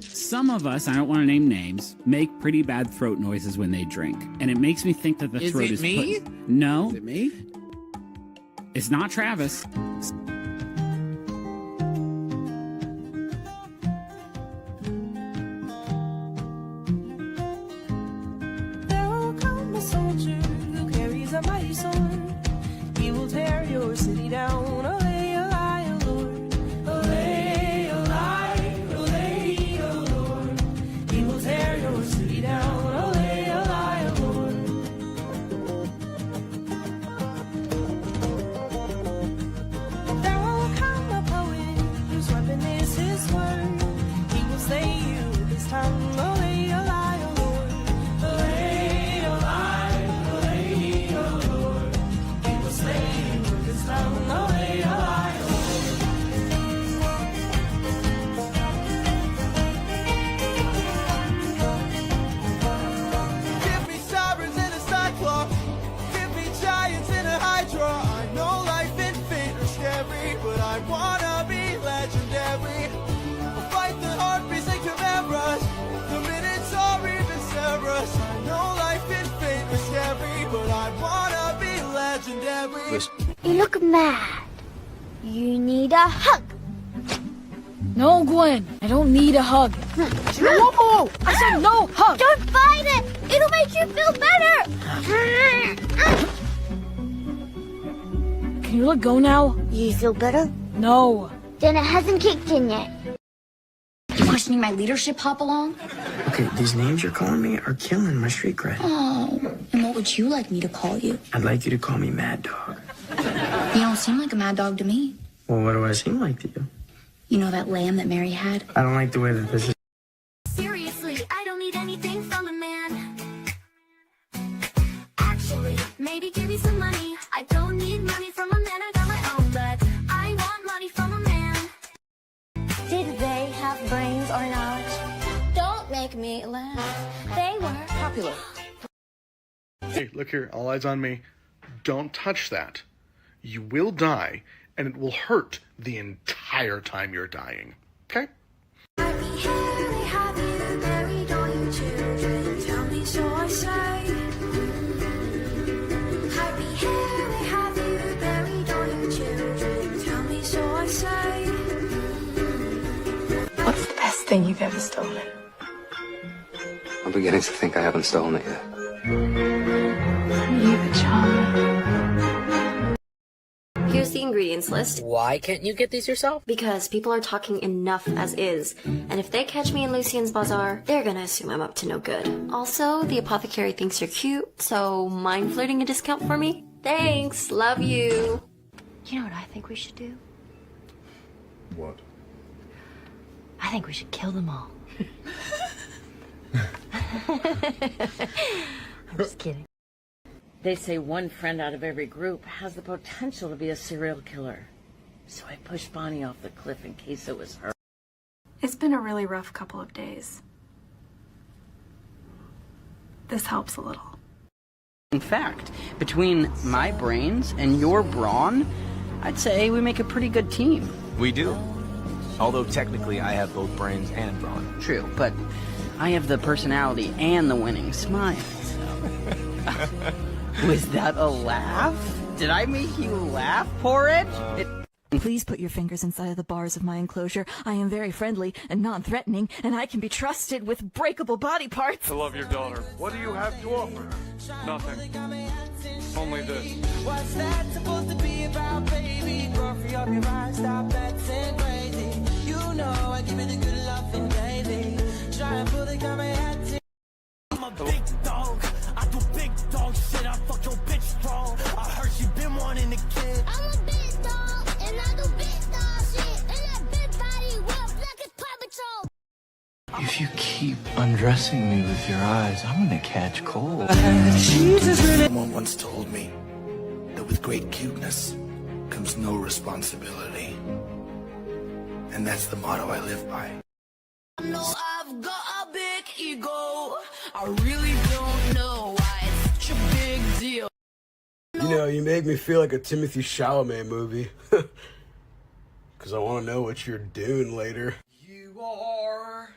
Some of us, I don't want to name names, make pretty bad throat noises when they drink. And it makes me think that the throat is... Is it me? No. Is it me? It's not Travis. There comes a soldier who carries a mighty sword. He will tear your city down. Olay, olay, O Lord. Olay, olay, olay, O Lord. He will tear your city down. Olay, olay, O Lord. There will come a poet whose weapon is his word. He will slay you with his tongue. Olay, olay, O Lord. Olay, olay, olay, O Lord. He will slay you with his tongue. Olay, olay, O Lord. Give me sirens and a cyclops. Give me giants and a hydra. I know life and fate are scary, but I wanna be legendary. I'll fight the harpies and chimeras, the Minotaur, even Cerberus. I know life and fate are scary, but I wanna be legendary. You look mad. You need a hug. No, Gwen, I don't need a hug. Whoa! I said no hug! Don't fight it. It'll make you feel better. Can you let go now? You feel better? No. Then it hasn't kicked in yet. You questioning my leadership, Hopalong? Okay, these names you're calling me are killing my street cred. Oh, and what would you like me to call you? I'd like you to call me Mad Dog. You don't seem like a mad dog to me. Well, what do I seem like to you? You know that lamb that Mary had? I don't like the way that this is. Seriously, I don't need anything from a man. Actually, maybe give me some money. I don't need money from a man, I got my own, but I want money from a man. Did they have brains or not? Don't make me laugh. They were popular. Hey, look here, all eyes on me. Don't touch that. You will die, and it will hurt the entire time you're dying. Okay? Happy, happy, have you buried all your children? Tell me, so I say. Happy, happy, have you buried all your children? Tell me, so I say. What's the best thing you've ever stolen? I'm beginning to think I haven't stolen it yet. You a charmer. Here's the ingredients list. Why can't you get these yourself? Because people are talking enough as is. And if they catch me in Lucien's Bazaar, they're gonna assume I'm up to no good. Also, the apothecary thinks you're cute, so mind flirting a discount for me? Thanks, love you. You know what I think we should do? What? I think we should kill them all. I'm just kidding. They say one friend out of every group has the potential to be a serial killer. So I pushed Bonnie off the cliff in case it was her. It's been a really rough couple of days. This helps a little. In fact, between my brains and your brawn, I'd say we make a pretty good team. We do. Although technically I have both brains and brawn. True, but I have the personality and the winning smile. Was that a laugh? Did I make you laugh, Porridge? Please put your fingers inside of the bars of my enclosure. I am very friendly and non-threatening, and I can be trusted with breakable body parts. I love your daughter. What do you have to offer? Nothing. Only this. What's that supposed to be about, baby? Girl, free up your mind, stop acting crazy. You know I give it a good loving, baby. Try and pull the comprehensive. I'm a big dog. I do big dog shit. I fuck your bitch strong. I heard she been wanting a kid. I'm a big dog, and I do big dog shit. And that big body whip like it's Paw Patrol. If you keep undressing me with your eyes, I'm gonna catch cold. Someone once told me that with great cuteness comes no responsibility. And that's the motto I live by. No, I've got a big ego. I really don't know why it's such a big deal. You know, you make me feel like a Timothy Chalamet movie. Because I want to know what you're doing later. You are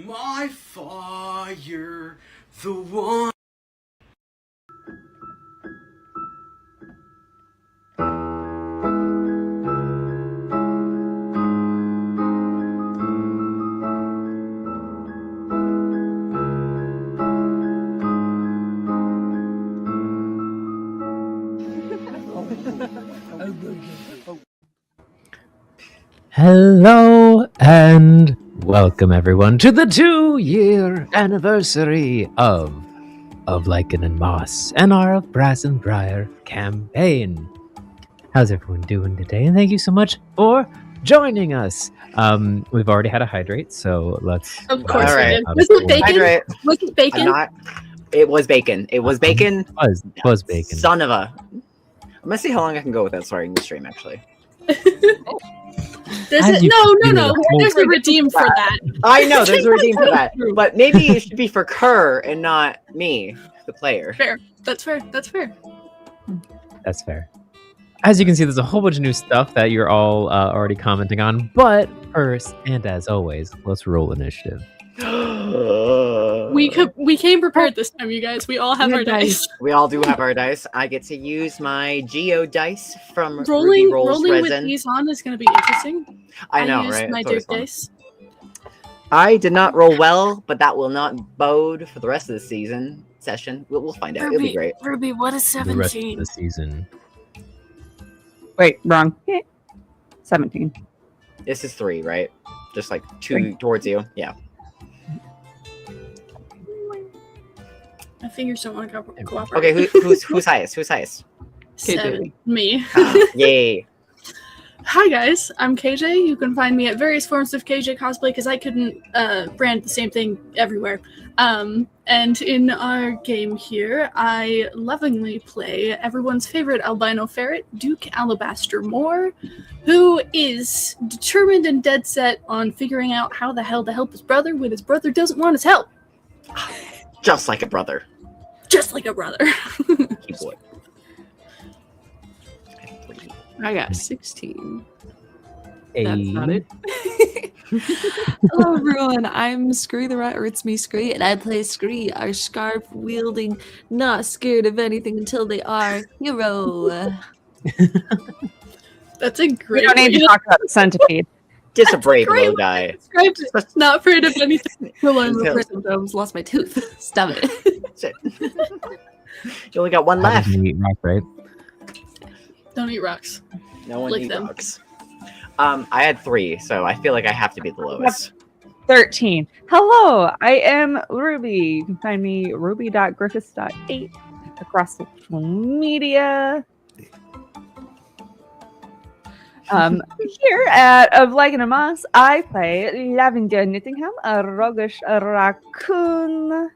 My fire, the one. Hello and welcome everyone to the 2-year anniversary of Lycan and Moss and our Brass and Briar campaign. How's everyone doing today? And thank you so much for joining us. We've already had a hydrate, so let's. Of course, all right. was it bacon? Hydrate. Was it bacon? It was bacon. It was bacon. Was bacon. Son of a. I'm gonna see how long I can go without starting the stream. Actually. There's a redeem for that. I know there's a redeem for that, but maybe it should be for Kerr and not me, the player. Fair. That's fair. That's fair. That's fair. As you can see, there's a whole bunch of new stuff that you're all already commenting on. But first, and as always, let's roll initiative. We came prepared this time, you guys. We all have our dice. We all do have our dice. I get to use my Geo dice from Rolling Resin. with these on is going to be interesting. I know, used right? My Duke dice. I did not roll well, but that will not bode for the rest of the session. We'll find out. It'll be great. Ruby, what is 17? The rest of the season. Wait, wrong. 17. This is 3, right? Just like 2 towards you. Yeah. My fingers don't want to cooperate. Okay, who's highest? Who's highest? 7. Me. Yay. Hi guys, I'm KJ. You can find me at various forms of KJ cosplay because I couldn't brand the same thing everywhere. And in our game here, I lovingly play everyone's favorite albino ferret, Duke Alabaster Moore, who is determined and dead set on figuring out how the hell to help his brother when his brother doesn't want his help. Just like a brother. Just like a brother. I got 16. That's not it. Hello everyone, I'm Scree the Rat, or it's me Scree, and I play Scree, our scarf-wielding, not scared of anything until they are hero. That's a great. We don't need to talk about the centipede. Just a brave little guy. Not afraid of anything. Symptoms, lost my tooth. Stop it. You only got one left. You eat rock, right? Don't eat rocks. No one Lick eats them. rocks. I had 3, so I feel like I have to be the lowest. 13. Hello, I am Ruby. You can find me ruby.griffiths.8 across social media. Here at Of Lycan and Moss, I play Lavender Nittingham, a roguish raccoon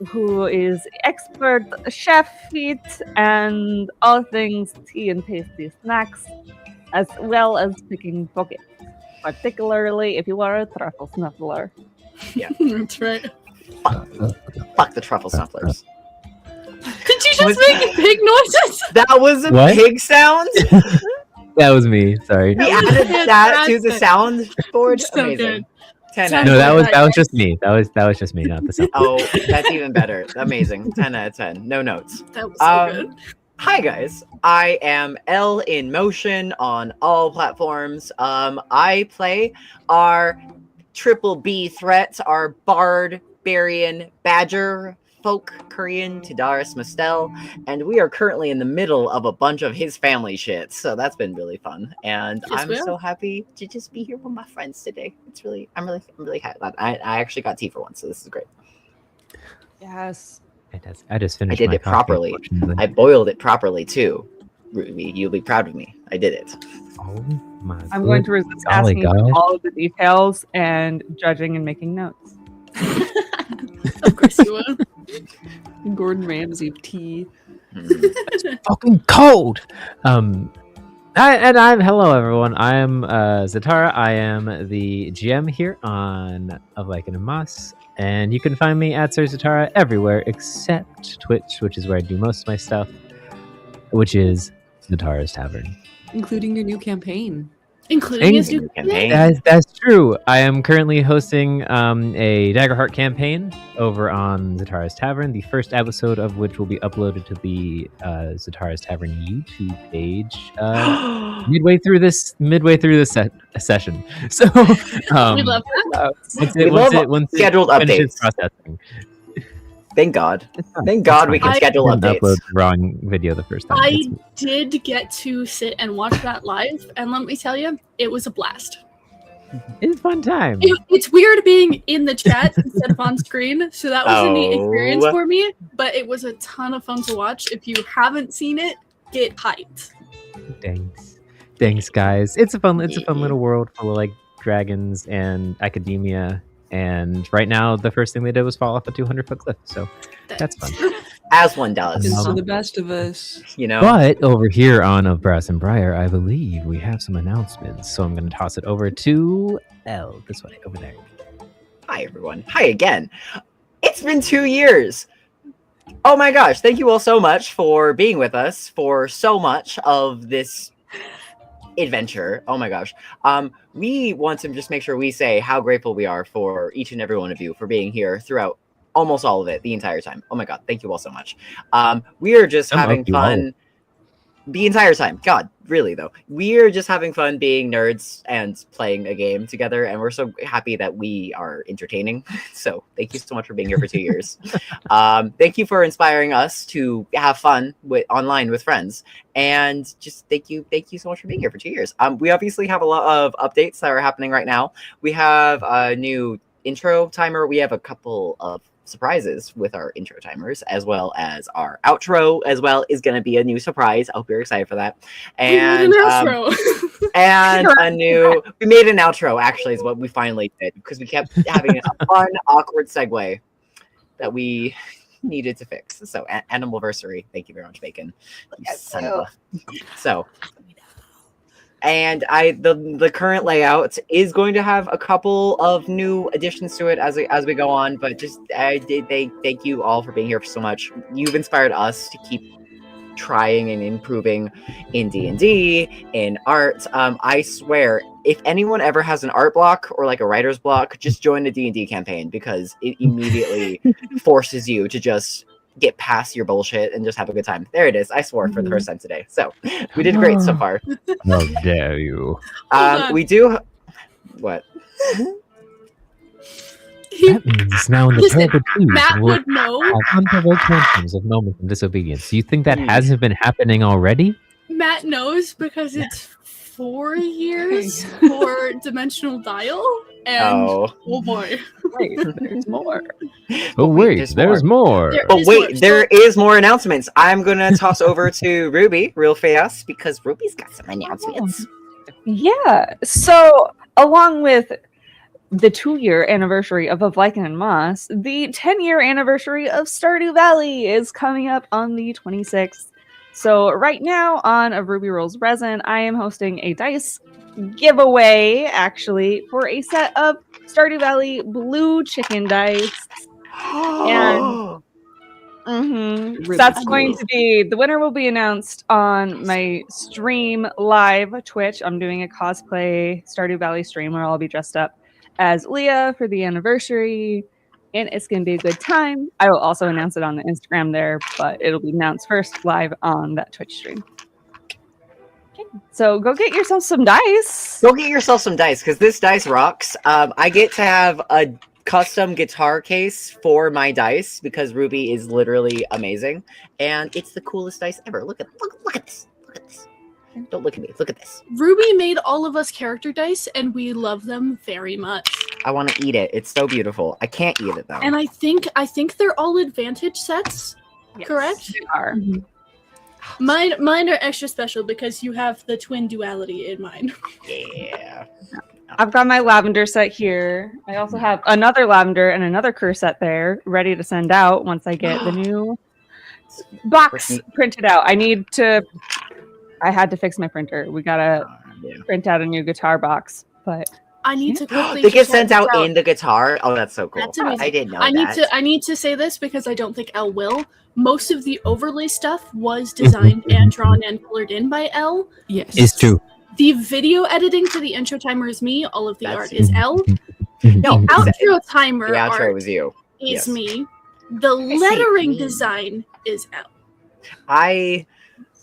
who is expert chef feat and all things tea and tasty snacks, as well as picking pockets, particularly if you are a truffle snuffler. Yeah, that's right. Fuck the truffle snufflers. Did you just make pig noises? That was a What? pig sound? That was me. Sorry. We added that to the soundboard. So Amazing. good. 10 No, that was just me. That was just me, not the sound. Oh, that's even better. Amazing. 10 out of 10. No notes. That was so good. Hi guys, I am L in Motion on all platforms. I play our triple B threats, our barbarian badger folk Korean Tidaris Mustel, and we are currently in the middle of a bunch of his family shit, so that's been really fun. And Yes, I'm we are. so happy to just be here with my friends today. I'm really happy. I actually got tea for once, so this is great. Yes. I just I finished did my it properly. coffee, unfortunately. I boiled it properly too. Ruby, you'll be proud of me. I did it. Oh my I'm going to resist golly asking for gosh. all of the details and judging and making notes. Of course you will. Gordon Ramsay tea. Fucking cold. I'm hello everyone. I am Zatara. I am the GM here on Of Lycan and Moss, and you can find me at Sir Zatara everywhere except Twitch, which is where I do most of my stuff, which is Zatara's Tavern. Including your new campaign. Including his new campaign. That's true. I am currently hosting a Daggerheart campaign over on Zatara's Tavern, the first episode of which will be uploaded to the Zatara's Tavern YouTube page midway through this session. So we love that. Once scheduled it finishes updates. processing. Thank God. Thank God we can schedule Didn't updates. upload the wrong video the first time. I did get to sit and watch that live, and let me tell you, it was a blast. It's a fun time. It's weird being in the chat instead of on screen, so that was a neat experience for me, but it was a ton of fun to watch. If you haven't seen it, get hyped. Thanks, guys. It's a fun little world full of like dragons and academia. And right now, the first thing they did was fall off a 200-foot cliff. So that's fun. As one does. So the best of us. You know. But over here on Of Brass and Briar, I believe we have some announcements. So I'm going to toss it over to Elle. This way, over there. Hi, everyone. Hi again. It's been 2 years. Oh my gosh. Thank you all so much for being with us for so much of this adventure. Oh my gosh. We want to just make sure we say how grateful we are for each and every one of you for being here throughout almost all of it the entire time. Oh my god, thank you all so much. We are just having fun the entire time. God, really though. We are just having fun being nerds and playing a game together, and we're so happy that we are entertaining. So thank you so much for being here for 2 years. Thank you for inspiring us to have fun online with friends, and just thank you so much for being here for 2 years. We obviously have a lot of updates that are happening right now. We have a new intro timer. We have a couple of surprises with our intro timers, as well as our outro as well is going to be a new surprise. I hope you're excited for that. And we made an outro actually is what we finally did, because we kept having a fun awkward segue that we needed to fix. So Animalversary, thank you very much, Bacon. And the current layout is going to have a couple of new additions to it as we go on, but just thank you all for being here so much. You've inspired us to keep trying and improving in D&D, in art. I swear, if anyone ever has an art block or like a writer's block, just join the D&D campaign, because it immediately forces you to just get past your bullshit and just have a good time. There it is. I swore for the first time today. So we did great so far. How dare you? We do. What? That means now in the terrible Matt would know. Unprovoked tantrums of moments of disobedience. Do you think that hasn't been happening already? Matt knows because it's 4 years for Dimensional Dial, and oh boy, wait, there's more. Oh wait, there's more. There is more announcements. I'm gonna toss over to Ruby real fast, because Ruby's got some announcements. Yeah. So along with the 2-year anniversary of Lycan and Moss, the 10-year anniversary of Stardew Valley is coming up on the 26th. So right now on A Ruby Rolls Resin, I am hosting a dice giveaway, actually, for a set of Stardew Valley blue chicken dice. And that's going to be, the winner will be announced on my stream live Twitch. I'm doing a cosplay Stardew Valley stream where I'll be dressed up as Leah for the anniversary, and it's going to be a good time. I will also announce it on the Instagram there, but it'll be announced first live on that Twitch stream. Okay. So go get yourself some dice. Go get yourself some dice, because this dice rocks. I get to have a custom guitar case for my dice, because Ruby is literally amazing, and it's the coolest dice ever. Look at this. Look at this. Don't look at me. Look at this. Ruby made all of us character dice, and we love them very much. I want to eat it. It's so beautiful. I can't eat it though. And I think they're all advantage sets. Yes, correct? They are. Mine are extra special because you have the twin duality in mine. Yeah. I've got my lavender set here. I also have another lavender and another curse set there, ready to send out once I get the new box printed out. I had to fix my printer. We gotta print out a new guitar box, but I need to quickly. They get sent out in the guitar. Oh, that's so cool. That's amazing. I didn't know that. I need to say this because I don't think Elle will. Most of the overlay stuff was designed and drawn and colored in by Elle. Yes, it's true. The video editing for the intro timer is me. All of the That's art you. is L. No, Outro timer the outro art was you. is Yes. me. The see, lettering me. design is L. I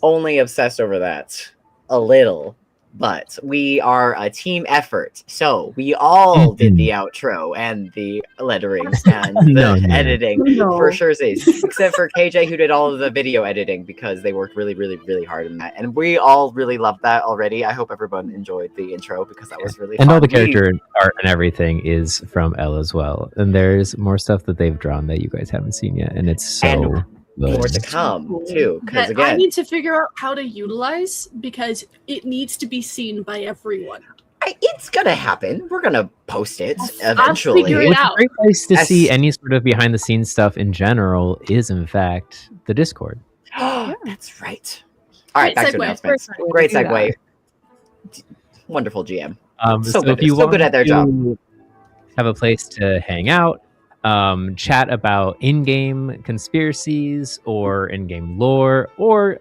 only obsessed over that a little, but we are a team effort. So we all did the outro and the lettering and the editing for sure, except for KJ, who did all of the video editing because they worked really, really, really hard on that. And we all really loved that already. I hope everyone enjoyed the intro because that was really And fun. all the character art and everything is from Elle as well. And there's more stuff that they've drawn that you guys haven't seen yet, and it's so good. More to come too, because That I again, need to figure out how to utilize because it needs to be seen by everyone. it's gonna happen. We're gonna post it I'll eventually. figure it out. A great place to see any sort of behind the scenes stuff in general is, in fact, the Discord. That's right. All right, Great back to segue. announcements. Great segue. Great Do that. segue. Wonderful GM. So So good. if you So good want at their job. to have a place to hang out, chat about in-game conspiracies or in-game lore, or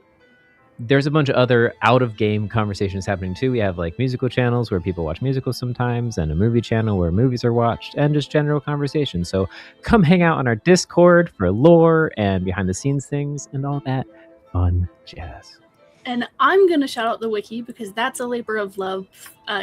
there's a bunch of other out-of-game conversations happening too. We have like musical channels where people watch musicals sometimes, and a movie channel where movies are watched, and just general conversation. So come hang out on our Discord for lore and behind-the-scenes things and all that fun jazz. And I'm going to shout out the wiki because that's a labor of love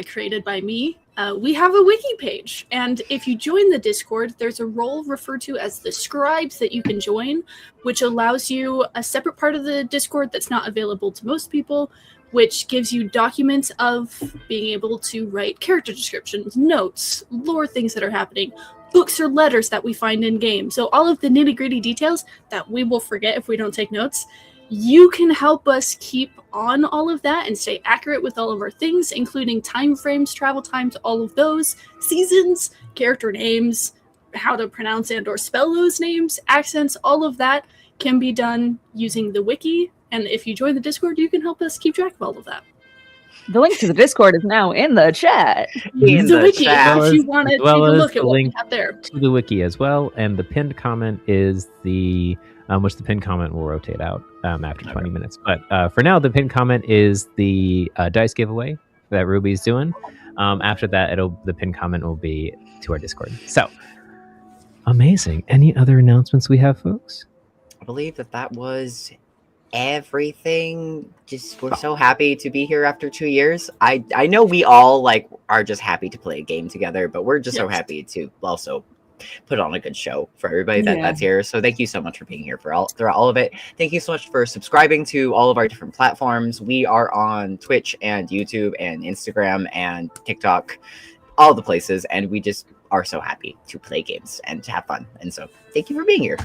created by me. We have a wiki page. And if you join the Discord, there's a role referred to as the scribes that you can join, which allows you a separate part of the Discord that's not available to most people, which gives you documents of being able to write character descriptions, notes, lore things that are happening, books or letters that we find in game. So all of the nitty-gritty details that we will forget if we don't take notes. You can help us keep on all of that and stay accurate with all of our things, including time frames, travel times, all of those, seasons, character names, how to pronounce and or spell those names, accents, all of that can be done using the wiki. And if you join the Discord, you can help us keep track of all of that. The link to the Discord is now in the chat. In the wiki, if you want to take a look at the what we link have there. to the wiki as well, and the pinned comment is the which the pinned comment will rotate out after 20 minutes. But for now, the pinned comment is the dice giveaway that Ruby's doing. After that, the pinned comment will be to our Discord. So amazing. Any other announcements we have, folks? I believe that was everything. Just we're so happy to be here after 2 years. I know we all are just happy to play a game together, but we're just so happy to also put on a good show for everybody that's here. So thank you so much for being here throughout all of it. Thank you so much for subscribing to all of our different platforms. We are on Twitch and YouTube and Instagram and TikTok, all the places, and we just are so happy to play games and to have fun. And so thank you for being here.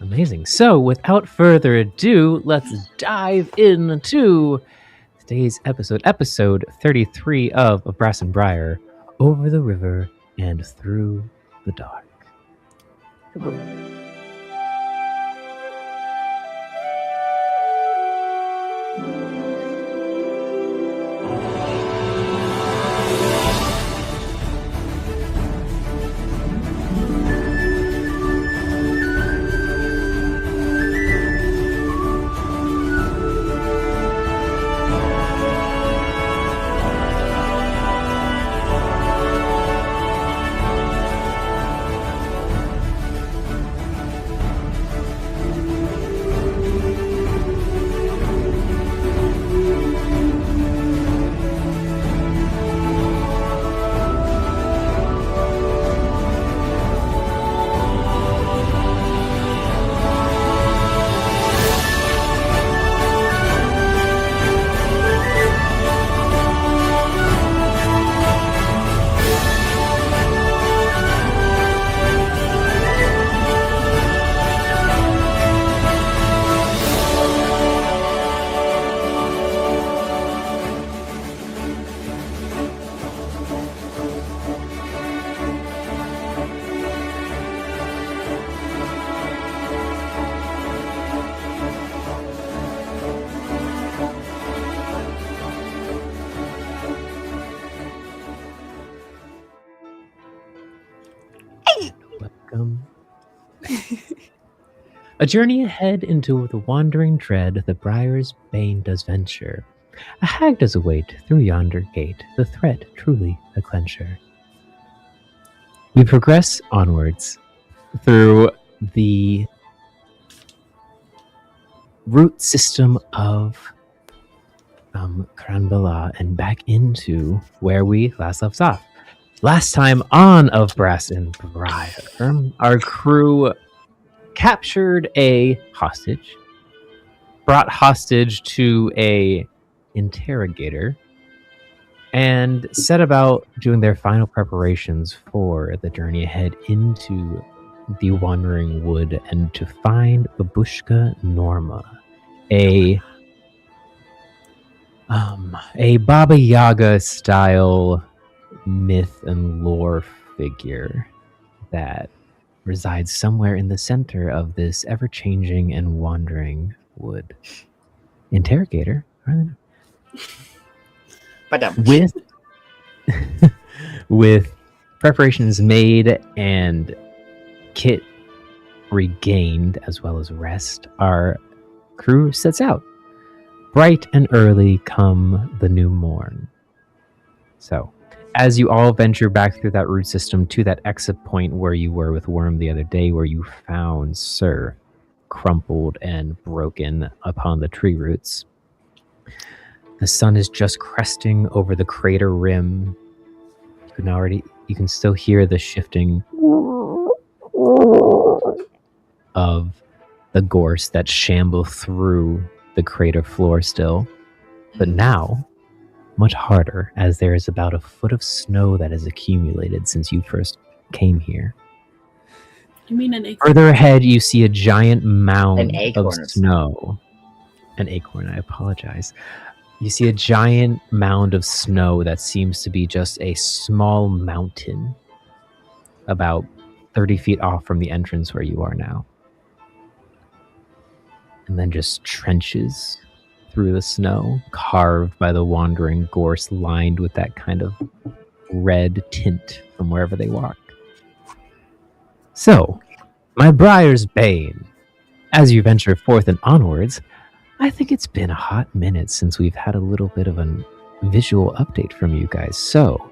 Amazing. So without further ado, let's dive into today's episode 33 of Brass and Briar, Over the River and Through the Dark. Welcome. A journey ahead into the wandering dread, the Briar's bane does venture. A hag does await through yonder gate, the threat truly a clencher. We progress onwards through the root system of Kranbala and back into where we last left off. Last time on Of Brass and Briar, our crew captured a hostage, brought hostage to a interrogator, and set about doing their final preparations for the journey ahead into the Wandering Wood and to find Babushka Norma, a Baba Yaga style myth and lore figure that resides somewhere in the center of this ever-changing and wandering wood. Interrogator, I don't know. With preparations made and kit regained as well as rest, our crew sets out. Bright and early come the new morn. So, as you all venture back through that root system to that exit point where you were with Worm the other day, where you found Sir crumpled and broken upon the tree roots, the sun is just cresting over the crater rim. You can still hear the shifting of the gorse that shamble through the crater floor still, but now much harder, as there is about a foot of snow that has accumulated since you first came here. You mean an acorn? Further ahead, you see a giant mound of acorn. snow. An acorn, I apologize. You see a giant mound of snow that seems to be just a small mountain about 30 feet off from the entrance where you are now. And then just trenches through the snow, carved by the wandering gorse, lined with that kind of red tint from wherever they walk. So, my Briar's bane, as you venture forth and onwards, I think it's been a hot minute since we've had a little bit of a visual update from you guys. So,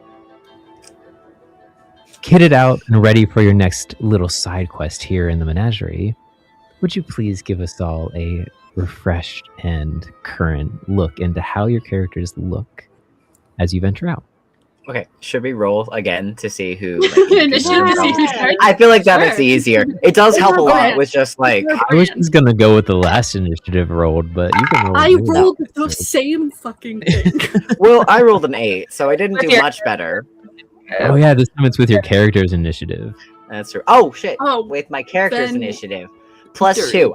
kitted out and ready for your next little side quest here in the menagerie, would you please give us all a refreshed and current look into how your characters look as you venture out? Okay, should we roll again to see who? Like, I feel like that makes it easier. It does help a lot with just like. I was just gonna go with the last initiative rolled, but you can roll. I rolled the same fucking thing. Well, I rolled an 8, so I didn't do much better. Oh yeah, this time it's with your character's initiative. That's true. Oh shit! Oh, with my character's then- initiative, plus Dirty. 2,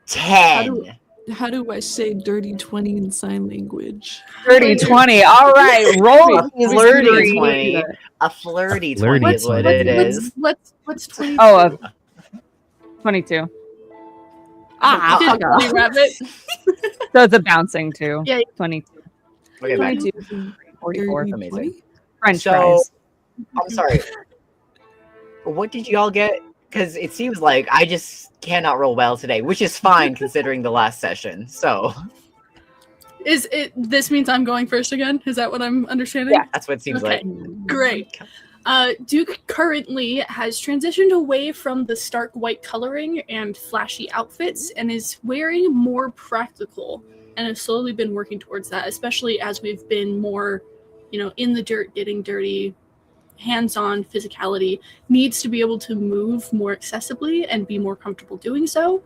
10. How do I say dirty 20 in sign language? Dirty 20. All right, roll a Flirty 20. A flirty 20 is what it is. What's 20? Oh, 22. Ah, fuck. rabbit. So it's a bouncing too. Yeah. 22. Okay, back. 22. 44. Amazing. 20? French So, fries. I'm sorry. What did y'all get? Because it seems like I just cannot roll well today, which is fine considering the last session. So, Is it? This means I'm going first again. Is that what I'm understanding? yeah, that's what it seems like. Great. Duke currently has transitioned away from the stark white coloring and flashy outfits and is wearing more practical and has slowly been working towards that, especially as we've been more, in the dirt, getting dirty, hands-on physicality, needs to be able to move more accessibly and be more comfortable doing so.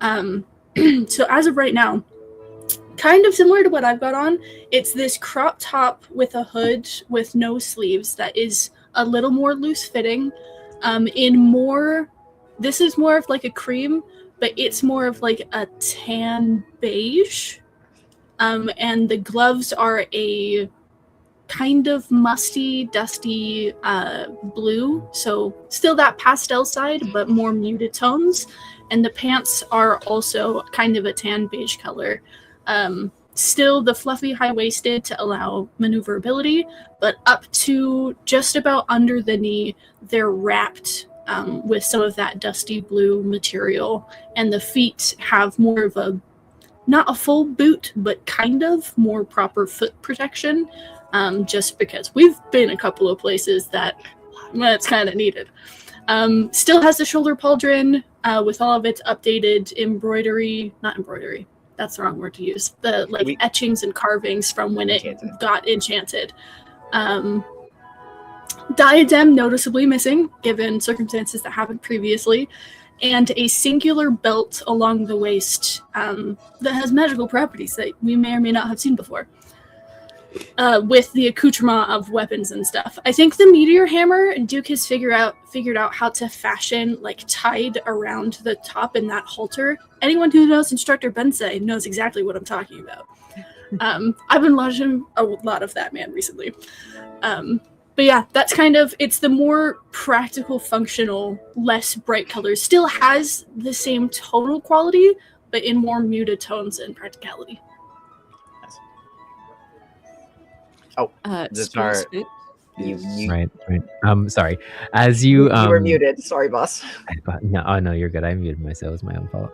So as of right now, kind of similar to what I've got on, it's this crop top with a hood with no sleeves that is a little more loose fitting. This is more of like a cream, but it's more of like a tan beige. And the gloves are a kind of musty, dusty blue. So still that pastel side, but more muted tones. And the pants are also kind of a tan beige color. Still the fluffy high-waisted to allow maneuverability, but up to just about under the knee, they're wrapped with some of that dusty blue material, and the feet have more of a, not a full boot, but kind of more proper foot protection, just because we've been a couple of places that it's kind of needed. Still has the shoulder pauldron with all of its updated not embroidery, that's the wrong word to use, the etchings and carvings from when it got enchanted. Diadem noticeably missing, given circumstances that happened previously, and a singular belt along the waist that has magical properties that we may or may not have seen before, with the accoutrement of weapons and stuff. I think the meteor hammer, Duke has figured out how to fashion, like, tied around the top in that halter. Anyone who knows Instructor Bensei knows exactly what I'm talking about. I've been watching a lot of that man recently. But yeah, that's kind of, it's the more practical, functional, less bright colors. Still has the same tonal quality, but in more muted tones and practicality. Oh, that's our... You Right. Sorry. As you were muted. Sorry, boss. No, you're good. I muted myself. It was my own fault.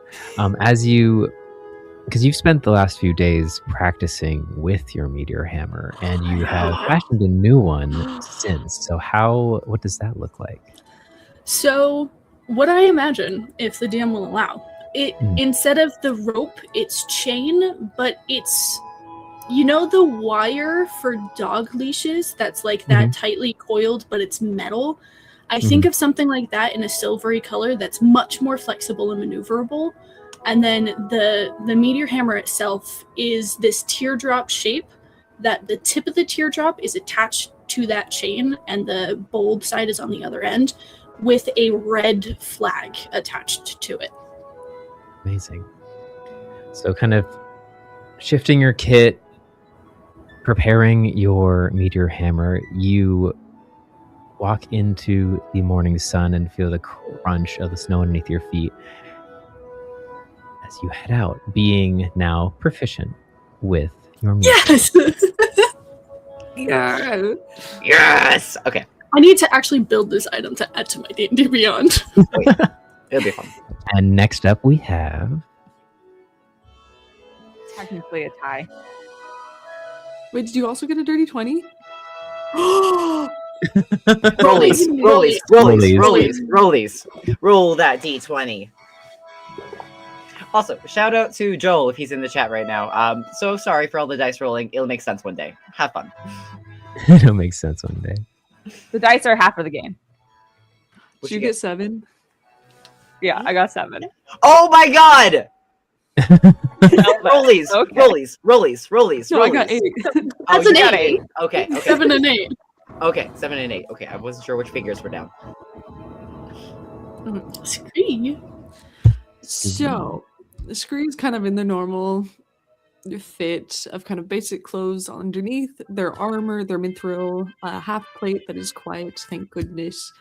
Because you've spent the last few days practicing with your meteor hammer, and you have fashioned a new one since. So what does that look like? So, what I imagine, if the DM will allow, instead of the rope, it's chain, but it's, you know, the wire for dog leashes that's like that tightly coiled, but it's metal. I think of something like that in a silvery color that's much more flexible and maneuverable. And then the meteor hammer itself is this teardrop shape that the tip of the teardrop is attached to that chain and the bulb side is on the other end with a red flag attached to it. Amazing. So kind of shifting your kit, preparing your meteor hammer, you walk into the morning sun and feel the crunch of the snow underneath your feet as you head out, being now proficient with your meteor. Yes! Yeah. Yes! Okay. I need to actually build this item to add to my D&D Beyond. It'll be fun. And next up we have... Technically a tie. Wait, did you also get a dirty 20? Rollies. Roll that D20. Also, shout out to Joel if he's in the chat right now. So sorry for all the dice rolling. It'll make sense one day. Have fun. It'll make sense one day. The dice are half of the game. Did you get 7? Yeah, I got 7. Oh my god! Rollies. No, I got 8. That's you an got 8. 8. Okay. 7 and 8. Okay, 7 and 8. Okay, I wasn't sure which figures were down. Scree. So, the Scree's kind of in the normal fit of kind of basic clothes underneath, their armor, their mithril, half plate that is quiet, thank goodness.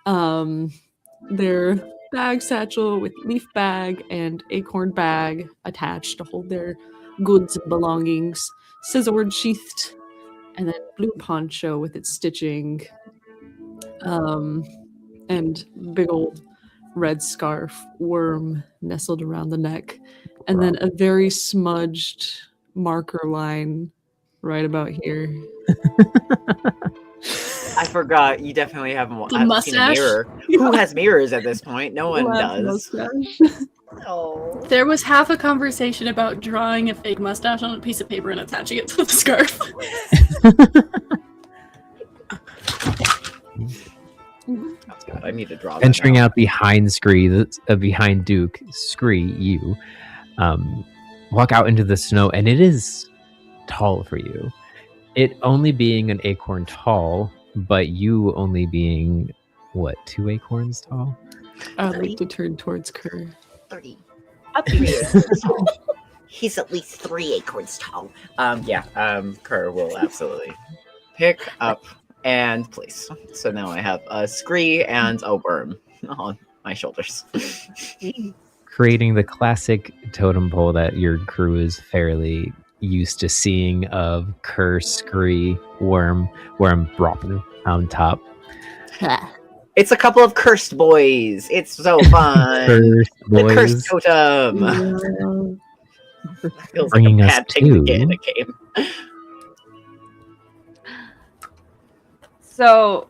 Their bag satchel with leaf bag and acorn bag attached to hold their goods and belongings, scissored sheathed, and then blue poncho with its stitching, and big old red scarf worm nestled around the neck, and then a very smudged marker line right about here. I forgot. You definitely haven't seen a mustache? mirror. Who has mirrors at this point? No one does. Oh. There was half a conversation about drawing a fake mustache on a piece of paper and attaching it to the scarf. God, I need to draw that. Venturing out behind behind Duke, you walk out into the snow, and it is tall for you. It only being an acorn tall, but you only being, what, 2 acorns tall? I'd like to turn towards Kerr. 30. Up 3 acorns tall. He's at least 3 acorns tall. Kerr will absolutely pick up and place. So now I have a scree and a worm on my shoulders. Creating the classic totem pole that your crew is fairly used to seeing of Kerr, scree, worm drop on top. It's a couple of cursed boys. It's so fun. The cursed totem. Feels Bringing like a us bad thing to to- get in a game. So,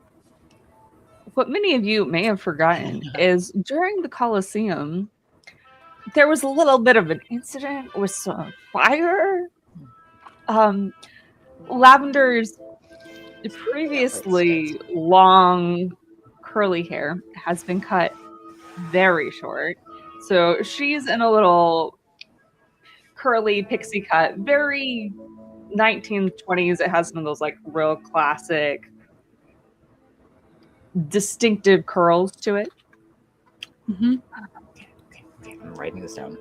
what many of you may have forgotten is during the Colosseum, there was a little bit of an incident with some fire. Lavender's previously long curly hair has been cut very short. So she's in a little curly pixie cut, very 1920s. It has some of those like real classic, distinctive curls to it. Mm-hmm. I'm writing this down.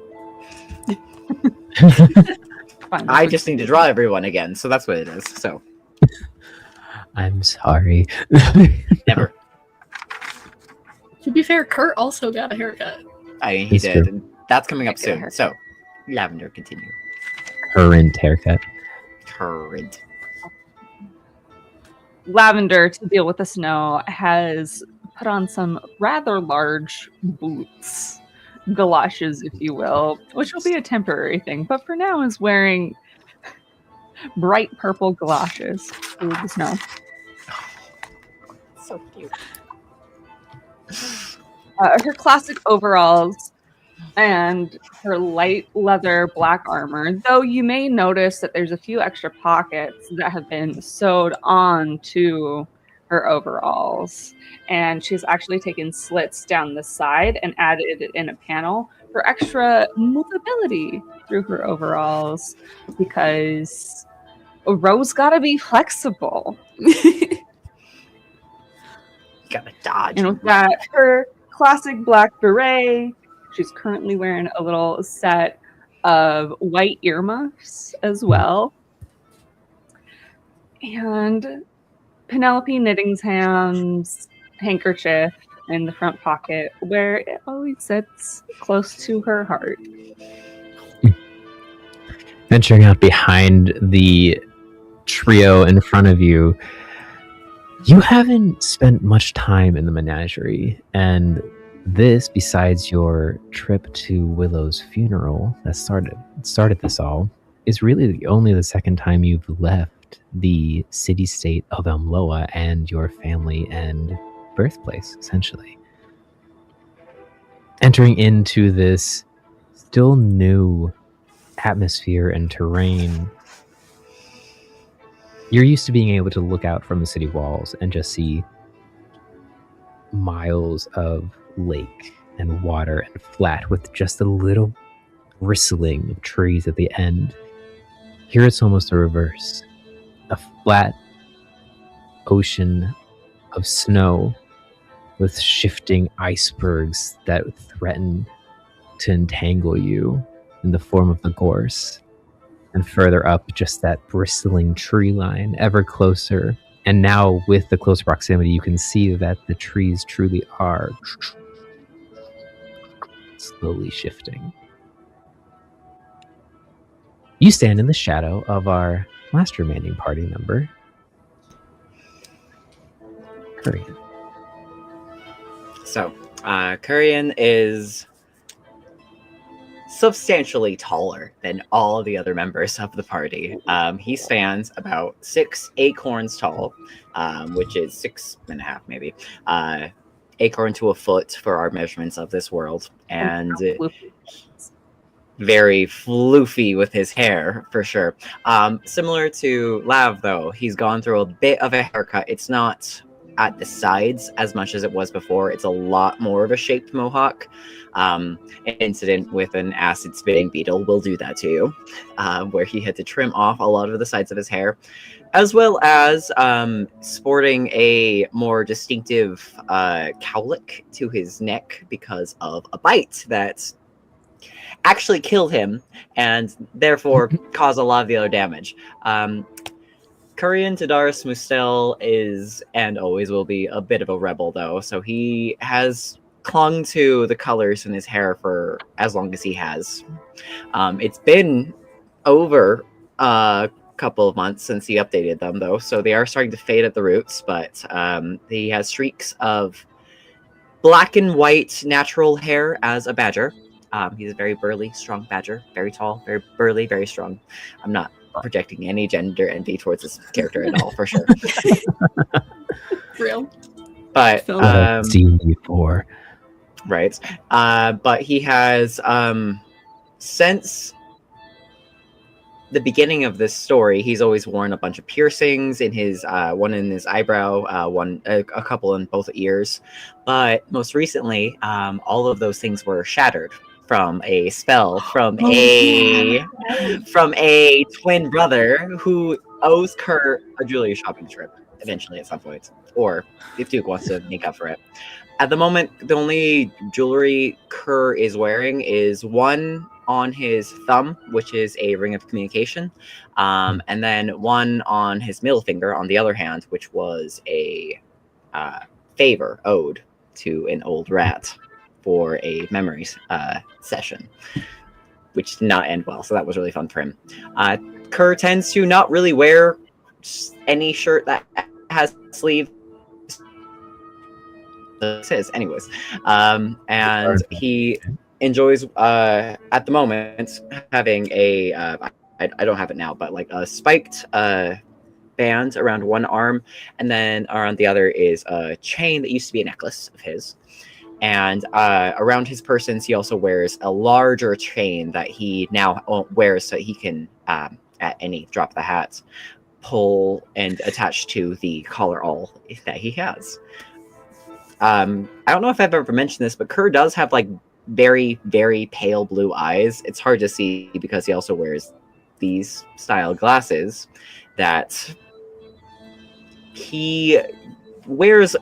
Fine, I just need to draw everyone again, so that's what it is. So I'm sorry. Never. To be fair, Kurt also got a haircut. I mean, he It's did. true. And that's coming up soon. So, Lavender, continue. Current haircut. Current. Lavender, to deal with the snow, has put on some rather large boots, galoshes, if you will, which will be a temporary thing, but for now is wearing bright purple galoshes through the snow. So cute. Her classic overalls and her light leather black armor, though you may notice that there's a few extra pockets that have been sewed on to her overalls. And she's actually taken slits down the side and added it in a panel for extra movability through her overalls, because a rose gotta be flexible. Gotta dodge. And with that, her classic black beret. She's currently wearing a little set of white earmuffs as well. And Penelope Knittingham's handkerchief in the front pocket, where it always sits close to her heart. Venturing out behind the trio in front of you, you haven't spent much time in the menagerie, and this, besides your trip to Willow's funeral that started this all, is really only the second time you've left the city-state of Elmloa and your family and birthplace, essentially. Entering into this still new atmosphere and terrain, you're used to being able to look out from the city walls and just see miles of lake and water and flat with just a little bristling of trees at the end. Here it's almost the reverse. A flat ocean of snow with shifting icebergs that threaten to entangle you in the form of the gorse. And further up, just that bristling tree line, ever closer. And now, with the close proximity, you can see that the trees truly are slowly shifting. You stand in the shadow of our last remaining party member, Kurian. So, Kurian is substantially taller than all the other members of the party. He stands about 6 acorns tall, which is 6.5 maybe. Acorn to a foot for our measurements of this world, and very floofy with his hair for sure. Similar to Lav, though, he's gone through a bit of a haircut. It's not at the sides as much as it was before. It's a lot more of a shaped mohawk. An incident with an acid spitting beetle will do that to you, where he had to trim off a lot of the sides of his hair, as well as sporting a more distinctive cowlick to his neck because of a bite that actually killed him and therefore caused a lot of the other damage. Kurian Tadaris Mustel is, and always will be, a bit of a rebel, though, so he has clung to the colors in his hair for as long as he has. It's been over a couple of months since he updated them, though, so they are starting to fade at the roots, but he has streaks of black and white natural hair as a badger. He's a very burly, strong badger. Very tall, very burly, very strong. I'm not projecting any gender envy towards this character at all, for sure. Real. But What I've seen before. right. But he has since the beginning of this story, he's always worn a bunch of piercings in his one in his eyebrow, a couple in both ears. But most recently, all of those things were shattered from a spell from a twin brother who owes Kurt a jewelry shopping trip eventually at some point, or if Duke wants to make up for it. At the moment, the only jewelry Kerr is wearing is one on his thumb, which is a ring of communication, and then one on his middle finger on the other hand, which was a favor owed to an old rat for a memory session, which did not end well. So that was really fun for him. Kerr tends to not really wear any shirt that has sleeves. His, anyways, and he enjoys at the moment having a I don't have it now, but like a spiked band around one arm, and then around the other is a chain that used to be a necklace of his. And around his persons, he also wears a larger chain that he now wears so he can, at any drop of the hat, pull and attach to the collar awl that he has. I don't know if I've ever mentioned this, but Kerr does have like very, very pale blue eyes. It's hard to see because he also wears these style glasses that he wears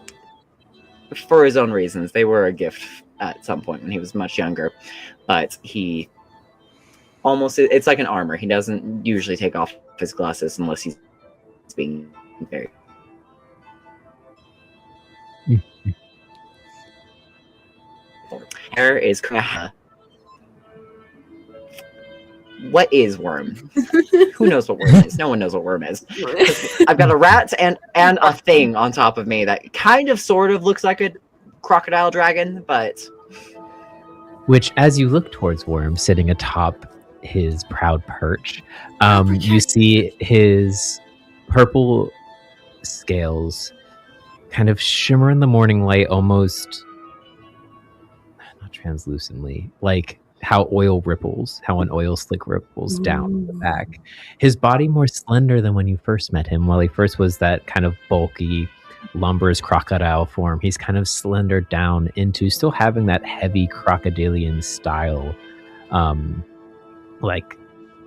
for his own reasons. They were a gift at some point when he was much younger, but he almost, it's like an armor. He doesn't usually take off his glasses unless he's being very hair is what is worm? Who knows what worm is? No one knows what worm is. I've got a rat and a thing on top of me that kind of sort of looks like a crocodile dragon, but which, as you look towards Worm sitting atop his proud perch, you see his purple scales kind of shimmer in the morning light, almost not translucently, like how oil ripples, how an oil slick ripples down the back. His body more slender than when you first met him. While he first was that kind of bulky, lumberous crocodile form, he's kind of slendered down into still having that heavy crocodilian style, like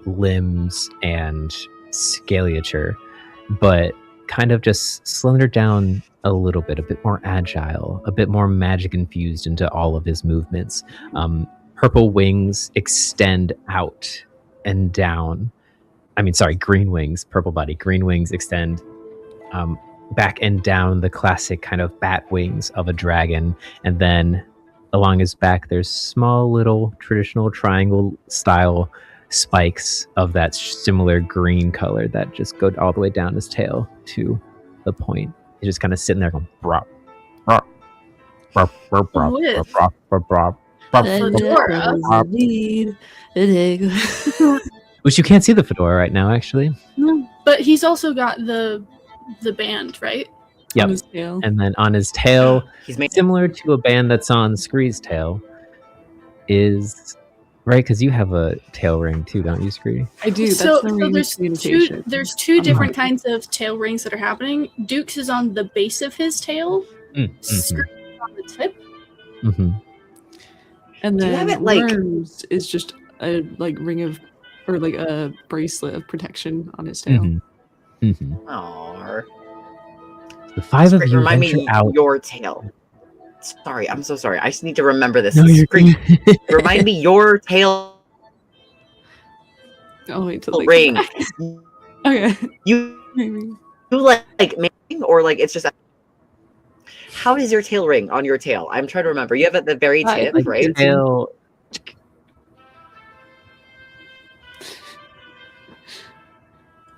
limbs and scalature, but kind of just slendered down a little bit, a bit more agile, a bit more magic infused into all of his movements. Purple wings extend out and down. I mean, sorry, green wings, purple body, green wings extend back and down the classic kind of bat wings of a dragon. And then along his back, there's small little traditional triangle style spikes of that similar green color that just go all the way down his tail to the point. He's just kind of sitting there going, brop, brop, brop, brop, brop, brop, brop, brop. Which you can't see the fedora right now, actually. No, but he's also got the band, right? Yep. On his tail. And then on his tail, similar to a band that's on Scree's tail, is right, because you have a tail ring too, don't you, Scree? I do. That's So the ring of communication. there's two different kinds of tail rings that are happening. Duke's is on the base of his tail. Scree's is on the tip. Mm-hmm. And Do you have then it, like- Worms is just a like ring of, or like a bracelet of protection on his tail. Mm-hmm. Aww. The five of you Remind venture me out. your tail. Sorry, I'm so sorry. I just need to remember this. No, you're Scream. Remind me your tail Oh wait till they ring. come back. Okay. You like or like it's just. How does your tail ring on your tail? I'm trying to remember. You have it at the very tip, Like right? tail.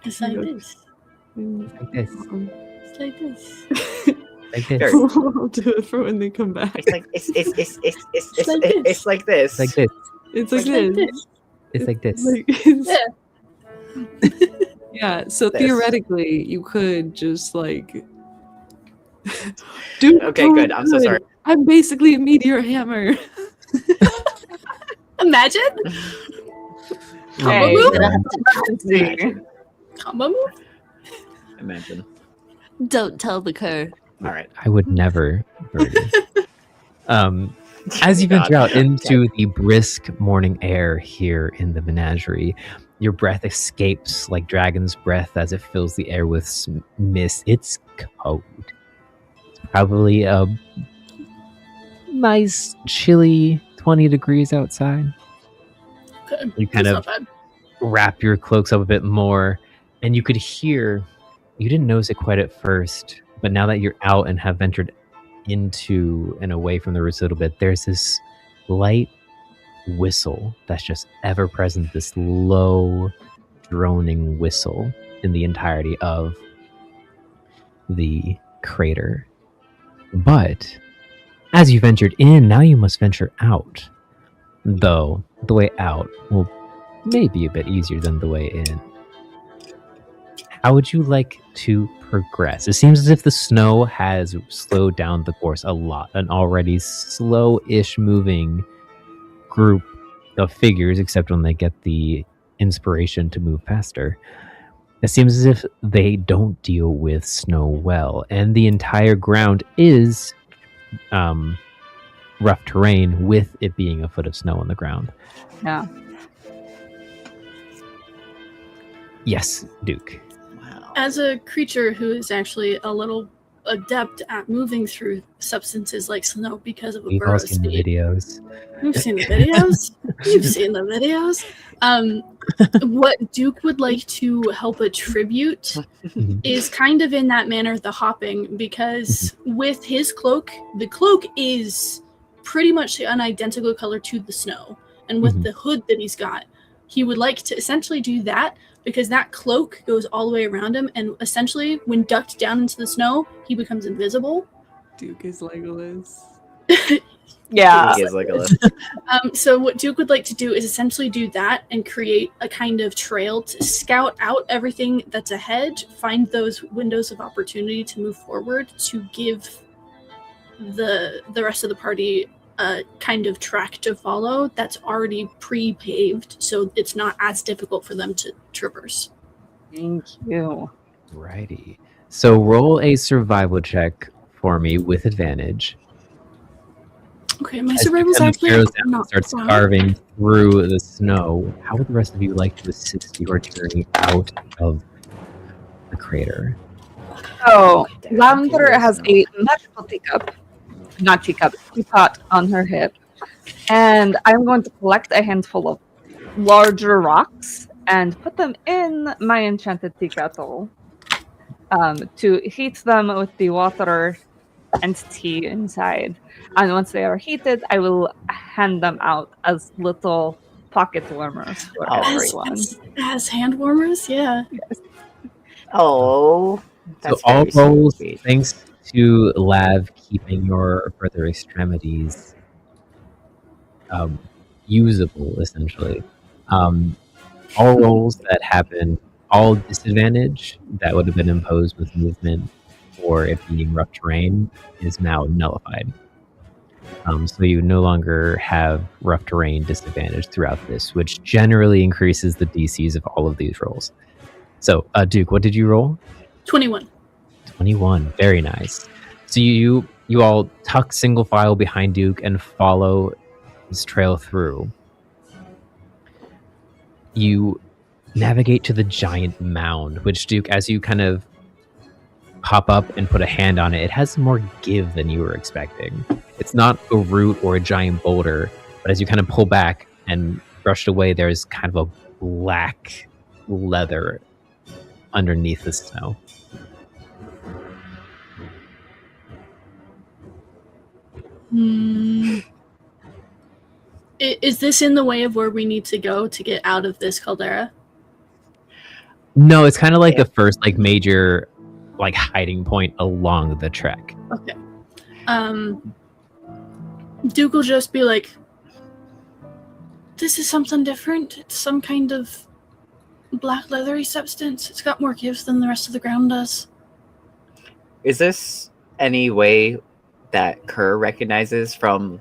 It's like this. Like this. It's like this. Like this. Very- I'll do it for when they come back. It's like it's like this. Like this. It's like Like this. this. It's like this. Like, it's- Yeah. yeah. So This. theoretically, you could just like. Dude, Okay, good. I'm so sorry. I'm basically a meteor hammer. Imagine. Combo Hey, move. Imagine. Combo move. Imagine. Don't tell the cur. All right. I would never. Birdie. As you God. venture out into the brisk morning air here in the menagerie, your breath escapes like dragon's breath as it fills the air with mist. It's cold. It's probably a nice, chilly 20 degrees outside. Okay. You kind That's of not bad. wrap your cloaks up a bit more, and you could hear, you didn't notice it quite at first, but now that you're out and have ventured into and away from the roots a little bit, there's this light whistle that's just ever present, this low droning whistle in the entirety of the crater. But as you ventured in, now you must venture out, though the way out will maybe a bit easier than the way in. How would you like to progress? It seems as if the snow has slowed down the course a lot. An already slow-ish moving group of figures, except when they get the inspiration to move faster. It seems as if they don't deal with snow well, and the entire ground is rough terrain, with it being a foot of snow on the ground. Yeah. Yes, Duke. As a creature who is actually a little adept at moving through substances like snow because of a We've all burrow's seen the speed. videos. You've seen the videos. You've seen the videos. What Duke would like to help attribute is kind of in that manner the hopping, because with his cloak, the cloak is pretty much an identical color to the snow. And with the hood that he's got, he would like to essentially do that, because that cloak goes all the way around him, and essentially when ducked down into the snow, he becomes invisible. Duke is Legolas. Yeah. He is Legolas. So what Duke would like to do is essentially do that and create a kind of trail to scout out everything that's ahead, find those windows of opportunity to move forward, to give the rest of the party a kind of track to follow that's already pre-paved, so it's not as difficult for them to traverse. Thank you. Righty. So roll a survival check for me with advantage. Okay, my As survival's Beckham actually barrels down and not starts bad. carving through the snow. How would the rest of you like to assist your journey out of the crater? So, Lavender has a magical teapot on her hip. And I'm going to collect a handful of larger rocks and put them in my enchanted tea kettle to heat them with the water and tea inside. And once they are heated, I will hand them out as little pocket warmers for everyone. As hand warmers, yeah. Oh, So all rolls, thanks to Lav keeping your further extremities usable, essentially. All rolls that happen, all disadvantage that would have been imposed with movement or it being rough terrain is now nullified. So you no longer have rough terrain disadvantage throughout this, which generally increases the DCs of all of these rolls. So, Duke, what did you roll? 21. 21. Very nice. So you all tuck single file behind Duke and follow his trail through. You navigate to the giant mound, which, Duke, as you kind of pop up and put a hand on it, it has more give than you were expecting. It's not a root or a giant boulder, but as you kind of pull back and brush it away, there's kind of a black leather underneath the snow. Is this in the way of where we need to go to get out of this caldera? No, it's kind of like the first major hiding point along the trek. Okay. Duke will just be like, this is something different. It's some kind of black leathery substance. It's got more give than the rest of the ground does. Is this any way that Kerr recognizes from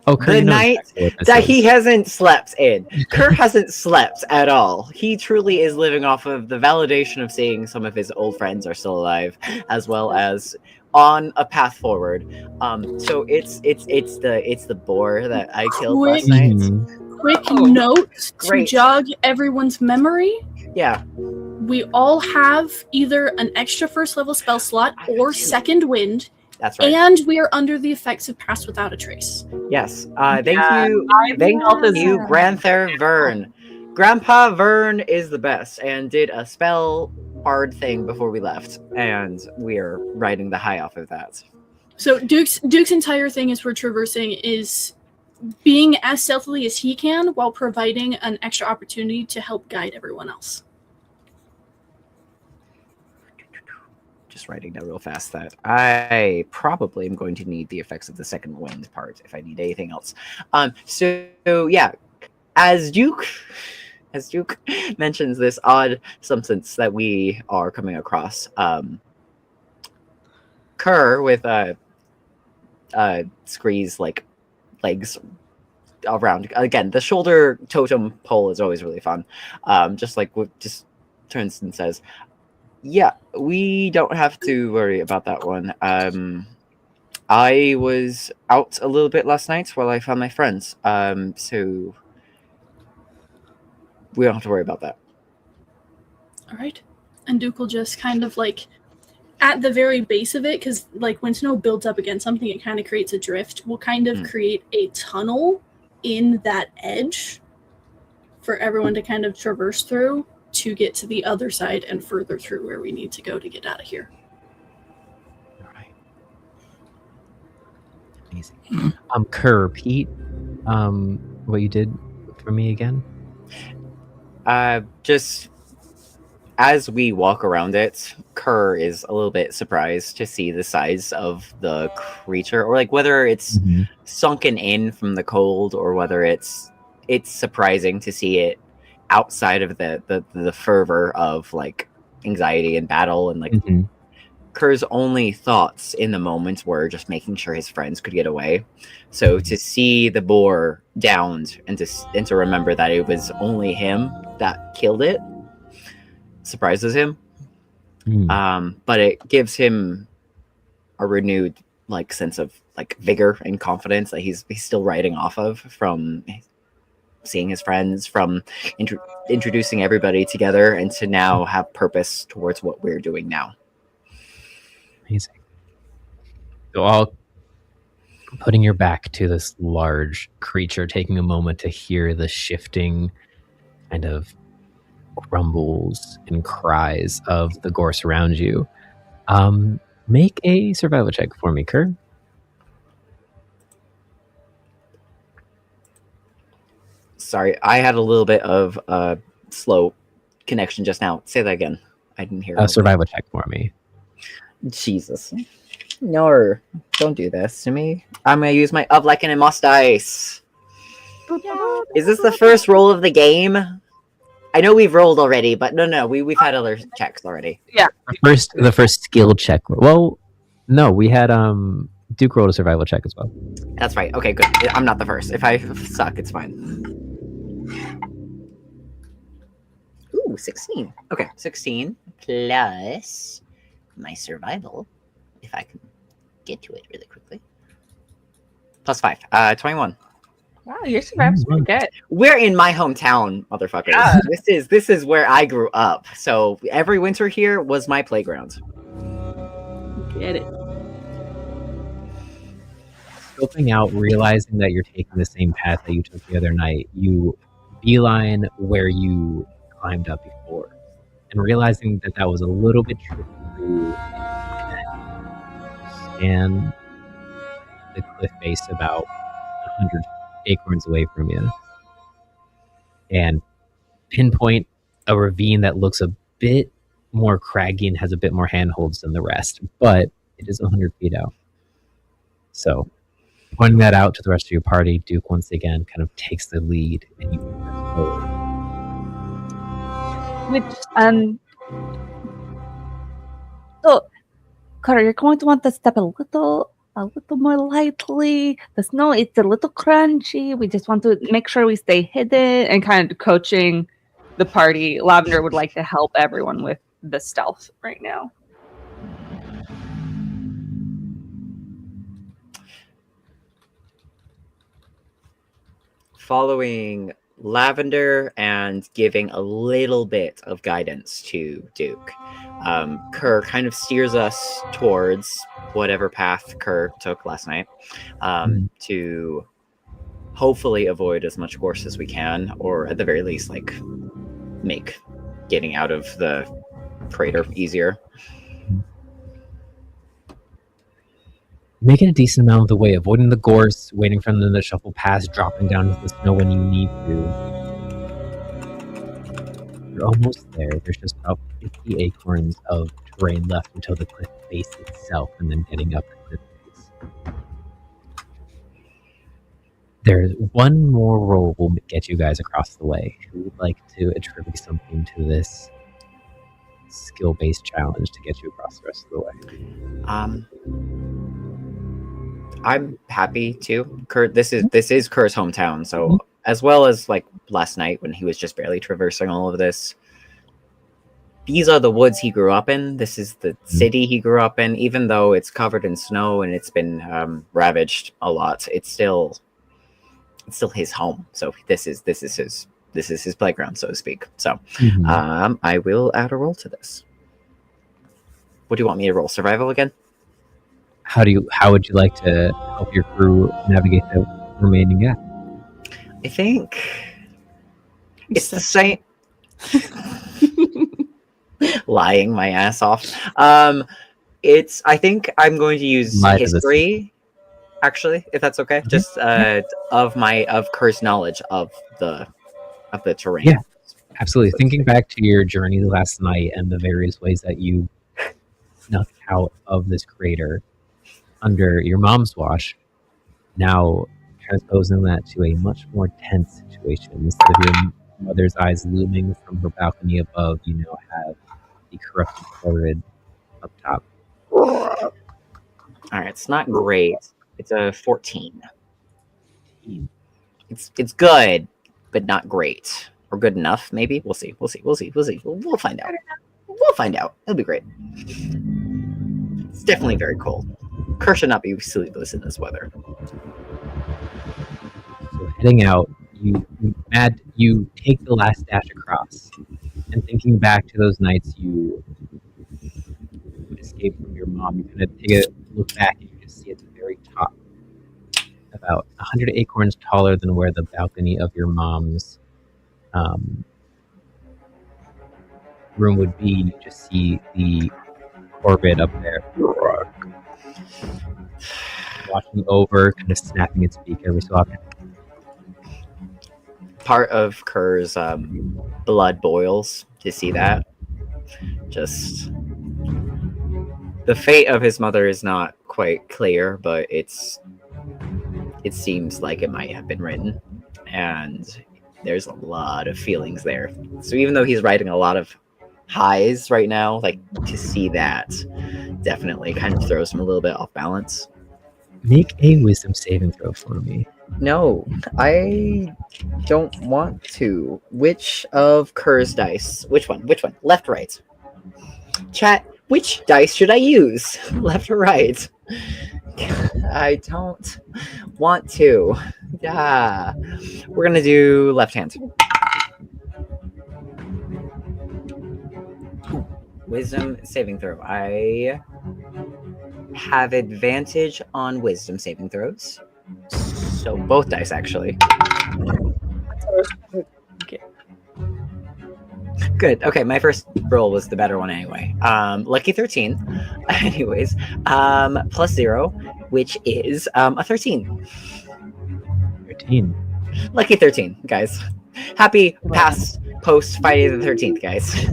Kerr, the you know night exactly what this that is. he hasn't slept in? Kerr hasn't slept at all. He truly is living off of the validation of seeing some of his old friends are still alive, as well as on a path forward. So it's the boar that I killed last night. Quick Oh, note to great. jog everyone's memory. Yeah. We all have either an extra first level spell slot or second wind. That's right. And we are under the effects of Pass Without a Trace. Yes. Thank you, Grandpa Vern. Grandpa Vern is the best and did a spell bard thing before we left, and we are riding the high off of that. So Duke's entire thing as we're traversing is being as stealthily as he can while providing an extra opportunity to help guide everyone else. Just writing down real fast that I probably am going to need the effects of the second wind part if I need anything else. So yeah, as Duke mentions this odd substance that we are coming across, Kerr with Scree's like legs around again. The shoulder totem pole is always really fun. Just turns and says, "Yeah, we don't have to worry about that one. I was out a little bit last night while I found my friends. So we don't have to worry about that." All right. And Duke will just kind of like, at the very base of it, because like when snow builds up against something, it kind of creates a drift. We'll kind of create a tunnel in that edge for everyone to kind of traverse through to get to the other side and further through where we need to go to get out of here. Amazing. Kerr, Pete, what you did for me again? Just as we walk around it, Kerr is a little bit surprised to see the size of the creature, or like whether it's sunken in from the cold, or whether it's surprising to see it outside of the fervor of like anxiety and battle, and like Kerr's only thoughts in the moment were just making sure his friends could get away. So to see the boar downed and to remember that it was only him that killed it surprises him. But it gives him a renewed like sense of like vigor and confidence that he's still riding off of from seeing his friends, from introducing everybody together, and to now have purpose towards what we're doing now. Amazing. So all putting your back to this large creature, taking a moment to hear the shifting kind of grumbles and cries of the gorse around you. Make a survival check for me, Kerr. Sorry, I had a little bit of slow connection just now. Say that again. I didn't hear. A survival check for me. Jesus. No, don't do this to me. I'm going to use my Of Lycan and Moss dice. Is this the first roll of the game? I know we've rolled already, but no, we've had other checks already. Yeah. The first skill check. Well, no, we had Duke rolled a survival check as well. That's right. Okay, good. I'm not the first. If I suck, it's fine. Ooh, 16. Okay, 16 plus my survival, if I can get to it really quickly. Plus 5. 21. Wow, your survival's pretty good. We're in my hometown, motherfuckers. Yeah. This is where I grew up. So every winter here was my playground. Get it. Scoping out, realizing that you're taking the same path that you took the other night, you beeline where you climbed up before, and realizing that that was a little bit tricky for you, scan the cliff face about 100 acorns away from you and pinpoint a ravine that looks a bit more craggy and has a bit more handholds than the rest, but it is 100 feet out. So, pointing that out to the rest of your party, Duke once again kind of takes the lead, and you press forward. Which, so, Carter, you're going to want to step a little more lightly. The snow, it's a little crunchy. We just want to make sure we stay hidden and kind of coaching the party. Lavender would like to help everyone with the stealth right now. Following Lavender and giving a little bit of guidance to Duke, Kerr kind of steers us towards whatever path Kerr took last night, to hopefully avoid as much gorse as we can, or at the very least, like, make getting out of the crater easier. Making a decent amount of the way, avoiding the gorse, waiting for them to shuffle past, dropping down into the snow when you need to. You're almost there. There's just about 50 acorns of terrain left until the cliff face itself, and then getting up the cliff face. There's one more roll will get you guys across the way. Who would like to attribute something to this skill-based challenge to get you across the rest of the way? I'm happy to. Kerr, this is Kerr's hometown, so as well as like last night when he was just barely traversing all of this. These are the woods he grew up in. This is the city he grew up in. Even though it's covered in snow and it's been ravaged a lot, it's still his home. So this is his playground, so to speak. So I will add a roll to this. What do you want me to roll? Survival again? How would you like to help your crew navigate the remaining gap? I think it's the same. Lying my ass off. I think I'm going to use history, actually, if that's okay. Just of Kerr's knowledge of the terrain. Yeah, absolutely. Thinking back to your journey last night and the various ways that you snuck out of this crater under your mom's watch, now transposing that to a much more tense situation. Instead of your mother's eyes looming from her balcony above, you now have the corrupted Corrid up top. All right, it's not great. It's a 14. It's good, but not great, or good enough. Maybe we'll see. We'll find out. We'll find out. It'll be great. It's definitely very cold. Kerr should not be sleepless in this weather. So heading out, you take the last dash across, and thinking back to those nights you escaped from your mom, you kind of take a look back and you just see at the very top, about 100 acorns taller than where the balcony of your mom's room would be. You just see the Corvid up there, watching over, kind of snapping its beak every so often. Part of Kerr's blood boils to see that. Just the fate of his mother is not quite clear, but it seems like it might have been written, and there's a lot of feelings there. So even though he's writing a lot of highs right now, like, to see that definitely kind of throws him a little bit off balance. Make a wisdom saving throw for me. No, I don't want to. Which of Kerr's dice? Which one? Left, right? Chat, which dice should I use? Left or right? I don't want to. Yeah. We're gonna do left hand. Wisdom saving throw. I have advantage on wisdom saving throws. So both dice, actually. Okay. Good. Okay, my first roll was the better one anyway. Lucky 13. Anyways, plus 0, which is a 13. 13. Lucky 13, guys. Happy past post Friday the 13th, guys.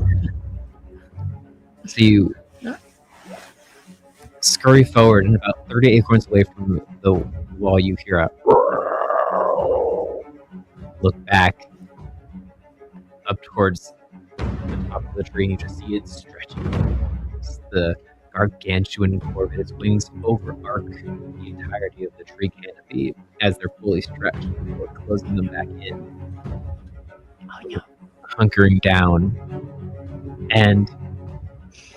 scurry forward, and about 30 acorns away from the wall, you hear a look back up towards the top of the tree, and you just see it stretching. It's the gargantuan core of its wings over arc the entirety of the tree canopy as they're fully stretched before closing them back in. Hunkering down, and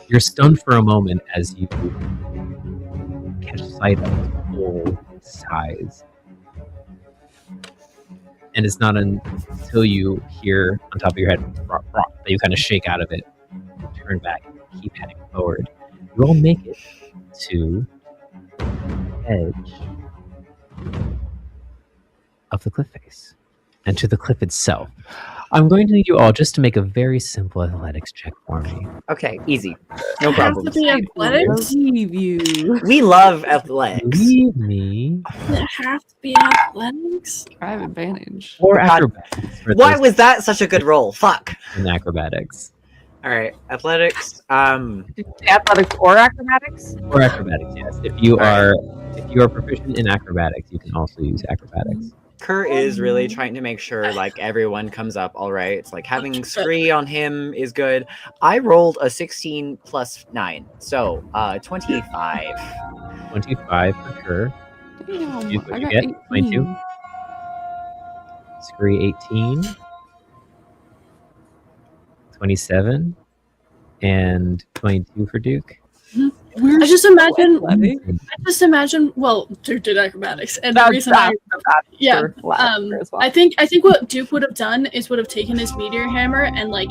you're stunned for a moment as you catch sight of its full size. And it's not until you hear on top of your head "Rah, rah," that you kind of shake out of it, turn back, and keep heading forward. You all make it to the edge of the cliff face and to the cliff itself. I'm going to need you all just to make a very simple athletics check for me. Okay, easy. No Have to problem. be athletics? We love athletics. Believe me. Does it have to be athletics? I have advantage. Or acrobatics. for Why those was that such a good roll? Fuck. in acrobatics. All right, athletics. Athletics or acrobatics? Or acrobatics, yes. If you are proficient in acrobatics, you can also use acrobatics. Kerr is really trying to make sure like everyone comes up all right. It's like having Scree on him is good. I rolled a 16 plus 9, so 25. 25 for Kerr. Damn, You, what I you got get? 18. 22. Scree 18. 27. And 22 for Duke. I just imagine. Well, Duke did acrobatics, and the reason I think what Duke would have done is would have taken his meteor hammer and like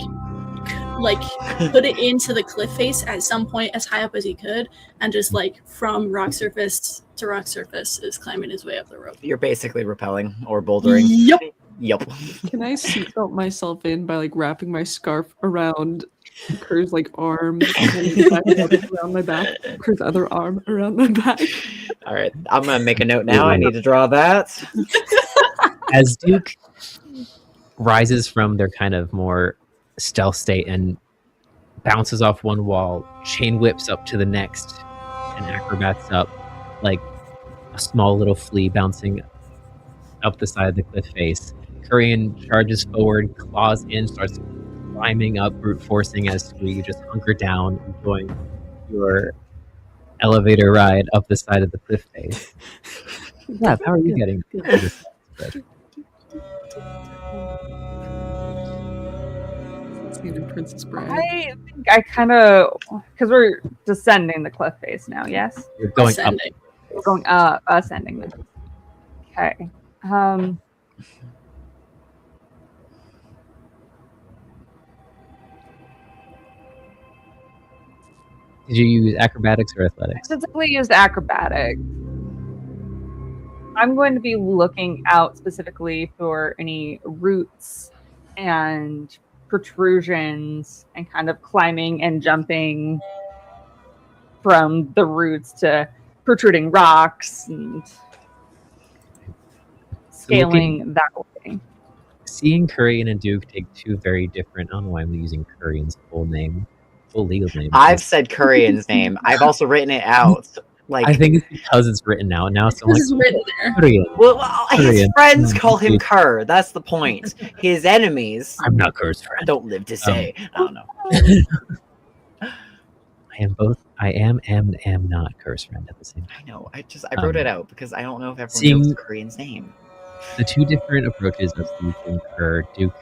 put it into the cliff face at some point as high up as he could, and just like from rock surface to rock surface is climbing his way up the rope. You're basically rappelling or bouldering. Yep. Yep. Can I seatbelt myself in by like wrapping my scarf around Kerr's like arm and then around my back? Kerr's other arm around my back. All right, I'm gonna make a note now. I need to draw that. As Duke rises from their kind of more stealth state and bounces off one wall, chain whips up to the next, and acrobats up like a small little flea bouncing up the side of the cliff face. Korean charges forward, claws in, starts climbing up, brute forcing as you just hunker down, enjoying your elevator ride up the side of the cliff face. Yeah, how are you getting to this spread? Princess Bride. I think I kind of, because we're descending the cliff face now, yes? You're going Ascending. We're going up, ascending them. Okay. Did you use acrobatics or athletics? Specifically used acrobatics. I'm going to be looking out specifically for any roots and protrusions and kind of climbing and jumping from the roots to protruding rocks and scaling that way. Seeing Currian and Duke take two very different, I don't know why I'm using Currian's full legal name. I've said Currian's name. I've also written it out. Like I think it's because it's written out now. So This is written there. Currian. Well, his Currian. friends call him Kerr. That's the point. His enemies I'm not Kerr's friend. don't live to say. I don't know. I am both. I am and am not Kerr's friend at the same time. I know. I wrote it out because I don't know if everyone seeing- knows Currian's name. The two different approaches of Duke and Kerr. Duke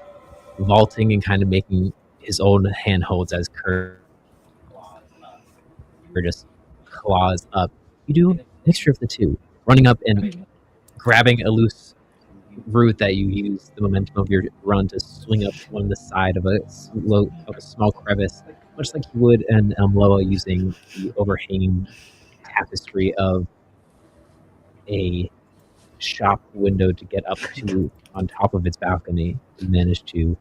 vaulting and kind of making his own handholds as Kerr just claws up. You do a mixture of the two, running up and grabbing a loose root that you use the momentum of your run to swing up on the side of a small crevice, much like you would an Elmloa using the overhanging tapestry of a shop window to get up to on top of its balcony. You manage to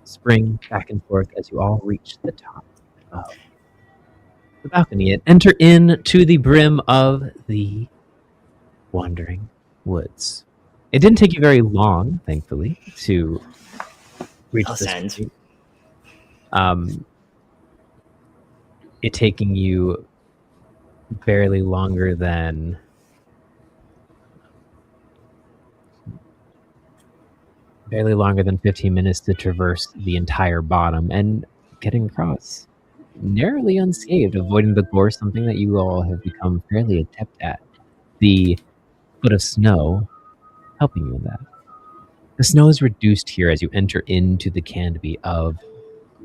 spring back and forth as you all reach the top of the balcony and enter into the brim of the Wandering Woods. It didn't take you very long, thankfully, to reach this Ascend. point. it taking you barely longer than 15 minutes to traverse the entire bottom and getting across narrowly unscathed, avoiding the gore, something that you all have become fairly adept at. The foot of snow helping you in that. The snow is reduced here as you enter into the canopy of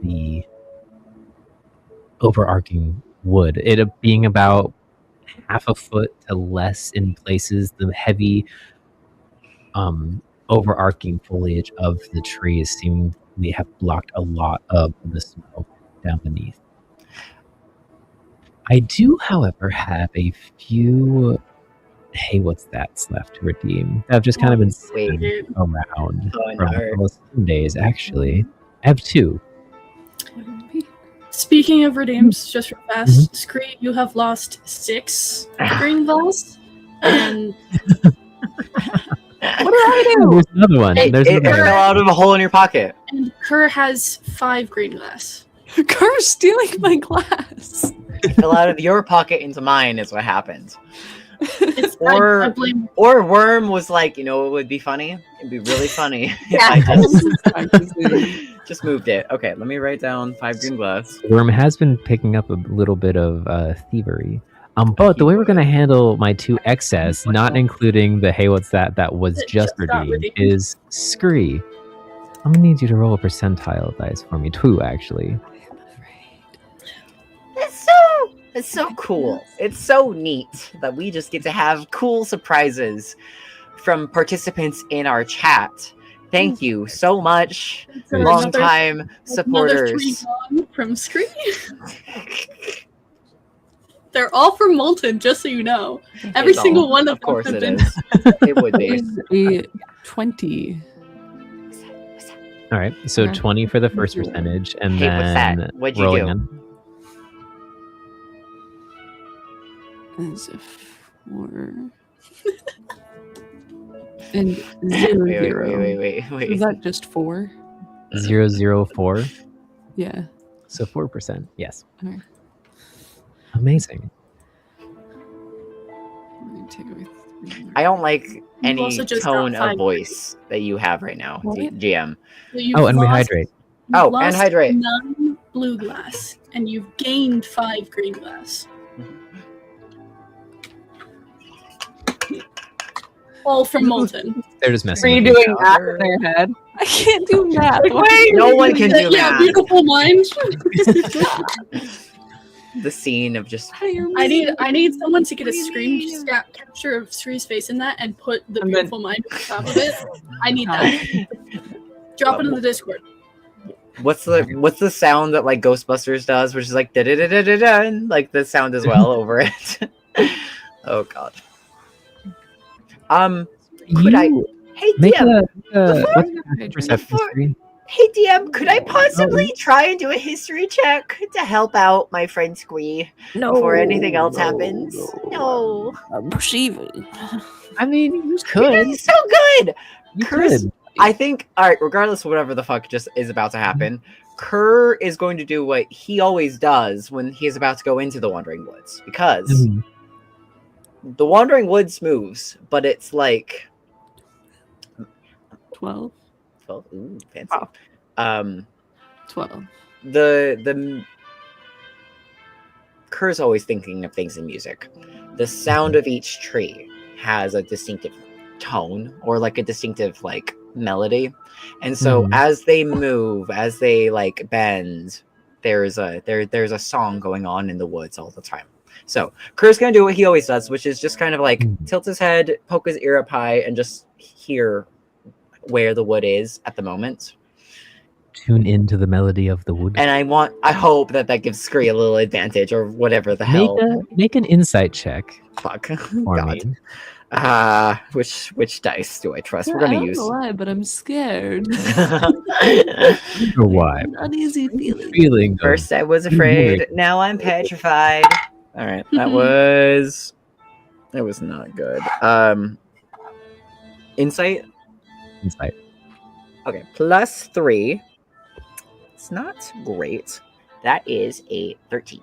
the overarching wood. It being about half a foot to less in places. The heavy overarching foliage of the trees seemingly have blocked a lot of the snow down beneath. I do, however, have a few hey, what's that's left to redeem. I've just kind of been sitting around from some days, actually. I have 2. Speaking of redeems, just real fast, Scree, you have lost 6 green glass, and What did I do? There's another one. There's It another fell one. out of a hole in your pocket. and Kerr has 5 green glass. Kerr's stealing my glass. It fell out of your pocket into mine is what happened. It's, Or I blame or Worm was like, you know what would be funny? It'd be really funny if Yeah. I just moved it. Okay, let me write down 5 green glass. Worm has been picking up a little bit of thievery. But the way we're going to handle my 2 excess, not including the hey, what's that was just redeemed, is Scree. I'm going to need you to roll a percentile dice for me, 2 actually. It's so cool. It's so neat that we just get to have cool surprises from participants in our chat. Thank you so much, So long-time Another 3 supporters. gone from Scree. They're all from Molten, just so you know. Every It's single all- one of them course have it been- is. It would be. A 20. All right, so Okay. 20 for the first percentage, and Hey, what's then that? What'd you rolling do? in. As a 4. And 0, Wait, 0. wait. Is that just 4? 004. Yeah. So 4%. Yes. Okay. Amazing. Take away 3. I don't like any also just got tone of 5 voice that you have right now, What? GM. So you've Oh, and we lost- hydrate. you've Oh, and lost hydrate. 9 blue glass, and you've gained 5 green glass. All from Molten. They're just messing Scree with you. doing math in their head. I can't do math. No one can do Yeah, math. beautiful mind. The scene of just I need someone to get a screen capture of Sree's face in that and put the beautiful mind on top of it. I need that. Drop it in the Discord. what's the sound that like Ghostbusters does, which is like da da da da da da, like the sound as well over it. Oh god. Could I? Hey Make DM. what's your perception, Scree? Hey DM, could I possibly try and do a history check to help out my friend Squee before anything else happens? No. I'm perceiving. I mean, you You could. guys are so good. You Kerr's- could. I think, all right, regardless of whatever the fuck just is about to happen, Kerr is going to do what he always does when he is about to go into the Wandering Woods, because Mhm. the Wandering Woods moves, but it's like 12. 12. Ooh, fancy. 12. The Kerr's always thinking of things in music. The sound of each tree has a distinctive tone or like a distinctive like melody, and so as they move, as they like bend, there's a song going on in the woods all the time. So Kerr's gonna do what he always does, which is just kind of like tilt his head, poke his ear up high, and just hear where the wood is at the moment. Tune into the melody of the wood. And I hope that gives Scree a little advantage or whatever the hell. Make an insight check. Fuck. For God. me. Which dice do I trust? We're I gonna don't use. know why, but I'm scared. Or why? Uneasy feeling. Feeling. First I was afraid, now I'm petrified. All right, that was not good. Insight. Okay, +3. It's not great. That is a 13.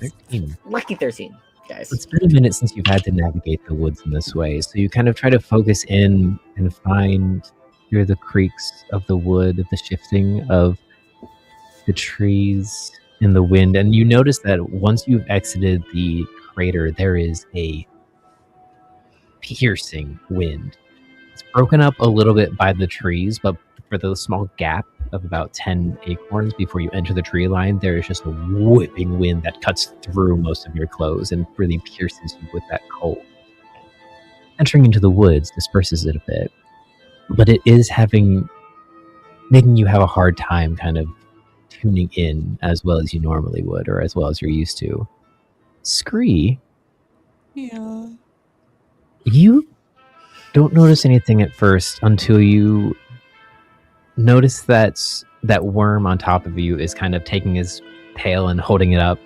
13. Lucky 13, guys. It's been a minute since you've had to navigate the woods in this way, so you kind of try to focus in and hear the creaks of the wood, the shifting of the trees in the wind, and you notice that once you've exited the crater, there is a piercing wind. It's broken up a little bit by the trees, but for the small gap of about 10 acorns before you enter the tree line, there is just a whipping wind that cuts through most of your clothes and really pierces you with that cold. Entering into the woods disperses it a bit, but it is making you have a hard time kind of tuning in as well as you normally would, or as well as you're used to. Scree, Yeah. you don't notice anything at first until you notice that worm on top of you is kind of taking his tail and holding it up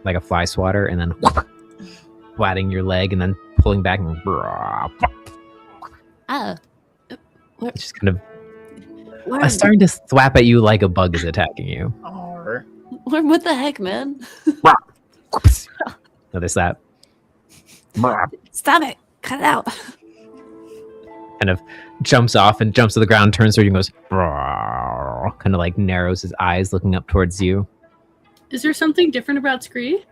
like a fly swatter, and then swatting your leg, and then pulling back and it's just kind of starting to thwap at you like a bug is attacking you. What the heck, man? Notice that. Stop it! Cut it out. Kind of jumps off and jumps to the ground, turns to you and goes, kind of like narrows his eyes looking up towards you. Is there something different about Scree?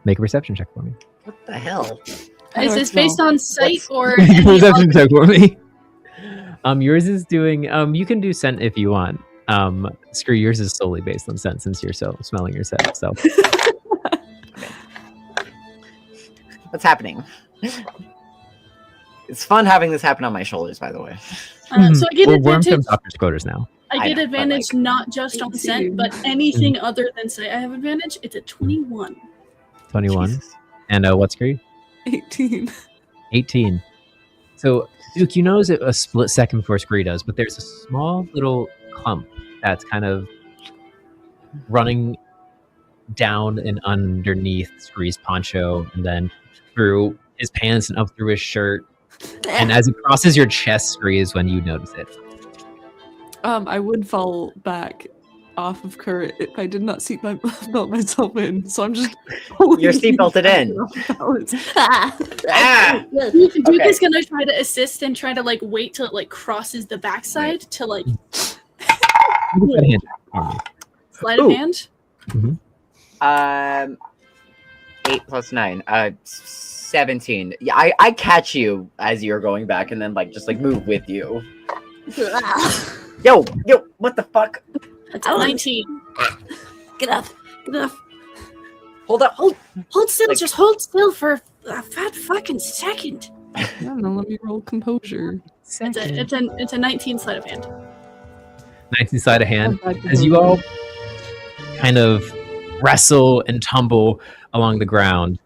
Make a perception check for me. What the hell? Is this based on sight or Make a any perception other- check for me. Yours is doing, you can do scent if you want. Screw, yours is solely based on scent since you're smelling your scent. So What's happening? It's fun having this happen on my shoulders, by the way. So I get Worm advantage. comes off your shoulders now. I get advantage not just on scent, but anything other than sight. I have advantage. It's a 21. 21. And what's Scree? 18. 18. So, Duke, you notice it a split second before Scree does, but there's a small little clump that's kind of running down and underneath Scree's poncho, and then through his pants and up through his shirt. And as it crosses your chest, Scree, is when you notice it. I would fall back off of Kurt if I did not belt myself in. So I'm just You're seatbelted in. Duke is gonna try to assist and try to like wait till it like crosses the backside to like sleight of hand. 8 plus 9. 17. Yeah, I catch you as you're going back and then just move with you. Yo, what the fuck? That's a 19. Get up. Hold up. Hold still. Just hold still for a fat fucking second. I don't know. Let me roll composure. It's a 19 sleight of hand. 19 sleight of hand. As you all kind of wrestle and tumble along the ground.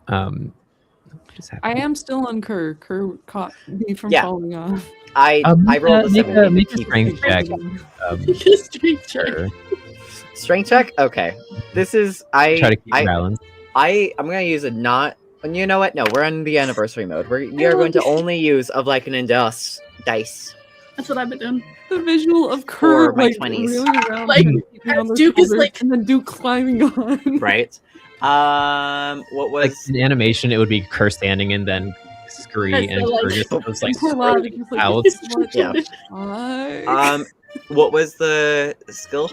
I am still on Kerr. Kerr caught me from falling off. I rolled a 17. Make a strength check. Strength check. Strength check? Okay. This is Try to keep your balance. I'm gonna use a not. You know what? No, we're in the anniversary mode. We are going to only use of like an indus dice. That's what I've been doing. The visual of Kerr For my like 20s. really around, Like, on the Duke is shoulders, like- and then Duke climbing on. Right. What was Like in animation, it would be Kerr standing and then Scree That's and the, like- Kerr just goes like So loud, it's like, out. Yeah. Hi. What was the skill?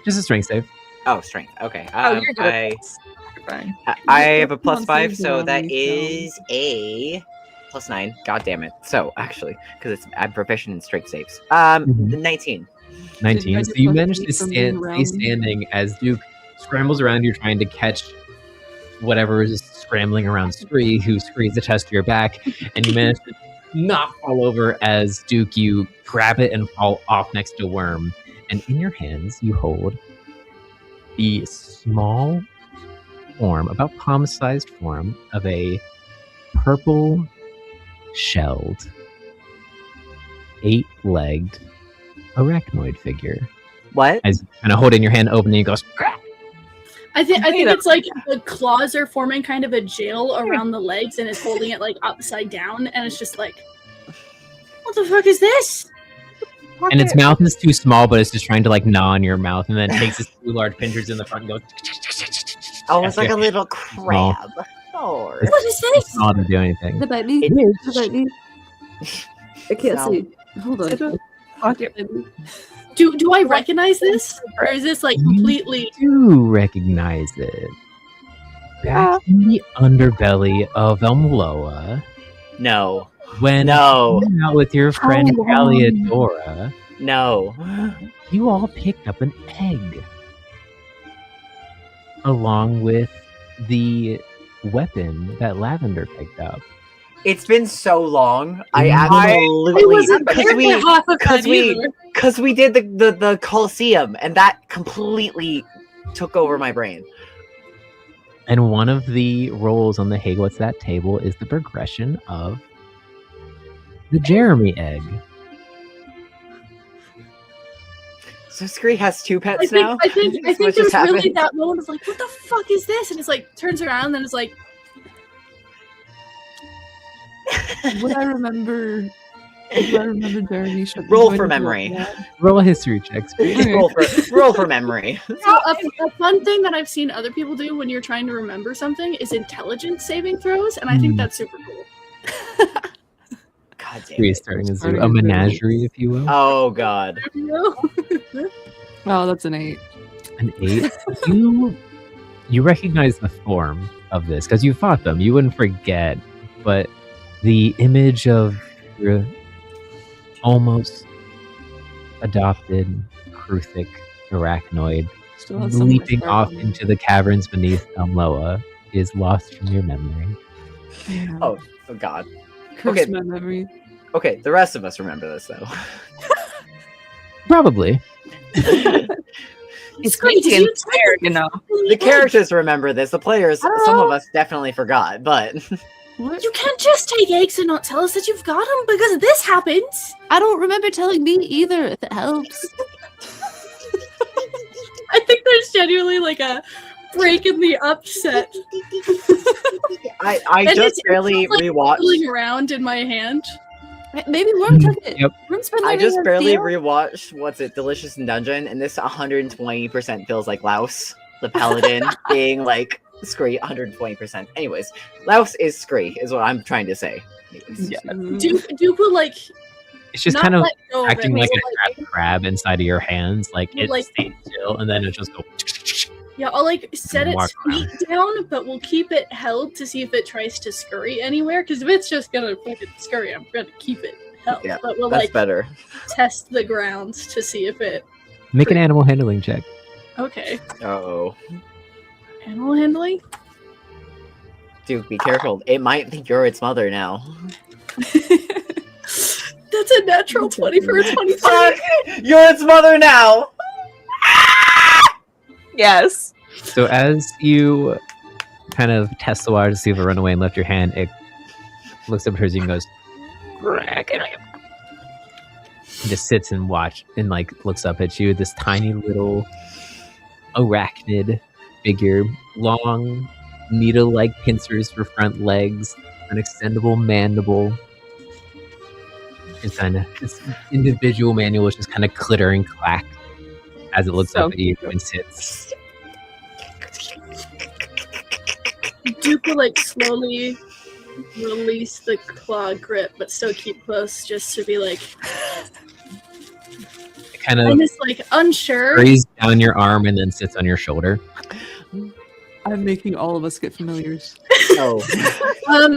Just a strength save. Oh, strength. Okay. you're good. I have a plus Come on, 5, save so me, that so- is a plus 9. God damn it. So actually, because I'm proficient in strength saves. 19. 19. So you managed to stay around. standing as Duke scrambles around you trying to catch whatever is scrambling around Scree, who Scree's attached to your back, and you manage to not fall over as Duke, you grab it and fall off next to Worm, and in your hands you hold the small form, about palm-sized form, of a purple shelled 8-legged arachnoid figure. What? As you kind of hold it in your hand, opening, it goes. I think it's like the claws are forming kind of a jail around the legs, and it's holding it like upside down, and it's just like, what the fuck is this? And its mouth is too small, but it's just trying to like gnaw on your mouth, and then it takes its 2 large pincers in the front and goes. Oh, it's like a little crab. Oh, What is this? Not to do anything. The baby. It- The baby. I can't Now- see. Hold on. Do I recognize this, or is this like completely? You recognize it. Back in the underbelly of Umloa, No. when No. you went out with your friend Oh. Galiadora, No. you all picked up an egg. Along with the weapon that Lavender picked up. It's been so long. I I absolutely wasn't there for half of that either. because we did the Coliseum, and that completely took over my brain. And one of the rolls on the Hey What's That table is the progression of the Jeremy egg. So Scree has 2 pets I think now. I think What there's just really happened? that moment of like, what the fuck is this? And it's like turns around and then it's like, Would I remember? Do I remember Jeremy? Roll for memory. Roll a history check. roll for memory. so a fun thing that I've seen other people do when you're trying to remember something is intelligence saving throws, and I think that's super cool. God damn We're it. starting a menagerie, if you will. Oh god. Oh, that's an 8. An 8. You recognize the form of this because you fought them. You wouldn't forget, but the image of your almost adopted Kruthic arachnoid Still has some leaping whisper off on it. into the caverns beneath Umloa is lost from your memory. Yeah. Oh god. Curse Okay. my memory. Okay, the rest of us remember this though. Probably. It's Scree, did you inspired, you know. The characters remember this. The players, some of us definitely forgot, but You can't just take eggs and not tell us that you've got them because this happens. I don't remember telling me either, if it helps. I think there's genuinely like a break in the upset. I And just it's barely like rewatched. fiddling around in my hand. Maybe Worm took it. Yep. Worm's been I learning just how to barely steal. rewatched what's it, Delicious in Dungeon, and this 120% feels like Louse, the paladin, being like Scree 120%. Anyways, Louse is Scree, is what I'm trying to say. Anyways. Yeah. Duke will like It's just not kind of let go of acting it, like but, a trapped crab inside of your hands. Like Well, it like- stays still, and then it just go. Yeah, I'll like set And its walk feet down, but we'll keep it held to see if it tries to scurry anywhere. Because if it's just gonna fucking scurry, I'm gonna keep it held. Yeah, but we'll that's like better. test the grounds to see if it. Make an animal handling check. Okay, Uh-oh. animal handling. Duke, be careful. It might think you're its mother now. That's a natural 20 for a 23. Fuck! You're its mother now! Yes. So as you kind of test the water to see if it run away and left your hand, it looks up towards you and goes. It just sits and like looks up at you. This tiny little arachnid figure, long needle-like pincers for front legs, an extendable mandible. It's kind of this individual manual is just kind of clitter and clack as it looks So up at you and sits. Duke will like slowly release the claw grip, but still keep close, just to be like. It kind I'm of just like unsure. scurries down your arm and then sits on your shoulder. I'm making all of us get familiars. No.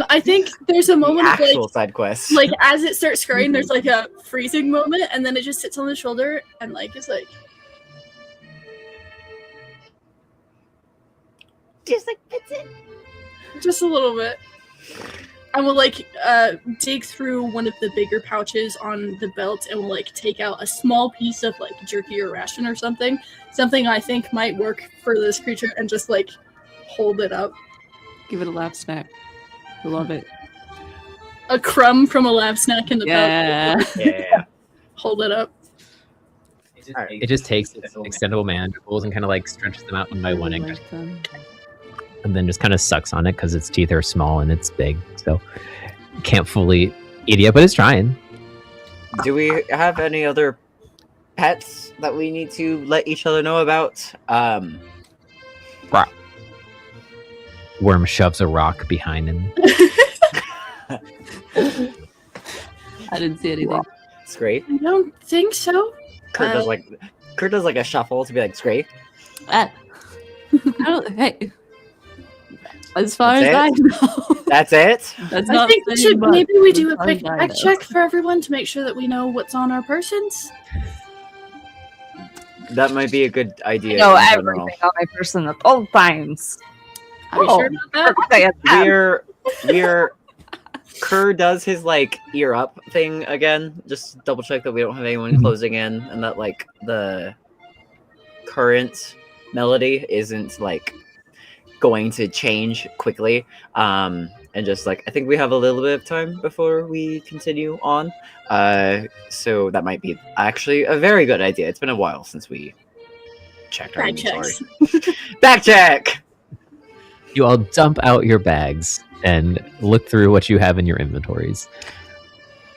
I think there's a moment of Actual like, side quest. like as it starts scurrying, there's like a freezing moment, and then it just sits on the shoulder and like is like. Just like that's it. Just a little bit. And we'll like dig through one of the bigger pouches on the belt and we'll like take out a small piece of like jerky or ration or something. Something I think might work for this creature and just like hold it up. Give it a lap snack. I love it. A crumb from a lab snack in the Yeah. belt. Yeah. Hold it up. It just takes its extendable mandibles and kind of like stretches them out one by one and then just kind of sucks on it because its teeth are small and it's big, so can't fully eat it yet, but it's trying. Do we have any other pets that we need to let each other know about? Worm shoves a rock behind him. I didn't see anything. Scrape. I don't think so. Kurt does like a shuffle to be like Scrape. Hey, as far as That's I know, That's it. that's I not think we saying should much, maybe we as do a far quick as I back know. check for everyone to make sure that we know what's on our persons. That might be a good I idea. know in general. everything on my person at all times. Are you sure about that? We're Kerr does his like ear up thing again. Just double check that we don't have anyone closing in and that like the current melody isn't like going to change quickly. And just like I think we have a little bit of time before we continue on. So that might be actually a very good idea. It's been a while since we checked our Back inventory. checks. Back check. You all dump out your bags and look through what you have in your inventories.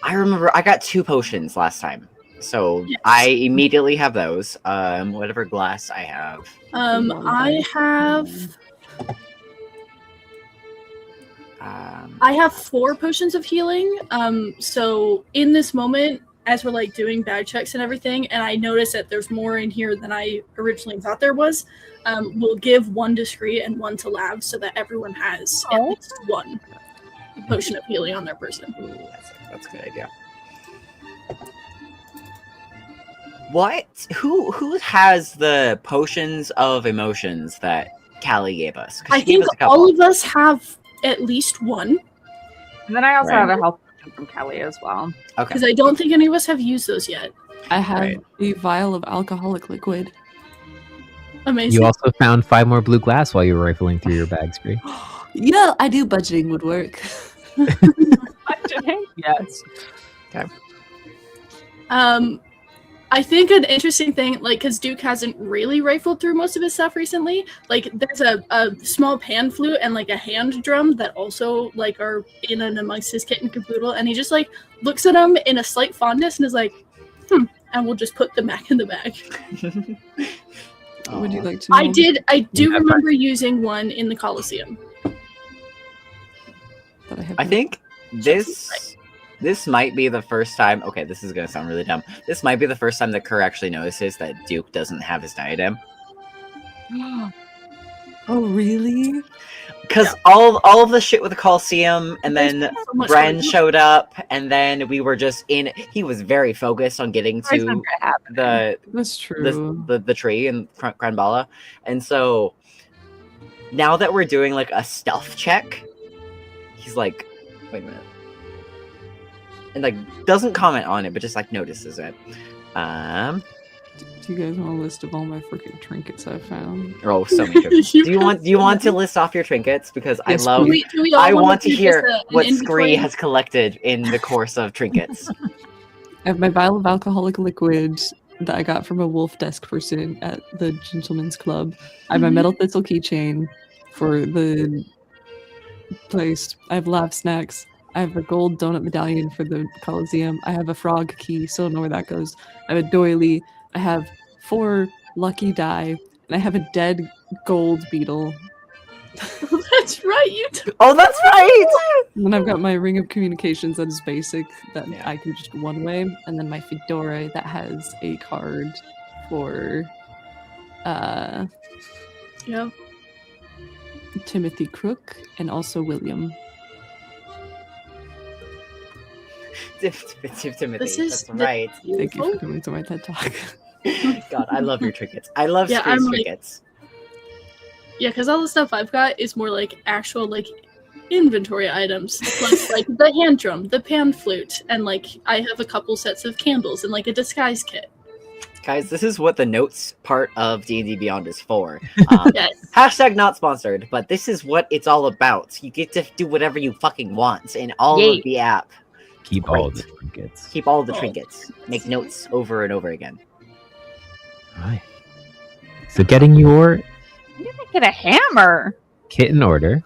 I remember I got 2 potions last time. So Yes. I immediately have those. Whatever glass I have. I have Um, I have 4 potions of healing. So in this moment, as we're like doing bag checks and everything, and I notice that there's more in here than I originally thought there was, we'll give 1 discreet and 1 to Lav so that everyone has at least 1 potion of healing on their person. Ooh, that's a good idea. What? Who has the potions of emotions that Callie gave us? 'Cause I she gave think us a couple. all of us have at least 1, And then I also Right. have a health potion from Kelly as well. Okay. because I don't think any of us have used those yet. I have Right. a vial of alcoholic liquid. Amazing. You also found 5 more blue glass while you were rifling through your bags, Bree. I do budgeting would work. Yes. Okay. I think an interesting thing, like, because Duke hasn't really rifled through most of his stuff recently, like, there's a small pan flute and, like, a hand drum that also, like, are in and amongst his kit and caboodle, and he just, like, looks at them in a slight fondness and is like, and we'll just put them back in the bag. Would you like to know? I do Yeah, remember using one in the Coliseum. That I have. I think this might be the first time. Okay, this is gonna sound really dumb. This might be the first time that Kerr actually notices that Duke doesn't have his diadem. Oh, really? Because all of the shit with the Coliseum, and then so much Bren going on. showed up, and then we were just in. He was very focused on getting It's not to gonna happen. That's true. the tree in Kranbala, and so now that we're doing like a stealth check, he's like, "Wait a minute," and like doesn't comment on it, but just like notices it. Do you guys want a list of all my freaking trinkets I found? Oh, so many trinkets. Do you want to list off your trinkets? Because Yes, I love. please. Do we all I wanna want to do hear just an what inventory? Scree has collected in the course of trinkets. I have my vial of alcoholic liquid that I got from a wolf desk person at the Gentleman's Club. I have my metal thistle keychain for the place. I have lab snacks. I have a gold donut medallion for the Coliseum. I have a frog key, still don't know where that goes. I have a doily. I have 4 lucky die, and I have a dead gold beetle. That's right, Oh, that's right! And then I've got my ring of communications that is basic, that I can just one way, and then my fedora that has a card for Yeah. Timothy Crook and also William. Timothy, This is that's right. Thank you for coming to my TED Talk. God, I love your trinkets. I love Yeah, Scree's I'm like- trinkets. Yeah, because all the stuff I've got is more like actual like inventory items, plus like the hand drum, the pan flute, and like I have a couple sets of candles and like a disguise kit. Guys, this is what the notes part of D&D Beyond is for. Yes. Hashtag not sponsored, but this is what it's all about. You get to do whatever you fucking want in all Yay. of the app. Keep all the trinkets. Keep all the trinkets. Make notes over and over again. Alright. So getting your You didn't get a hammer. kit in order.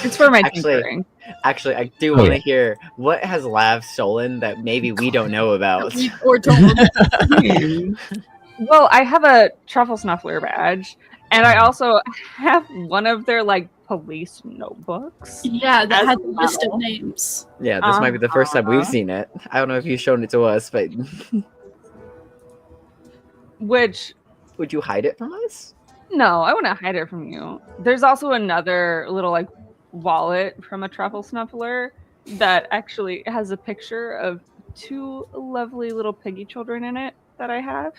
It's for my Actually, tinkering. Actually, I do Oh, want to yeah. hear what has Lav stolen that maybe we don't know about. Or don't remember. Well, I have a truffle snuffler badge, and I also have one of their like police notebooks. Yeah, that as had the list of well. names. Yeah, this might be the first time we've Uh-huh. seen it. I don't know if you've shown it to us, but Which would you hide it from us? no, I wouldn't hide it from you. There's also another little like wallet from a truffle snuffler that actually has a picture of 2 lovely little piggy children in it that I have.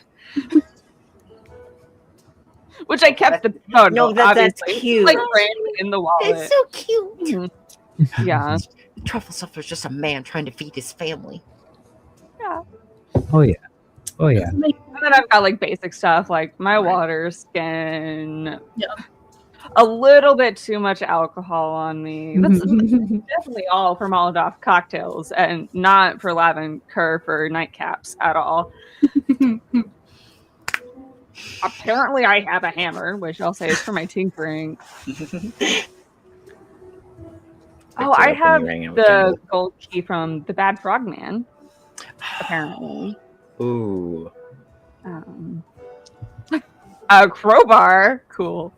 Which I kept the No, that's obviously. cute. Like random in the wallet. It's so cute. Mhm. Yeah. Truffle Suffer's just a man trying to feed his family. Yeah. Oh yeah. Oh yeah. And then I've got like basic stuff like my water skin. Yeah. A little bit too much alcohol on me. That's definitely all for Molotov cocktails and not for Lav and Kerr for nightcaps at all. Apparently I have a hammer, which I'll say is for my tinkering. Oh, I have the gold key from the Bad Frogman. Apparently. Ooh. A crowbar. Cool.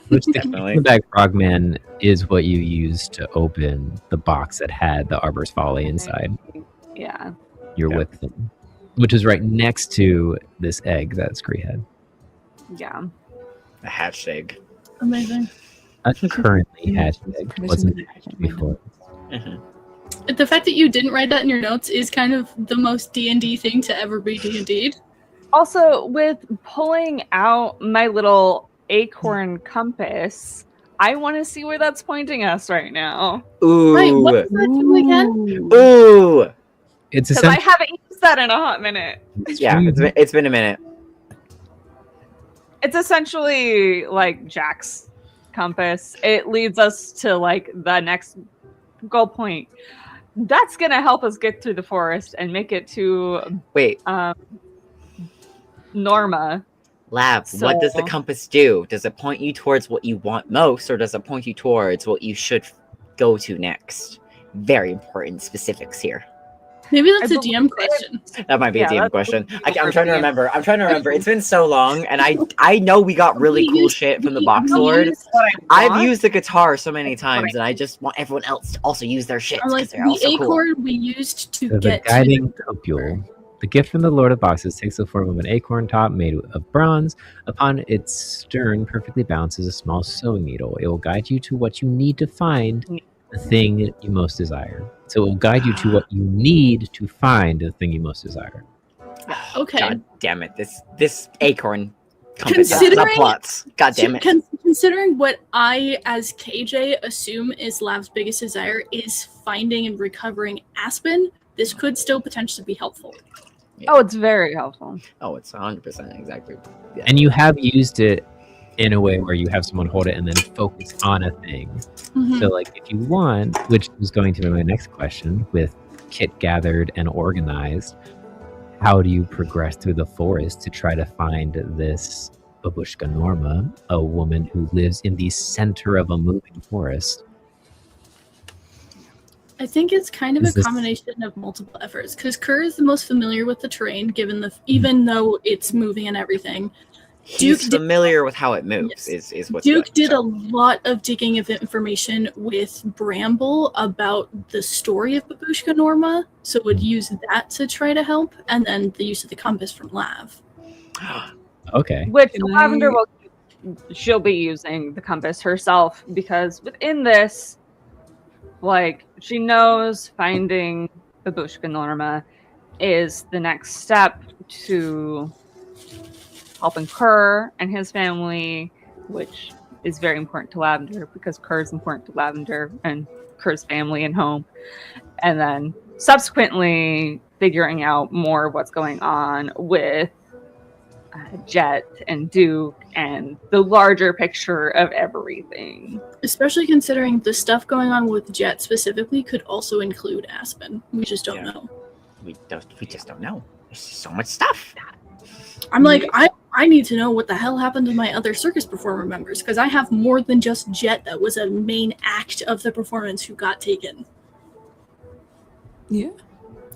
Which the bag frogman is what you used to open the box that had the Arbor's Folly inside. Yeah. You're with them. Which is right next to this egg that Scree had. Yeah. A hatched egg. Amazing. A currently hatched egg. Wasn't hatched before. The fact that you didn't write that in your notes is kind of the most D&D thing to ever be D&D'd. Also, with pulling out my little acorn compass, I want to see where that's pointing us right now. Ooh. Right, what does that do again? Ooh. It's Because I haven't used that in a hot minute. Yeah, it's been a minute. It's essentially like Jack's compass. It leads us to like the next goal point. That's gonna help us get through the forest and make it to Norma. Lav, what does the compass do? Does it point you towards what you want most, or does it point you towards what you should go to next? Very important specifics here. Maybe that's a DM question. That might be a DM question. I'm trying to remember. It's been so long, and I know we got really cool shit from the box lord. I've used the guitar so many times, and I just want everyone else to also use their shit. I'm like, They're also the cool. acorn we used to The get guiding to copule. The gift from the Lord of Boxes takes the form of an acorn top made of bronze. Upon its stern perfectly bounces a small sewing needle. It will guide you to what you need to find the thing you most desire. So it will guide you to what you need to find the thing you most desire. Okay. God damn it! This acorn compass subplots. God damn it! Considering what I, as KJ, assume is Lav's biggest desire is finding and recovering Aspen, this could still potentially be helpful. Oh, it's very helpful. Oh, it's 100% exactly. Yeah. And you have used it in a way where you have someone hold it and then focus on a thing. Mhm. So, like, if you want, which is going to be my next question, with kit gathered and organized, how do you progress through the forest to try to find this Babushka Norma, a woman who lives in the center of a moving forest? I think it's kind of Is a this- combination of multiple efforts because Kerr is the most familiar with the terrain, even though it's moving and everything. He's familiar with how it moves. Is what's Duke good, did so. a lot of digging of information with Bramble about the story of Babushka Norma, so would use that to try to help, and then the use of the compass from Lav. Okay. Which Lavender she'll be using the compass herself because within this, like, she knows finding Babushka Norma is the next step to helping Kerr and his family, which is very important to Lavender because Kerr is important to Lavender and Kerr's family and home. And then subsequently figuring out more of what's going on with Jet and Duke and the larger picture of everything. Especially considering the stuff going on with Jet specifically could also include Aspen. We just don't know. We just don't know. There's so much stuff. I'm like, I need to know what the hell happened to my other circus performer members, because I have more than just Jet that was a main act of the performance who got taken. Yeah.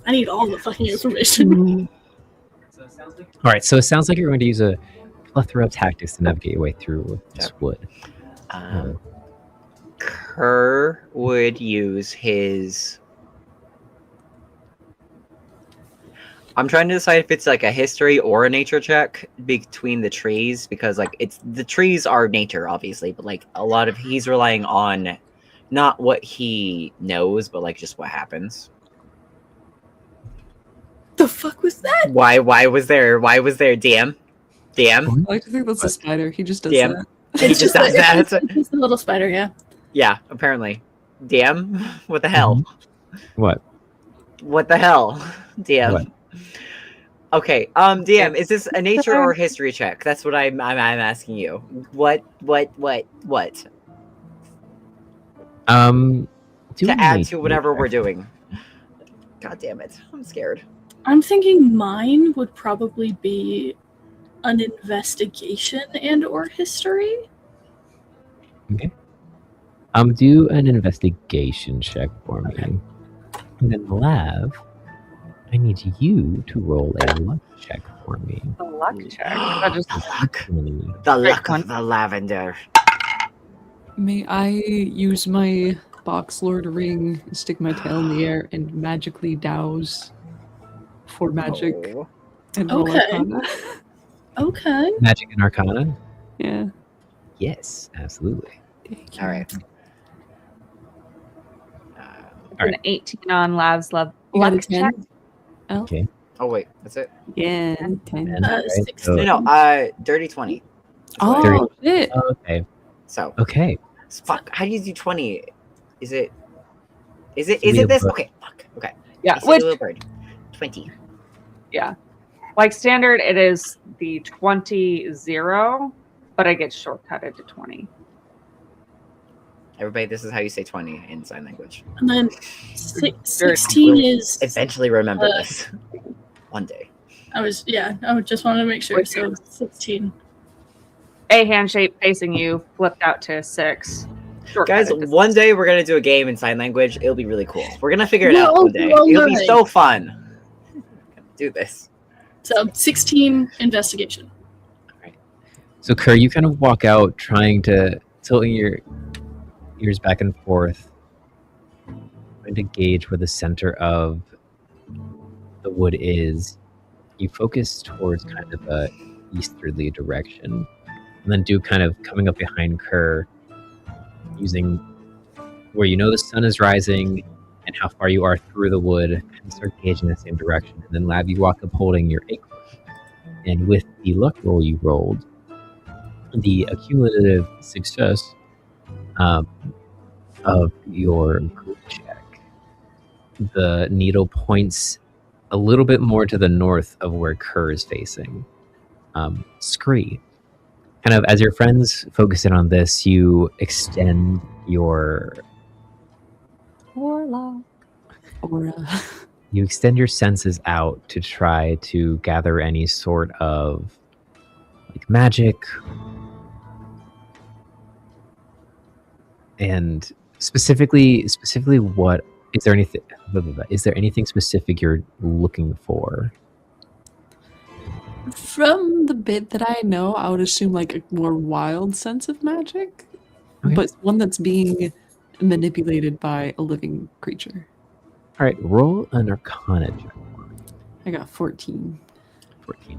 I need all the fucking information. All right, so it sounds like you're going to use a plethora of tactics to navigate your way through this wood. Kerr would use his... I'm trying to decide if it's like a history or a nature check between the trees, because like the trees are nature, obviously, but like a lot of he's relying on not what he knows, but like just what happens. The fuck was that? Why was there DM? I like to think that's a spider. He just does DM. that. He just does that. It's a little spider, yeah. Yeah, apparently. DM? What the hell? What? What the hell? DM. What? Okay, DM, is this a nature or history check? That's what I'm asking you. What? To add to whatever we're doing. God damn it. I'm scared. I'm thinking mine would probably be an investigation and or history. Okay. Do an investigation check for me. And then Lav, I need you to roll a luck check for me. The luck check. That just The luck of the lavender. May I use my box lord ring, stick my tail in the air, and magically douse for magic and roll Okay. Arcana? Okay. Magic and Arcana? Yeah. Yes, absolutely. All right. An 18 on Lav's luck You got a check. 10? Okay. Oh wait, that's it? Yeah, 10. Dirty 20. Oh, shit. Okay. So. Okay. Fuck, how do you do 20? Is it Little this? bird. Okay, fuck. Okay. Yeah, I see which- little bird. 20. Yeah. Like standard, it is the 20-0, but I get shortcutted to 20. Everybody, this is how you say 20 in sign language. And then 16 is... Eventually remember uh, this. One day. I just wanted to make sure. So 16. A handshake facing you, flipped out to 6. Guys, Shortcutted to one day we're gonna do a game in sign language. It'll be really cool. We're gonna figure it out Well, one day. well, It'll be right. so fun. Do this. So 16 investigation. So Kerr, you kind of walk out trying to tilting your ears back and forth, trying to gauge where the center of the wood is. You focus towards kind of a easterly direction, and then do kind of coming up behind Kerr, using where you know the sun is rising and how far you are through the wood, and start gauging the same direction. And then Lav, you walk up holding your acorn, and with the luck roll you rolled, the accumulative success of your group check, the needle points a little bit more to the north of where Kerr is facing. Scree, kind of as your friends focus in on this, you extend your Warlock. Aura. you extend your senses out to try to gather any sort of like magic, and specifically what is there anything specific you're looking for? From the bit that I know, I would assume like a more wild sense of magic, but one that's being manipulated by a living creature. All right, roll an Arcana check. I got 14.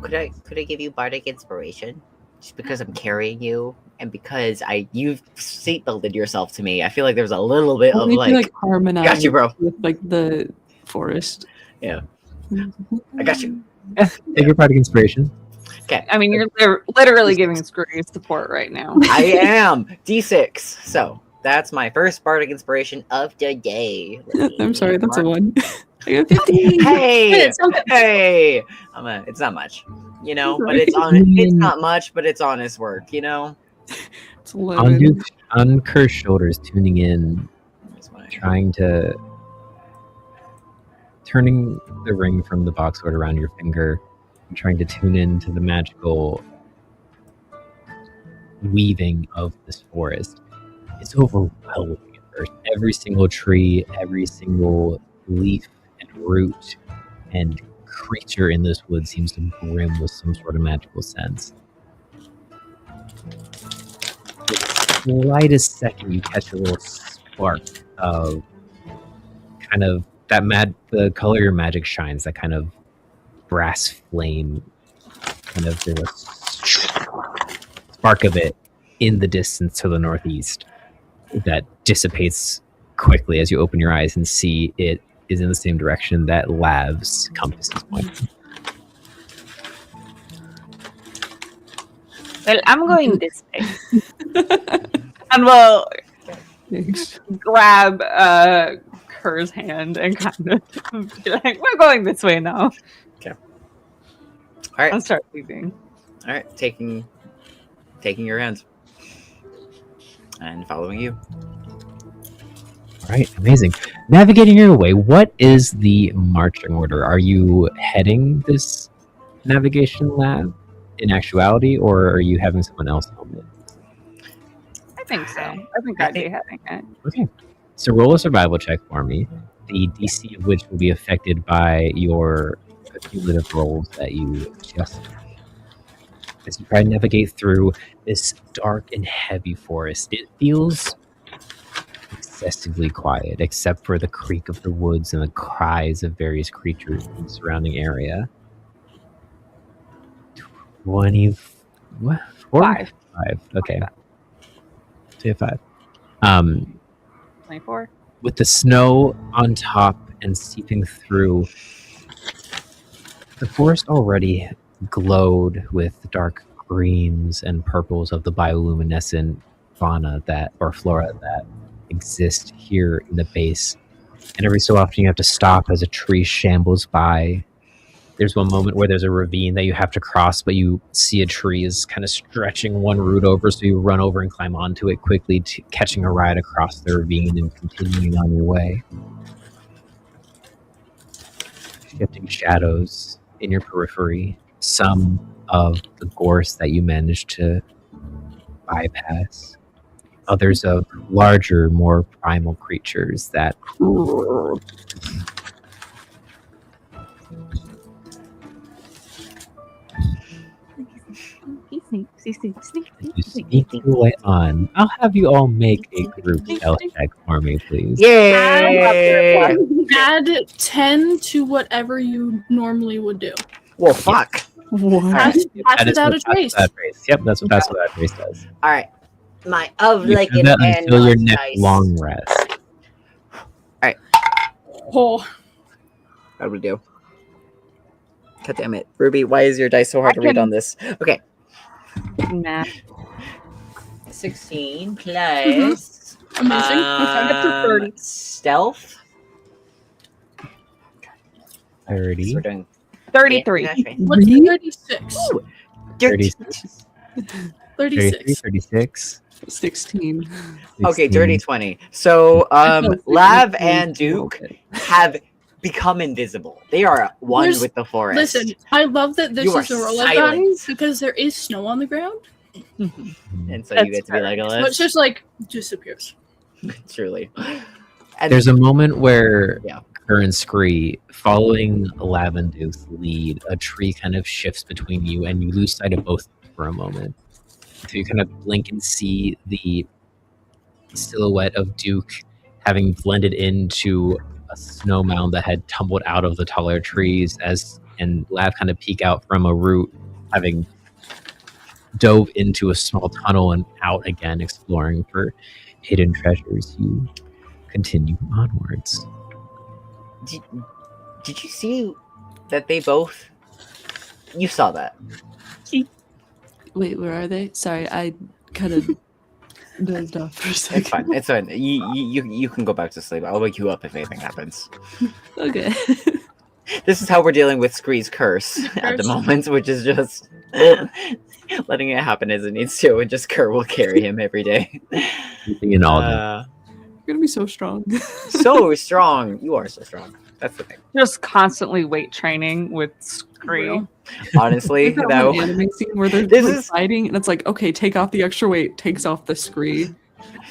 Could I give you bardic inspiration? Just because I'm carrying you, and because you've seatbelted yourself to me, I feel like there's a little bit Well, of maybe, like harmonize got you, bro. with like the forest. Yeah, I got you. Take your bardic inspiration. Okay. I mean, you're literally giving Scree support right now. I am D6. So that's my first bardic inspiration of the day. I'm sorry, that's a 1. I got 15. Hey, hey. It's not much, you know, but it's not much, but it's honest work, you know. It's 11. On Kerr's shoulders, tuning in, turning the ring from the box sword around your finger, and trying to tune into the magical weaving of this forest. It's overwhelming at first. Every single tree, every single leaf and root and creature in this wood seems to brim with some sort of magical sense. The slightest second you catch a little spark of kind of the color your magic shines, that kind of brass flame, kind of there's a spark of it in the distance to the northeast that dissipates quickly as you open your eyes and see it is in the same direction that Lav's compass is pointing. Well, I'm going this way. And we'll grab Kerr's hand and kind of be like, we're going this way now. Okay. All right. I'll start leaving. All right, taking your hands and following you. All right, amazing. Navigating your way, what is the marching order? Are you heading this navigation lab in actuality, or are you having someone else help it? I think so. I think I'd be having it. Okay, so roll a survival check for me, the DC of which will be affected by your cumulative rolls that you just... As you try to navigate through this dark and heavy forest, it feels excessively quiet, except for the creak of the woods and the cries of various creatures in the surrounding area. 25. Okay. Say 5. 24. With the snow on top and seeping through, the forest already glowed with dark greens and purples of the bioluminescent flora that exist here in the base. And every so often you have to stop as a tree shambles by. There's one moment where there's a ravine that you have to cross, but you see a tree is kind of stretching one root over, so you run over and climb onto it quickly, catching a ride across the ravine and continuing on your way. Shifting shadows in your periphery, some of the gorse that you managed to bypass, others of larger, more primal creatures that you sneak your way on. I'll have you all make a group stealth check for me, please. Yay! Add 10 to whatever you normally would do. Well, fuck. Pass without a trace. Yep, that's what Pass Without a Trace does. All right. My of You like do an that and until your not next dice. long rest. Oh. How do we do? God damn it. Ruby, why is your dice so hard to read on this? Okay. Math. 16 plus... Amazing. Okay. Stealth. 30. So we're doing 33. What's 36? 36. 36. 36. 16. Okay, dirty 20. So, Lav and Duke have become invisible. They are one There's- with the forest. Listen, I love that this You are is a roll I've silent. gotten because there is snow on the ground. And so you get to be like, So it's just like disappears. Truly. There's a moment where Yeah. Kerr and Scree, following Lav and Duke's lead, a tree kind of shifts between you and you lose sight of both for a moment. So you kind of blink and see the silhouette of Duke having blended into a snow mound that had tumbled out of the taller trees, and Lav kind of peek out from a root, having dove into a small tunnel and out again, exploring for hidden treasures. You continue onwards. Did you see that they both... You saw that. Wait, where are they? Sorry, I kind of dozed off for a second. It's fine. It's fine. You can go back to sleep. I'll wake you up if anything happens. Okay. This is how we're dealing with Scree's curse at the moment, which is just letting it happen as it needs to, and just Kerr will carry him every day. Keeping in all of it. You're gonna be so strong. So strong. You are so strong. That's the thing. Just constantly weight training with Scree. Honestly, Like that though, one anime scene where they're this like is fighting, and it's like, okay, take off the extra weight, takes off the Scree,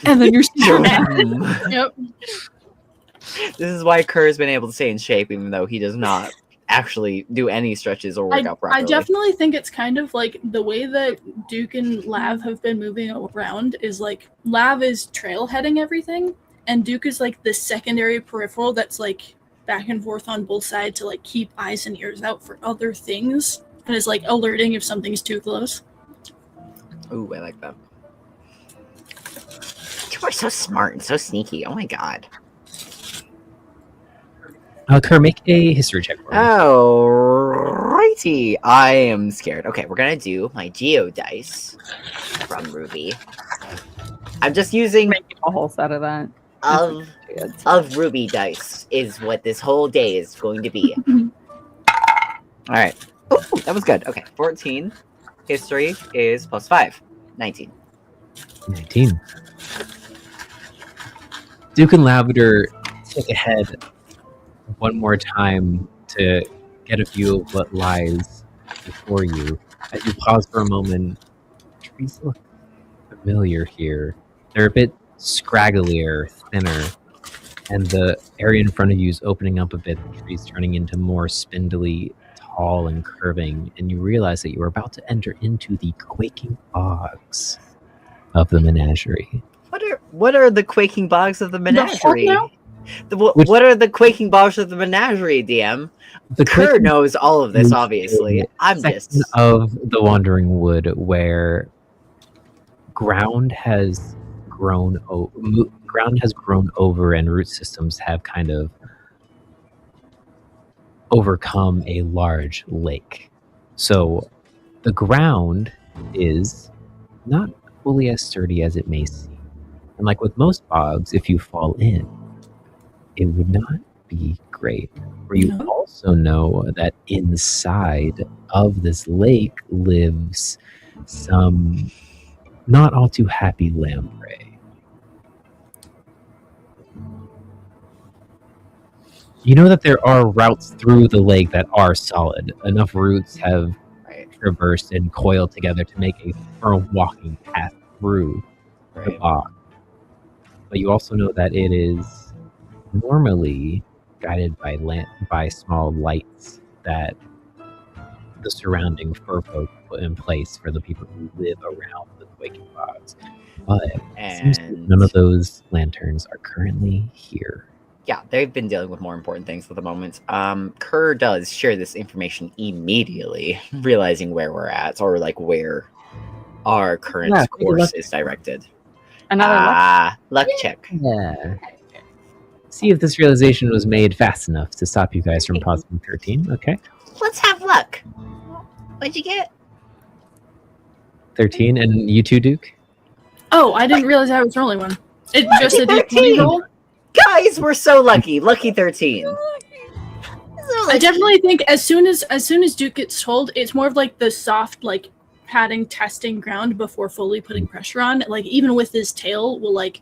and then you're still Yep. this is why Kerr's been able to stay in shape, even though he does not actually do any stretches or work out properly. I definitely think it's kind of like the way that Duke and Lav have been moving around is like Lav is trailheading everything, and Duke is like the secondary peripheral that's like back and forth on both sides to like keep eyes and ears out for other things and is like alerting if something's too close. Ooh, I like that. You are so smart and so sneaky. Oh my god. Kerr, make a history check for me. Alrighty. I am scared. Okay, we're gonna do my Geo dice from Ruby. I'm just using a whole set of that. Of Ruby dice is what this whole day is going to be. Alright. Ooh, that was good. Okay, 14. History is plus 5. 19. 19. Duke and Lavender take ahead one more time to get a view of what lies before you. As you pause for a moment, trees look familiar here. They're a bit scragglier, thinner, and the area in front of you is opening up a bit, the trees turning into more spindly, tall, and curving, and you realize that you are about to enter into the quaking bogs of the menagerie. What are the quaking bogs of the menagerie? now? What are the quaking bogs of the menagerie, DM? Kerr knows all of this, obviously. I'm just of the Wandering Wood where ground has grown over and root systems have kind of overcome a large lake. So the ground is not fully as sturdy as it may seem. And like with most bogs, if you fall in, it would not be great. For you also know that inside of this lake lives some not all too happy lamprey. You know that there are routes through the lake that are solid. Enough roots have traversed and coiled together to make a firm walking path through the bog. But you also know that it is normally guided by small lights that the surrounding fur folk put in place for the people who live around the quaking bogs. But it seems like none of those lanterns are currently here. Yeah, they've been dealing with more important things at the moment. Kerr does share this information immediately, realizing where we're at, or like where our current course is directed. Another luck check. Yeah. See if this realization was made fast enough to stop you guys from pausing 13. Okay. Let's have luck. What'd you get? 13, and you too, Duke? Oh, I didn't realize I was rolling one. It just a D20 roll. Guys, we're so lucky. Lucky 13. I definitely think as soon as Duke gets told, it's more of like the soft like patting, testing ground before fully putting pressure on. Like even with his tail, will like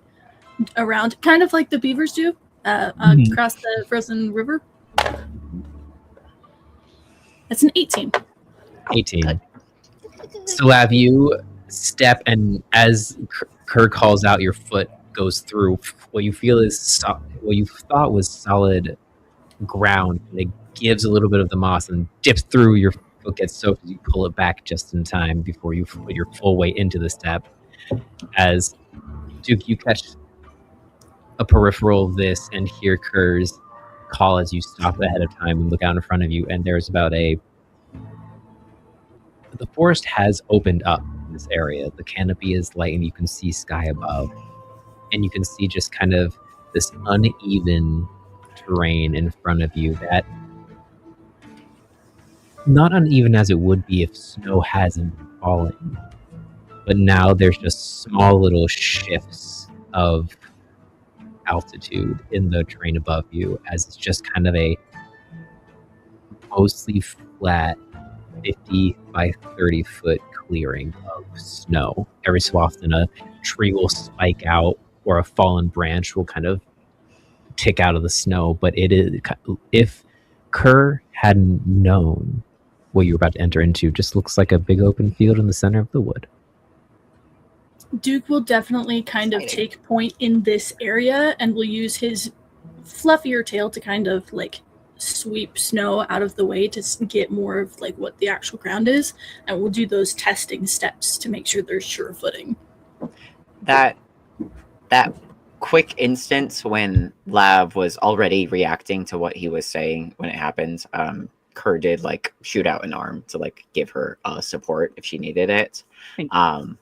around, kind of like the beavers do across the frozen river. That's an 18. 18. So have you step, and as Kerr calls out, your foot goes through what you feel is what you thought was solid ground. And it gives a little bit of the moss and dips through. Your foot gets soaked as you pull it back just in time before you put your full weight into the step. As Duke, you catch a peripheral of this and hear Kerr's call as you stop ahead of time and look out in front of you, and there's about the forest has opened up in this area. The canopy is light and you can see sky above, and you can see just kind of this uneven terrain in front of you that not uneven as it would be if snow hasn't been falling, but now there's just small little shifts of altitude in the terrain above you, as it's just kind of a mostly flat 50 by 30 foot clearing of snow. Every so often a tree will spike out or a fallen branch will kind of tick out of the snow, but it is, if Kerr hadn't known what you were about to enter into, just looks like a big open field in the center of the wood. Duke will definitely kind of take point in this area and will use his fluffier tail to kind of like sweep snow out of the way to get more of like what the actual ground is, and we'll do those testing steps to make sure they're sure footing. That quick instance when Lav was already reacting to what he was saying when it happened, Kerr did like shoot out an arm to like give her support if she needed it, and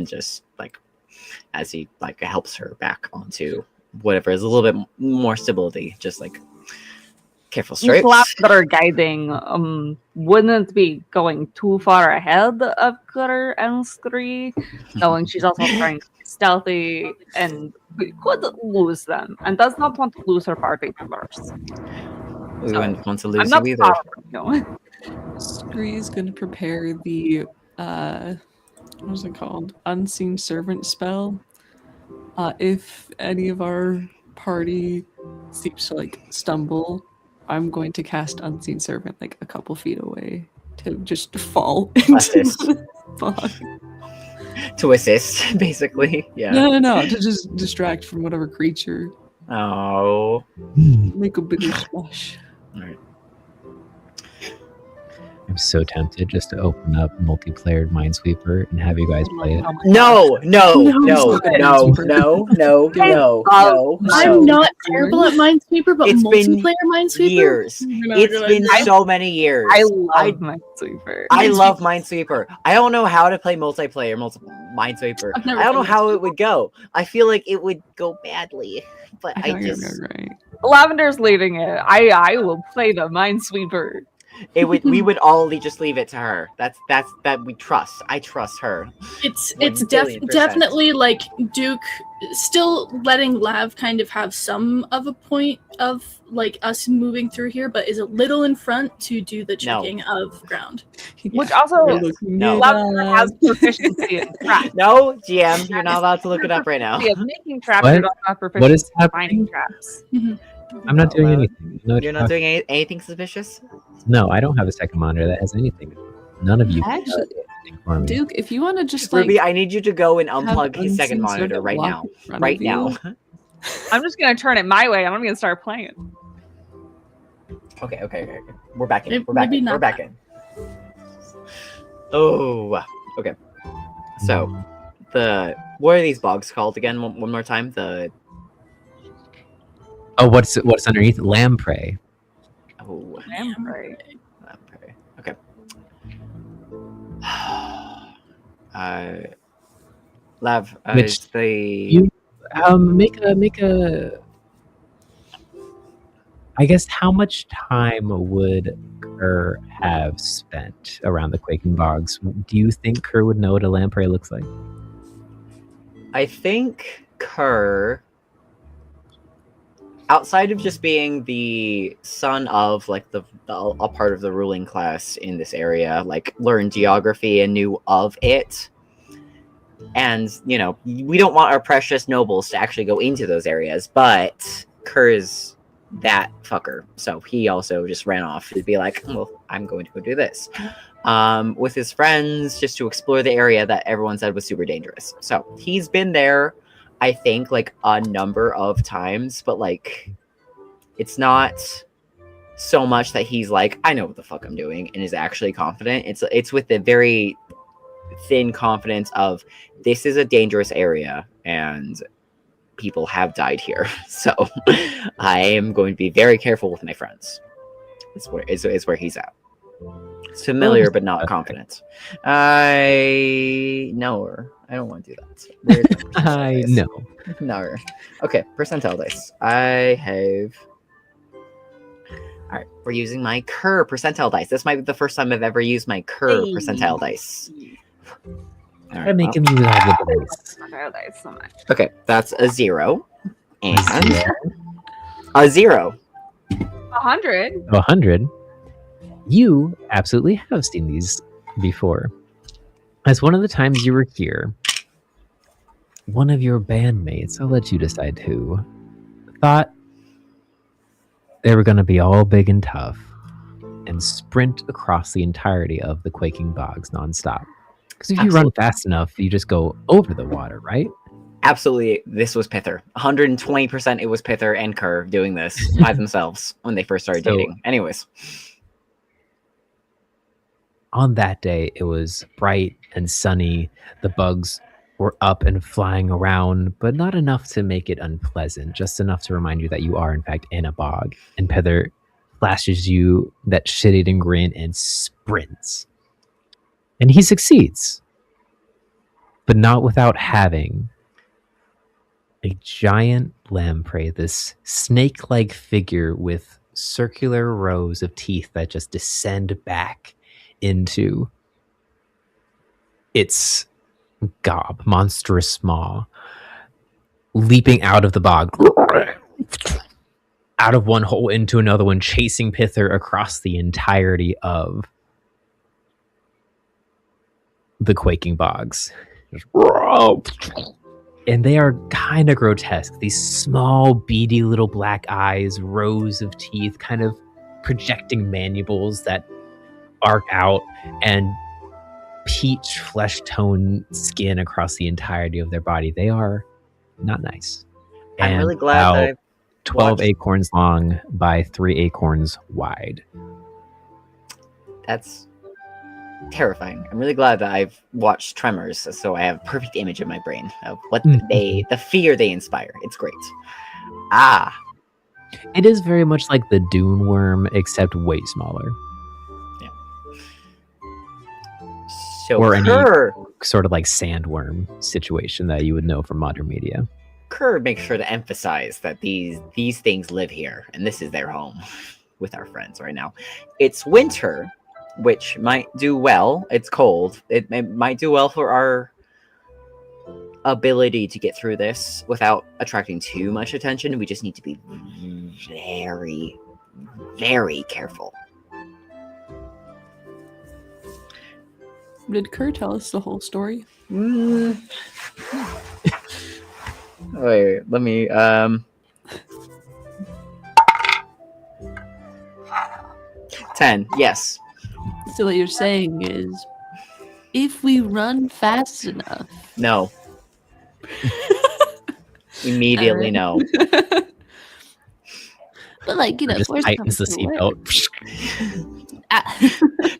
just like as he like helps her back onto whatever is a little bit more stability, just like careful stripes. Lavender guiding wouldn't be going too far ahead of Kerr and Scree, knowing she's also trying to be stealthy and could lose them, and does not want to lose her party members. We wouldn't want to lose I'm not you either. no. Scree is going to prepare the what is it called? Unseen servant spell. If any of our party seems to like stumble, I'm going to cast Unseen Servant like a couple feet away to just fall into the fog. To assist, basically. Yeah. No, to just distract from whatever creature. Oh. Make a bigger splash. Alright. I'm so tempted just to open up multiplayer Minesweeper and have you guys play it. No. I'm not terrible at Minesweeper, but multiplayer Minesweeper? Years. It's been so many years. I love Minesweeper. I love Minesweeper. I don't know how to play multiplayer Minesweeper. I don't know how it would go. I feel like it would go badly, but I just... Lavender's leading it. I will play the Minesweeper. We would all just leave it to her. That's that we trust. I trust her. It's definitely like Duke still letting Lav kind of have some of a point of like us moving through here, but is a little in front to do the checking of ground. Which also Lavender has proficiency in traps. No, GM, you're not allowed to look it up right now. Making traps, What? you're not What proficient is in finding traps. I'm not doing anything. You're not doing anything suspicious? No, I don't have a second monitor that has anything. None of you can Actually, anything for me. Duke, if you want to just like Ruby, I need you to go and have unplug his second Unseen monitor Servant right walk now. in front Right of now. you. I'm just gonna turn it my way and I'm gonna start playing it. Okay. We're back in. Maybe We're back in. not We're back in. Oh, okay. So, what are these bogs called again? One more time. Oh, what's underneath? Lamprey. Oh, Lamprey. Okay. Lav, Which the make a. I guess how much time would Kerr have spent around the Quaking Bogs? Do you think Kerr would know what a lamprey looks like? I think Kerr, outside of just being the son of like a part of the ruling class in this area, like learned geography and knew of it. And, you know, we don't want our precious nobles to actually go into those areas, but Kerr's that fucker. So he also just ran off to be like, well, I'm going to go do this. With his friends, just to explore the area that everyone said was super dangerous. So he's been there, I think, like a number of times, but like it's not so much that he's like, I know what the fuck I'm doing and is actually confident. It's with the very thin confidence of this is a dangerous area and people have died here. So I am going to be very careful with my friends. It's where he's at. It's familiar but not confident. I know her. I don't want to do that. I know. No. Okay, percentile dice. I have... Alright, we're using my Kerr percentile dice. This might be the first time I've ever used my Kerr percentile dice. Try to make him use all the dice. So much. Okay, that's a 0. And a 0. 100. 100. You absolutely have seen these before. As one of the times you were here, one of your bandmates, I'll let you decide who, thought they were going to be all big and tough and sprint across the entirety of the quaking bogs nonstop. Because if you run fast enough, you just go over the water, right? Absolutely, this was Pither. 120% it was Pither and Kerr doing this by themselves when they first started dating. Anyways. On that day, it was bright and sunny. The bugs were up and flying around, but not enough to make it unpleasant, just enough to remind you that you are, in fact, in a bog. And Pither flashes you that shit-eating grin and sprints. And he succeeds, but not without having a giant lamprey, this snake-like figure with circular rows of teeth that just descend back into its gob, monstrous maw, leaping out of the bog, out of one hole into another one, chasing Pither across the entirety of the quaking bogs. And they are kind of grotesque. These small, beady little black eyes, rows of teeth, kind of projecting mandibles that arc out, and peach flesh tone skin across the entirety of their body. They are not nice. I'm really glad that I've 12 watched... acorns long by 3 acorns wide. That's terrifying. I'm really glad that I've watched Tremors, so I have a perfect image in my brain of what the fear they inspire. It's great. It is very much like the Dune worm, except way smaller. So or any Kerr sort of like sandworm situation that you would know from modern media. Kerr makes sure to emphasize that these things live here, and this is their home with our friends right now. It's winter, which might do well. It's cold. It might do well for our ability to get through this without attracting too much attention. We just need to be very, very careful. Did Kerr tell us the whole story? Wait, let me 10, yes. So what you're saying is, if we run fast enough... No. Immediately no. But like, you know, just tightens the seatbelt.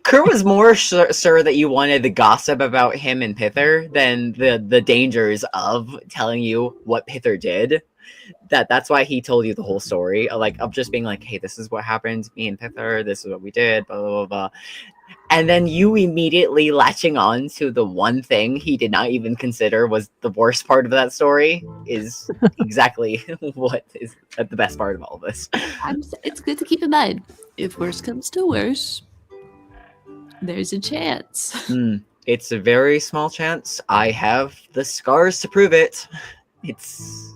Kerr was more sure that you wanted the gossip about him and Pither than the dangers of telling you what Pither did. That's why he told you the whole story. Like, of just being like, hey, this is what happened, me and Pither, this is what we did, blah, blah, blah, blah. And then you immediately latching on to the one thing he did not even consider was the worst part of that story is exactly what is the best part of all this. It's good to keep in mind, if worse comes to worse, there's a chance. It's a very small chance. I have the scars to prove it. It's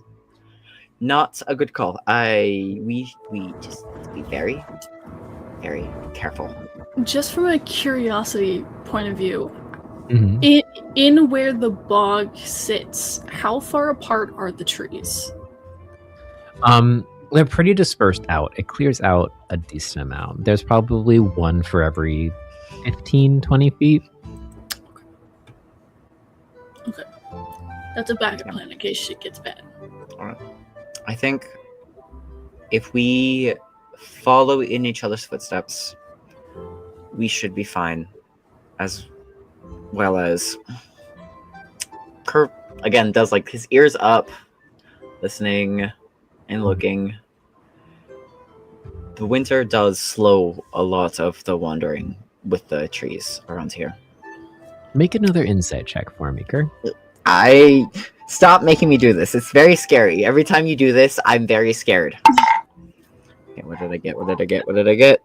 not a good call. We just need to be very, very careful. Just from a curiosity point of view, Mm-hmm. in where the bog sits, how far apart are the trees? They're pretty dispersed out. It clears out a decent amount. There's probably one for every 15, 20 feet. Okay. That's a backup plan in case shit gets bad. Alright. I think if we follow in each other's footsteps, we should be fine. As well as Kerr, again, does like his ears up, listening and looking. The winter does slow a lot of the wandering with the trees around here. Make another insight check for me, Kerr. Stop making me do this. It's very scary. Every time you do this, I'm very scared. Okay, what did I get? What did I get? What did I get?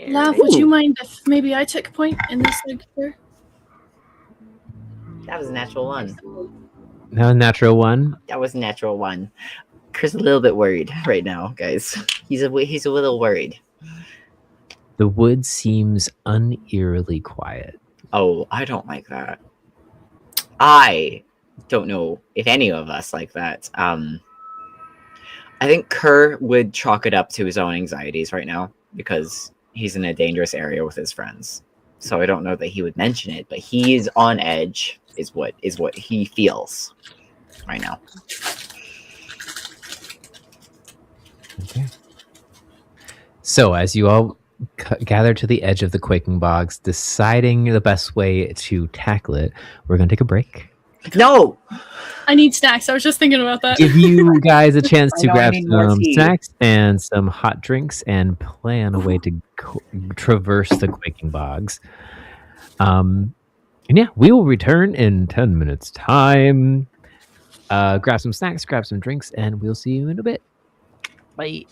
Lav, would you mind if maybe I took a point in this like here? That was a natural one. Now, natural one. That was a natural one. Kerr's a little bit worried right now, guys. He's a little worried. The wood seems uneerily quiet. Oh, I don't like that. I don't know if any of us like that. I think Kerr would chalk it up to his own anxieties right now because he's in a dangerous area with his friends. So I don't know that he would mention it, but he's on edge is what he feels right now. Okay. So as you all gather to the edge of the quaking bogs, deciding the best way to tackle it, we're going to take a break. No! I need snacks. I was just thinking about that. Give you guys a chance I to know I grab need more some tea. snacks and some hot drinks and plan a way to traverse the quaking bogs. And yeah, we will return in 10 minutes time. Grab some snacks, grab some drinks, and we'll see you in a bit. Bye.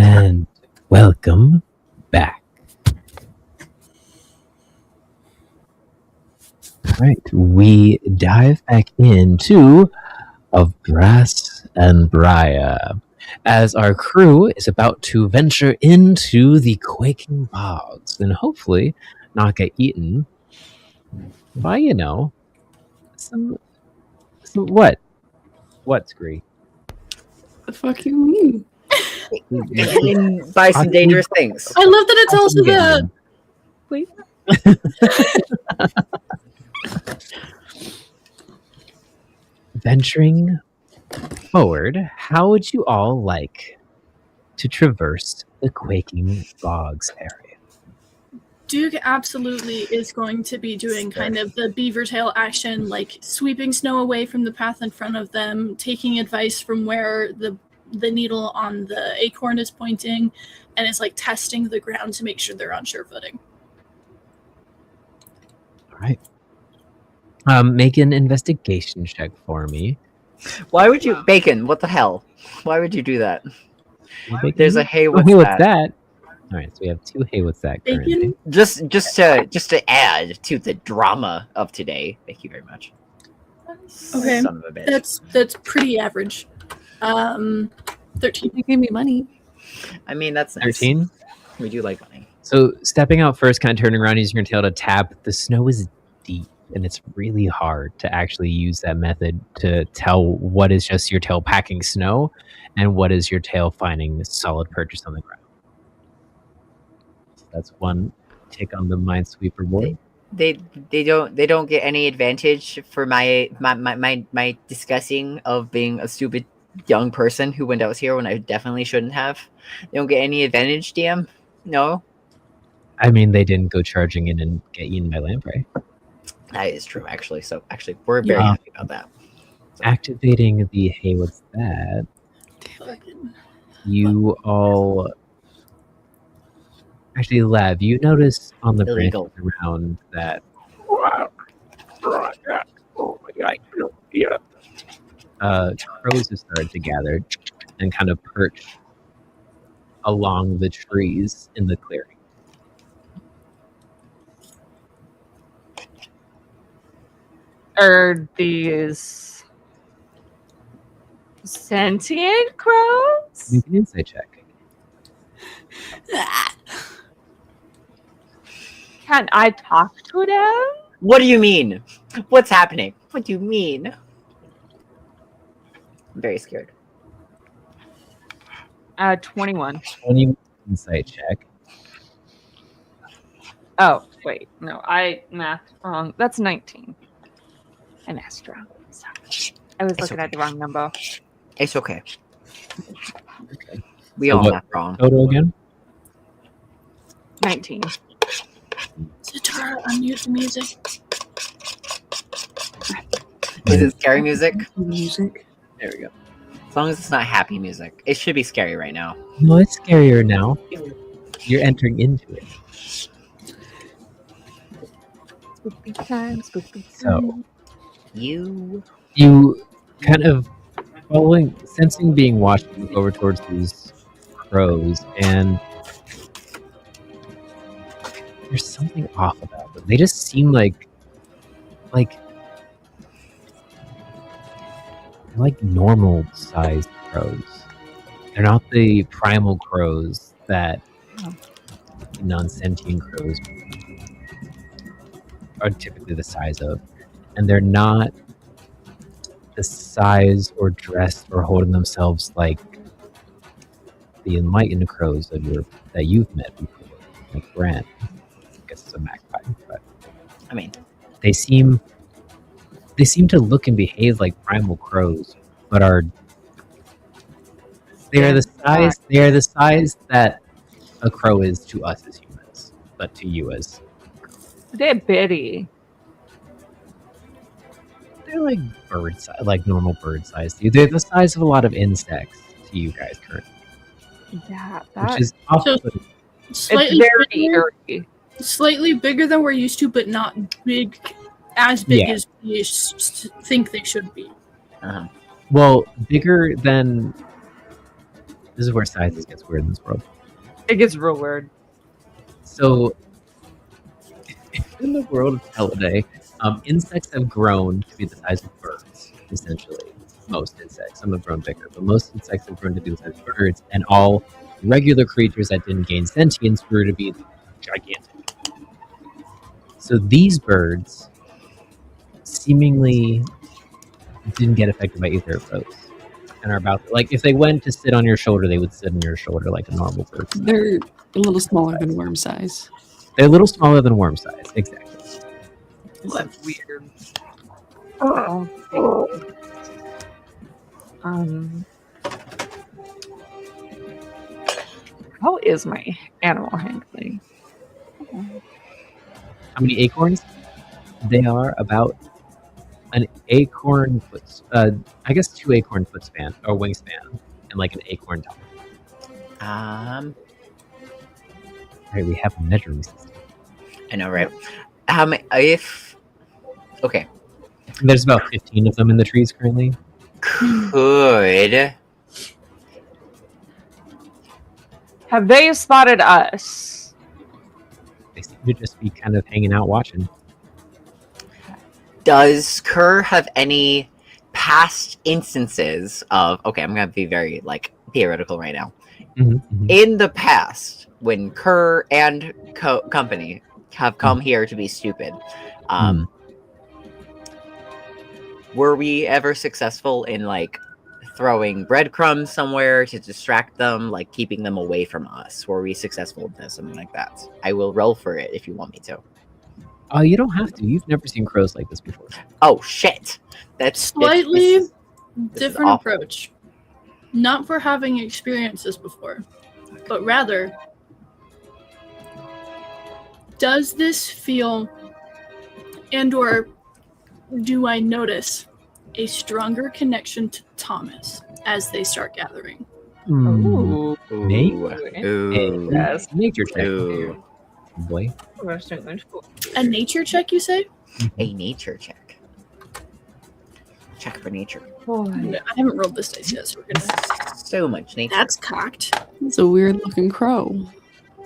And welcome back. Alright, we dive back into Of Brass and Briar as our crew is about to venture into the quaking bogs and hopefully not get eaten by, some what? What, Scree? The fuck you mean? Buy some dangerous things. I love that it's also the. Please. Venturing forward, how would you all like to traverse the quaking bogs area? Duke absolutely is going to be doing kind of the beaver tail action, like sweeping snow away from the path in front of them, taking advice from where the needle on the acorn is pointing, and is like testing the ground to make sure they're on sure footing. All right. Make an investigation check for me. Why would you bacon? What the hell? Why would you do that? Bacon? There's a hey, Oh, what's hey, what's that? that? All right, so we have 2 hey, what's that currently? Bacon? Just to add to the drama of today. Thank you very much. Okay, Son of a bitch. that's pretty average. 13. You gave me money. I mean, that's nice. 13? We do like money. So stepping out first, kind of turning around, using your tail to tap. The snow is deep, and it's really hard to actually use that method to tell what is just your tail packing snow and what is your tail finding solid purchase on the ground. So that's one tick on the Minesweeper board. They don't get any advantage for my discussing of being a stupid young person who went out here when I definitely shouldn't have. They don't get any advantage, DM? No? I mean, they didn't go charging in and get eaten by lamprey. That is true, actually. So, actually, we're very happy about that. So. Activating the hey, what's that? You all... Actually, Lev, you notice on the branches around that... crows have started to gather and kind of perch along the trees in the clearing. Are these sentient crows? Make an insight check. Can I talk to them? What do you mean? What's happening? What do you mean? I'm very scared. 21. 20 insight check. Oh, wait. No, I mathed wrong. That's 19. An Astra. Sorry. I was looking at the wrong number. It's okay. Okay. We all math wrong. Total again? 19. Zatara, unmute the music. Is it scary music? Music. There we go. As long as it's not happy music. It should be scary right now. No, it's scarier now. You're entering into it. Spooky time, spooky time. So, you kind of sensing being watched over towards these crows, and there's something off about them. They just seem like normal sized crows. They're not the primal crows that non-sentient crows are typically the size of, and they're not the size or dressed or holding themselves like the enlightened crows that you've met before, like Brant. I guess it's a magpie, but I mean, they seem to look and behave like primal crows, but they are the size that a crow is to us as humans, but to you as They're bitty. they're like bird size, like normal bird size to you. They're the size of a lot of insects to you guys currently, Yeah, which is off-putting. Slightly very bigger, eerie. slightly bigger than we're used to, but not big, as big Yeah. as we think they should be. Uh-huh. Well, bigger than This is where sizes gets weird in this world. It gets real weird. So, in the world of Teleday, insects have grown to be the size of birds, essentially. Most insects. Some have grown bigger, but most insects have grown to be the size of birds, and all regular creatures that didn't gain sentience grew to be gigantic. So these birds seemingly didn't get affected by either of those. And are about, like, if they went to sit on your shoulder, they would sit on your shoulder like a normal bird. They're a little smaller than worm size. They're a little smaller than worm size, exactly. That's weird. Oh. How is my animal handling? How many acorns? They are about an acorn foot, I guess 2 acorn footspan or wingspan, and like an acorn tall. Right, we have a measuring system. I know, right? Okay. There's about 15 of them in the trees currently. Could Have they spotted us? They seem to just be kind of hanging out watching. Does Kerr have any past instances of, okay, I'm going to be very, like, theoretical right now. In the past, when Kerr and company have come here to be stupid, were we ever successful in, like, throwing breadcrumbs somewhere to distract them, like keeping them away from us? Were we successful in something like that? I will roll for it if you want me to. Oh, you don't have to. You've never seen crows like this before. Oh, shit. That's Slightly different approach. Not for having experienced this before, but rather, does this feel, and or do I notice a stronger connection to Thomas as they start gathering? Ooh. Yes. Nature check. Boy. A nature check, you say? A nature check. Check for nature. I haven't rolled this dice yet, so we're gonna. So much nature. That's cocked. It's a weird looking crow.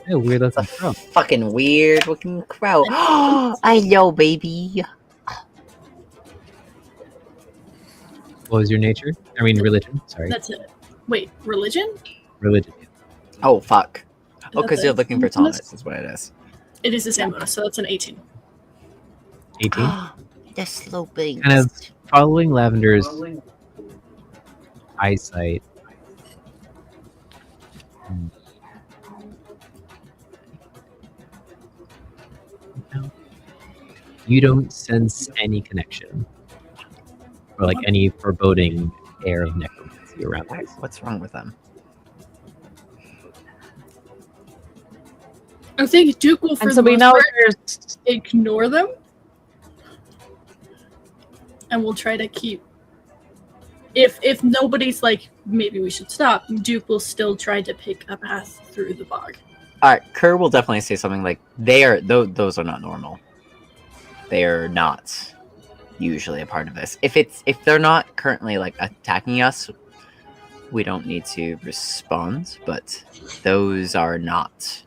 Yeah, weird looking crow. Fucking weird looking crow. I know, baby. What was your nature? I mean, religion. Sorry. That's it. Wait, religion? Religion. Oh, fuck. Oh, that because the you're looking for bonus? Thomas, is what it is. It is the same bonus, so that's an 18. 18? The sloping. Kind of following Lavender's eyesight. You don't sense any connection. Or like any foreboding air of necromancy around us. What's wrong with them? I think Duke will, for And the so we most know part, there's ignore them, and we'll try to keep. If nobody's like, maybe we should stop, Duke will still try to pick a path through the bog. Alright, Kerr will definitely say something like, those are not normal. They are not usually a part of this. If they're not currently like attacking us, we don't need to respond, but those are not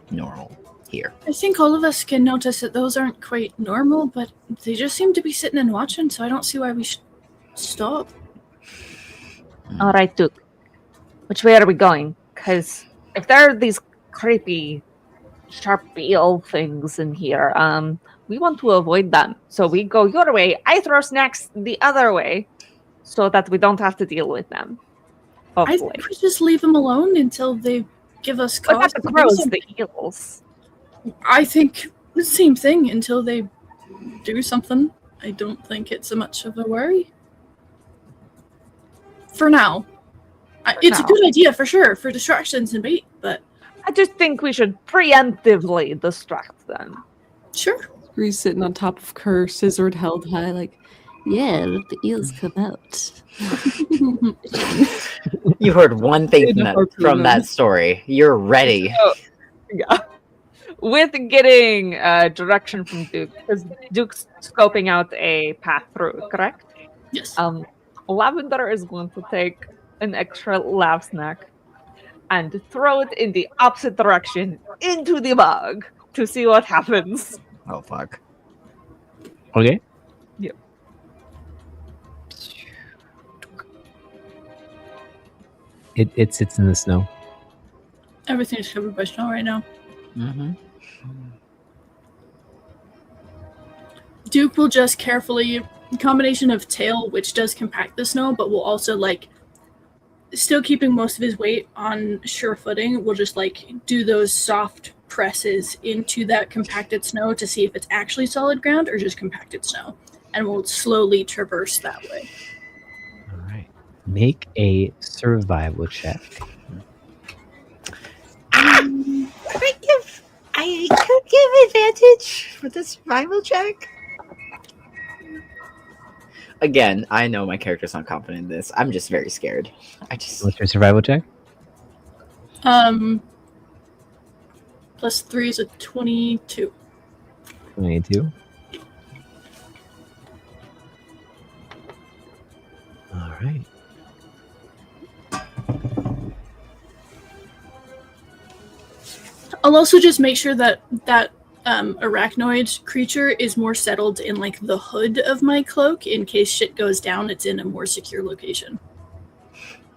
normal here. I think all of us can notice that those aren't quite normal, but they just seem to be sitting and watching, so I don't see why we should stop. all right, Duke. Which way are we going? Because if there are these creepy, sharp eel things in here, we want to avoid them. So we go your way. I throw snacks the other way, so that we don't have to deal with them. I Hopefully. think we just leave them alone until they give us cause. What about the to do crows, something. the eels? I think the same thing until they do something. I don't think it's so much of a worry. For now. It's a good idea for sure, for distractions and bait, but I just think we should preemptively distract them. Sure. He's sitting on top of Kerr, scissored held high, like, yeah, let the eels come out. You heard one thing from that story. You're ready. So, yeah. With getting direction from Duke, because Duke's scoping out a path through, correct? Yes. Lavender is going to take an extra laugh snack and throw it in the opposite direction into the bog to see what happens. Oh fuck. Okay. Yep. It sits in the snow. Everything's covered by snow right now. Mm-hmm. Duke will just carefully, combination of tail, which does compact the snow, but will also like, still keeping most of his weight on sure footing, will just like do those soft presses into that compacted snow to see if it's actually solid ground or just compacted snow, and will slowly traverse that way. All right. Make a survival check. I could give advantage for the survival check. Again, I know my character's not confident in this. I'm just very scared. What's your survival check? Plus 3 is a 22. 22. All right. I'll also just make sure that arachnoid creature is more settled in like the hood of my cloak in case shit goes down. It's in a more secure location.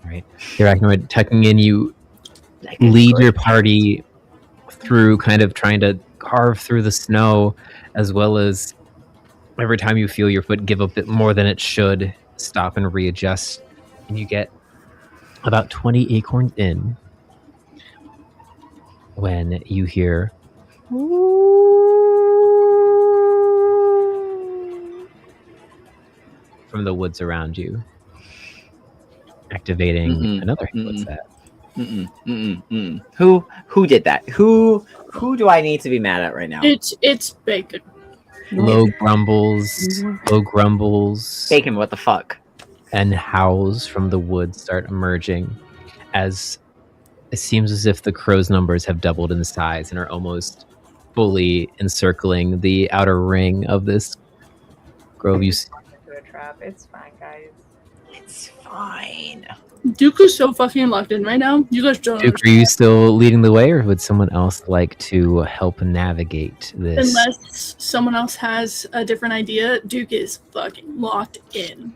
All right. The arachnoid tucking in, you lead your party through, kind of trying to carve through the snow, as well as every time you feel your foot give a bit more than it should, stop and readjust, and you get about 20 acorns in when you hear from the woods around you, activating another hit. What's that? Who did that? Who do I need to be mad at right now? It's Bacon. Low grumbles. Bacon, what the fuck? And howls from the woods start emerging as it seems as if the crow's numbers have doubled in size and are almost fully encircling the outer ring of this grove. You see. Into a trap. It's fine, guys. It's fine. Duke is so fucking locked in right now. You guys don't Duke, are you still leading the way, or would someone else like to help navigate this? Unless someone else has a different idea, Duke is fucking locked in.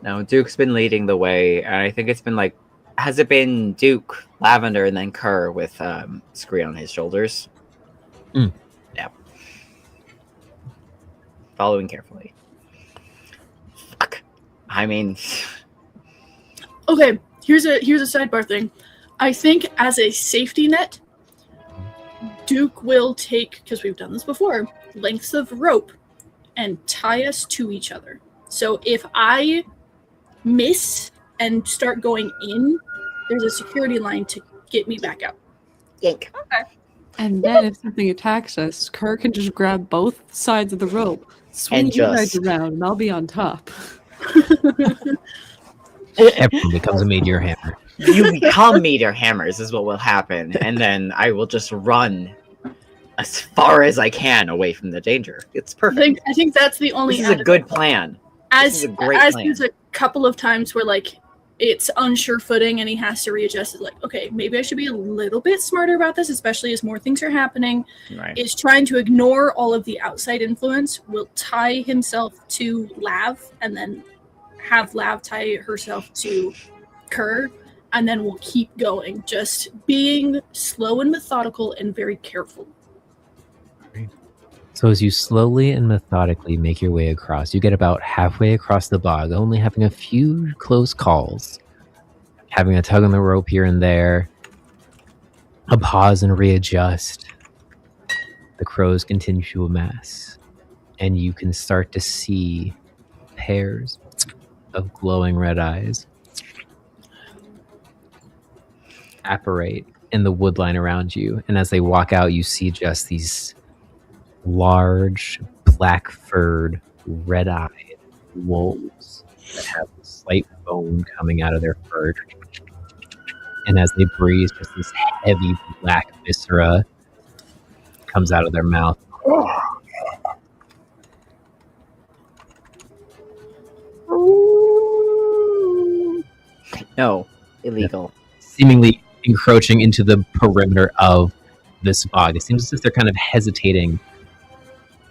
No, Duke's been leading the way, and I think it's been like, has it been Duke, Lavender, and then Kerr with Scree on his shoulders? Yeah. Following carefully. Fuck. I mean... Okay, here's a sidebar thing. I think as a safety net, Duke will take, because we've done this before, lengths of rope and tie us to each other. So if I miss and start going in, there's a security line to get me back out. Yank. Okay. And then if something attacks us, Kerr can just grab both sides of the rope, swing And you guys just- around, and I'll be on top. Everyone becomes a meteor hammer. You become meteor hammers is what will happen, and then I will just run as far as I can away from the danger. It's perfect. I think that's the only. This is a good plan. This is a great plan. There's a couple of times where like it's unsure footing and he has to readjust. It's like, okay, maybe I should be a little bit smarter about this, especially as more things are happening. Right. Is trying to ignore all of the outside influence. Will tie himself to Lav and then have Lav tie herself to Kerr, and then we'll keep going. Just being slow and methodical and very careful. So as you slowly and methodically make your way across, you get about halfway across the bog, only having a few close calls, having a tug on the rope here and there, a pause and readjust. The crows continue to amass, and you can start to see pairs of glowing red eyes apparate in the woodline around you. And as they walk out, you see just these large, black-furred, red-eyed wolves that have slight bone coming out of their fur. And as they breathe, just this heavy black viscera comes out of their mouth. No, illegal. Seemingly encroaching into the perimeter of this bog. It seems as if they're kind of hesitating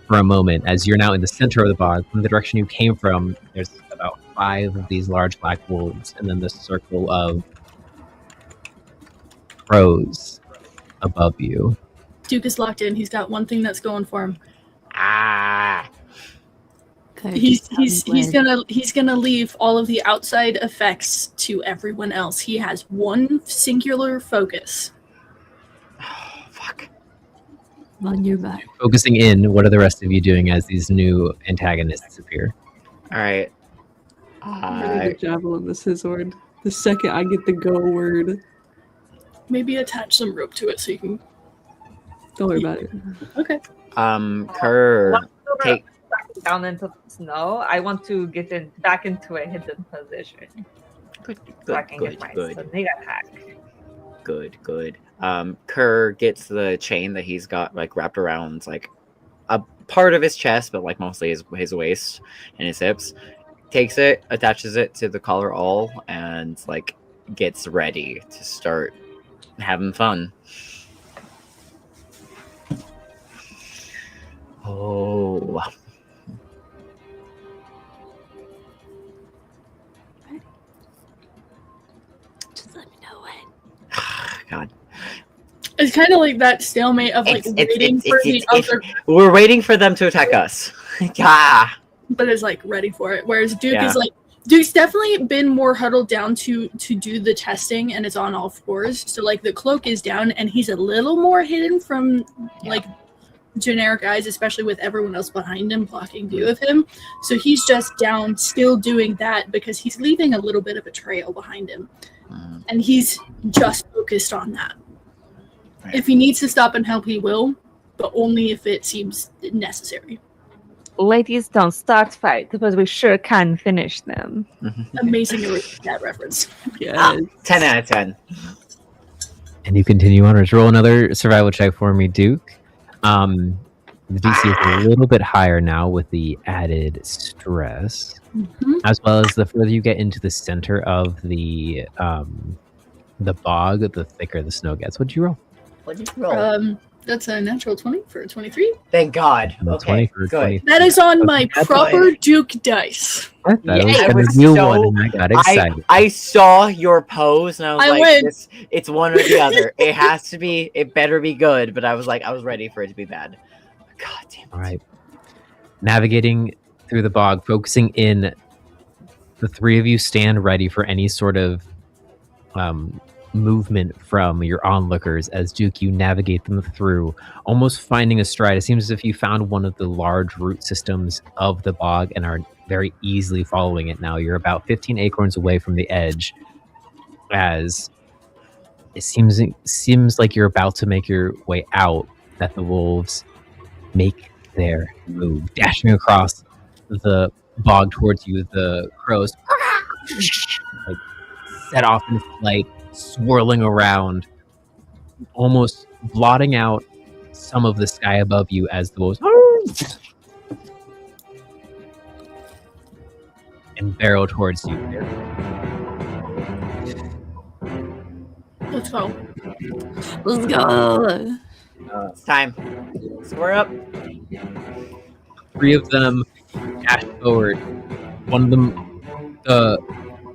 for a moment as you're now in the center of the bog. From the direction you came from, there's about 5 of these large black wolves, and then the circle of crows above you. Duke is locked in. He's got one thing that's going for him. Ah. He's gonna leave all of the outside effects to everyone else. He has one singular focus. On your back. Focusing in, what are the rest of you doing as these new antagonists appear? All right. I'm ready to javelin the Scizord. The second I get the go word. Maybe attach some rope to it so you can. Don't worry about it. Okay. Kerr, take. Down into the snow. I want to get back into a hidden position. Good, so I can get my sneak attack. Good. Kerr gets the chain that he's got like wrapped around like a part of his chest, but like mostly his waist and his hips. Takes it, attaches it to the collar awl, and like gets ready to start having fun. Oh. Just let me know when. God. It's kind of like that stalemate of like waiting for the other. We're waiting for them to attack us. Ah. But is like ready for it. Whereas Duke Yeah. is like Duke's definitely been more huddled down to do the testing, and it's on all fours. So like the cloak is down, and he's a little more hidden from like generic eyes, especially with everyone else behind him blocking view of him. So he's just down, still doing that because he's leaving a little bit of a trail behind him, and he's just focused on that. If he needs to stop and help, he will, but only if it seems necessary. Ladies, don't start fight because we sure can finish them. Amazing that reference. Yeah. 10 out of 10. And you continue onwards. Roll another survival check for me, Duke. The DC is a little bit higher now with the added stress, as well as the further you get into the center of the bog, the thicker the snow gets. What'd you roll? What'd you roll? That's a natural 20 for a 23. Thank God. No, Okay, 20 for good. 20. That is on my That's proper Duke dice. I thought it was I gonna was be so- one, and I got excited. I saw your pose and I was I like, win. it's one or the other. It has to be, it better be good, but I was like, I was ready for it to be bad. God damn it. All right. Navigating through the bog, focusing in, the three of you stand ready for any sort of movement from your onlookers as Duke, you navigate them through, almost finding a stride. It seems as if you found one of the large root systems of the bog and are very easily following it now. You're about 15 acorns away from the edge as it seems like you're about to make your way out, that the wolves make their move, dashing across the bog towards you. The crows like set off in flight, swirling around, almost blotting out some of the sky above you as the wolves and barrel towards you. Let's go. Let's go. It's time. Square up. Three of them dash forward. One of them,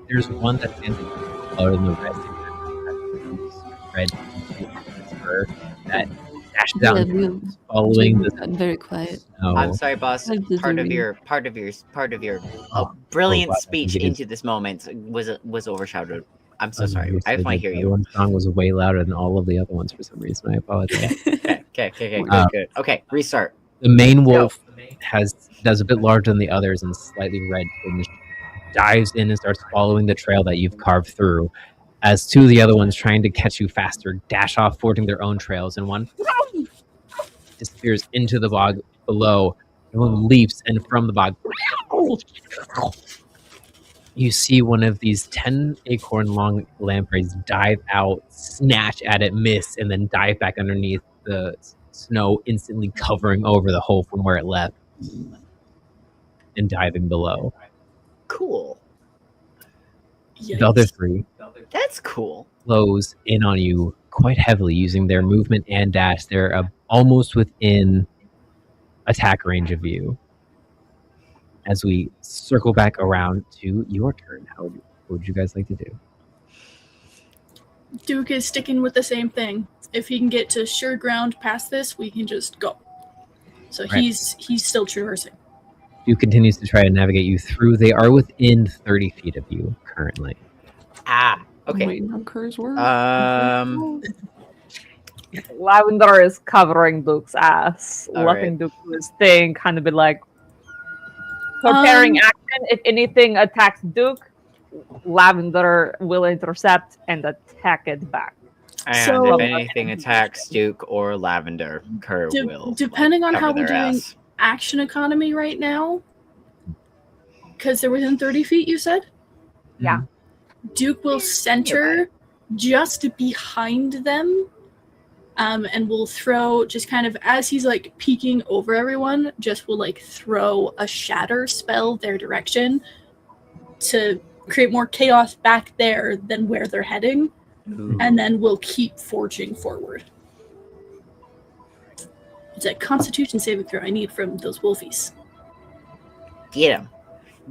there's one that stands taller than the rest. Red fur that dashes out, following the very quiet. snow. I'm sorry, boss. I'm just Part of reading. your brilliant wow, speech I'm getting- into this moment was overshadowed. I'm so sorry. I just want to hear That you. one song was way louder than all of the other ones for some reason. I apologize. Okay, good. Okay, restart. The main wolf does a bit larger than the others and slightly red tinged, dives in and starts following the trail that you've carved through, as two of the other ones trying to catch you faster dash off, forging their own trails, and one disappears into the bog below, and one leaps, and from the bog you see one of these 10 acorn long lampreys dive out, snatch at it, miss, and then dive back underneath the snow, instantly covering over the hole from where it left and diving below. Cool. The other three That's cool. close in on you quite heavily using their movement and dash. They're almost within attack range of you. As we circle back around to your turn, what would you guys like to do? Duke is sticking with the same thing. If he can get to sure ground past this, we can just go. So Right. he's still traversing. Duke continues to try to navigate you through. They are within 30 feet of you currently. Ah, okay. Waiting on Kerr's word. Lavender is covering Duke's ass, All letting right. Duke do his thing, kind of be like preparing action. If anything attacks Duke, Lavender will intercept and attack it back. And if anything attacks Duke or Lavender, Kerr will. Depending on how cover we're their doing ass. action economy right now, because they're within 30 feet, you said? Yeah. Duke will center just behind them, and will throw, just kind of as he's like peeking over everyone, just will like throw a shatter spell their direction to create more chaos back there than where they're heading. Ooh. And then we'll keep forging forward. It's a Constitution saving throw I need from those wolfies. Get him.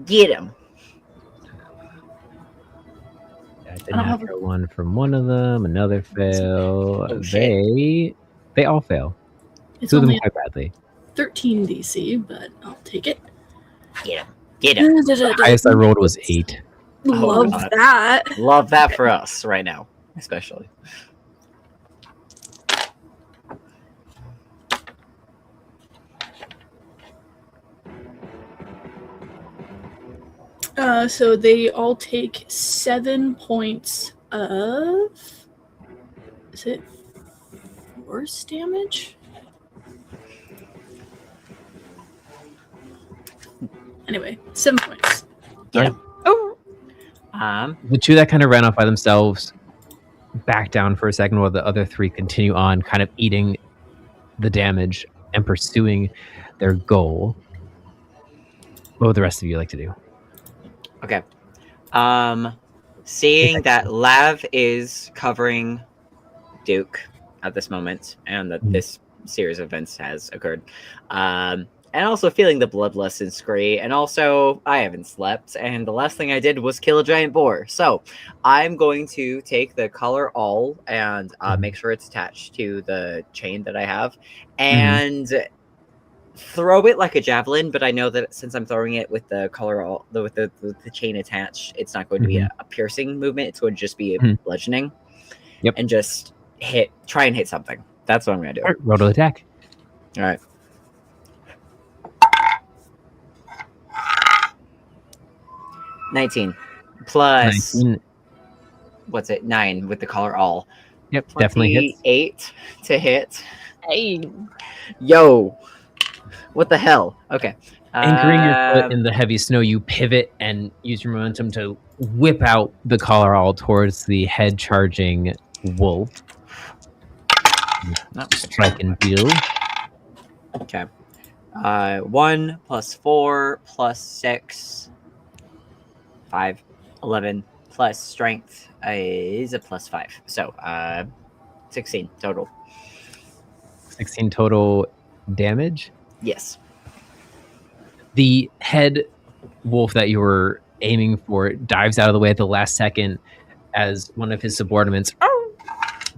Get him. That's a natural one from one of them, another fail. They all fail. It's Two of them only quite badly. 13 DC, but I'll take it. Get him. Get him. The highest I rolled was 8. Love God. that. Love that for us right now, especially. So they all take 7 points of... Is it force damage? Anyway, 7 points. Get him. Oh. The two that kind of ran off by themselves back down for a second while the other three continue on, kind of eating the damage and pursuing their goal. What would the rest of you like to do? Okay. Seeing that Lav is covering Duke at this moment, and that this series of events has occurred, and also feeling the bloodlust in Scree, and also I haven't slept, and the last thing I did was kill a giant boar. So I'm going to take the collar awl and make sure it's attached to the chain that I have, and throw it like a javelin. But I know that since I'm throwing it with the collar awl, with the chain attached, it's not going to be a piercing movement. It's going to just be a bludgeoning. Yep. And just try and hit something. That's what I'm going to do. All right, roll to attack. All right. $19 plus 19. What's it? 9 with the collar all. Yep, definitely hits. 8 to hit. Hey. Yo, what the hell? Okay. Anchoring your foot in the heavy snow, you pivot and use your momentum to whip out the collar all towards the head charging wolf. Strike and deal. Okay. 1 plus 4 plus 6. 5, 11 plus strength is a plus 5. So 16 total. 16 total damage? Yes. The head wolf that you were aiming for dives out of the way at the last second as one of his subordinates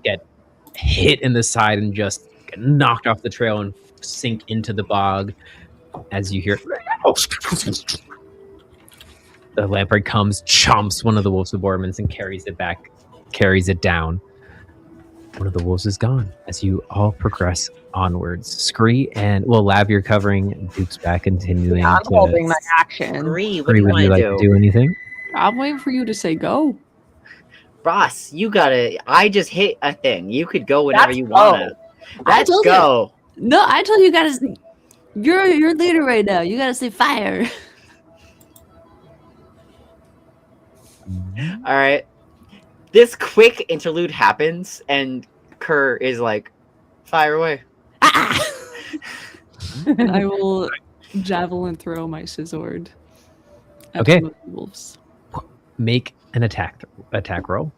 get hit in the side and just get knocked off the trail and sink into the bog as you hear the lamprey comes, chomps one of the wolf subordinates and carries it down. One of the wolves is gone as you all progress onwards. Scree and Lav, you're covering Duke's back, continuing. I'm holding my action. Scree, what Scree, do you would want you to like do? to do anything? I'm waiting for you to say go. Ross, you gotta. I just hit a thing. You could go whenever Let's you go. wanna. Let's told go. No, I told you, you gotta. You're leader right now. You gotta say fire. All right. This quick interlude happens, and Kerr is like, "Fire away." And I will javelin throw my scissored. at Okay. some of the wolves. Make an attack roll.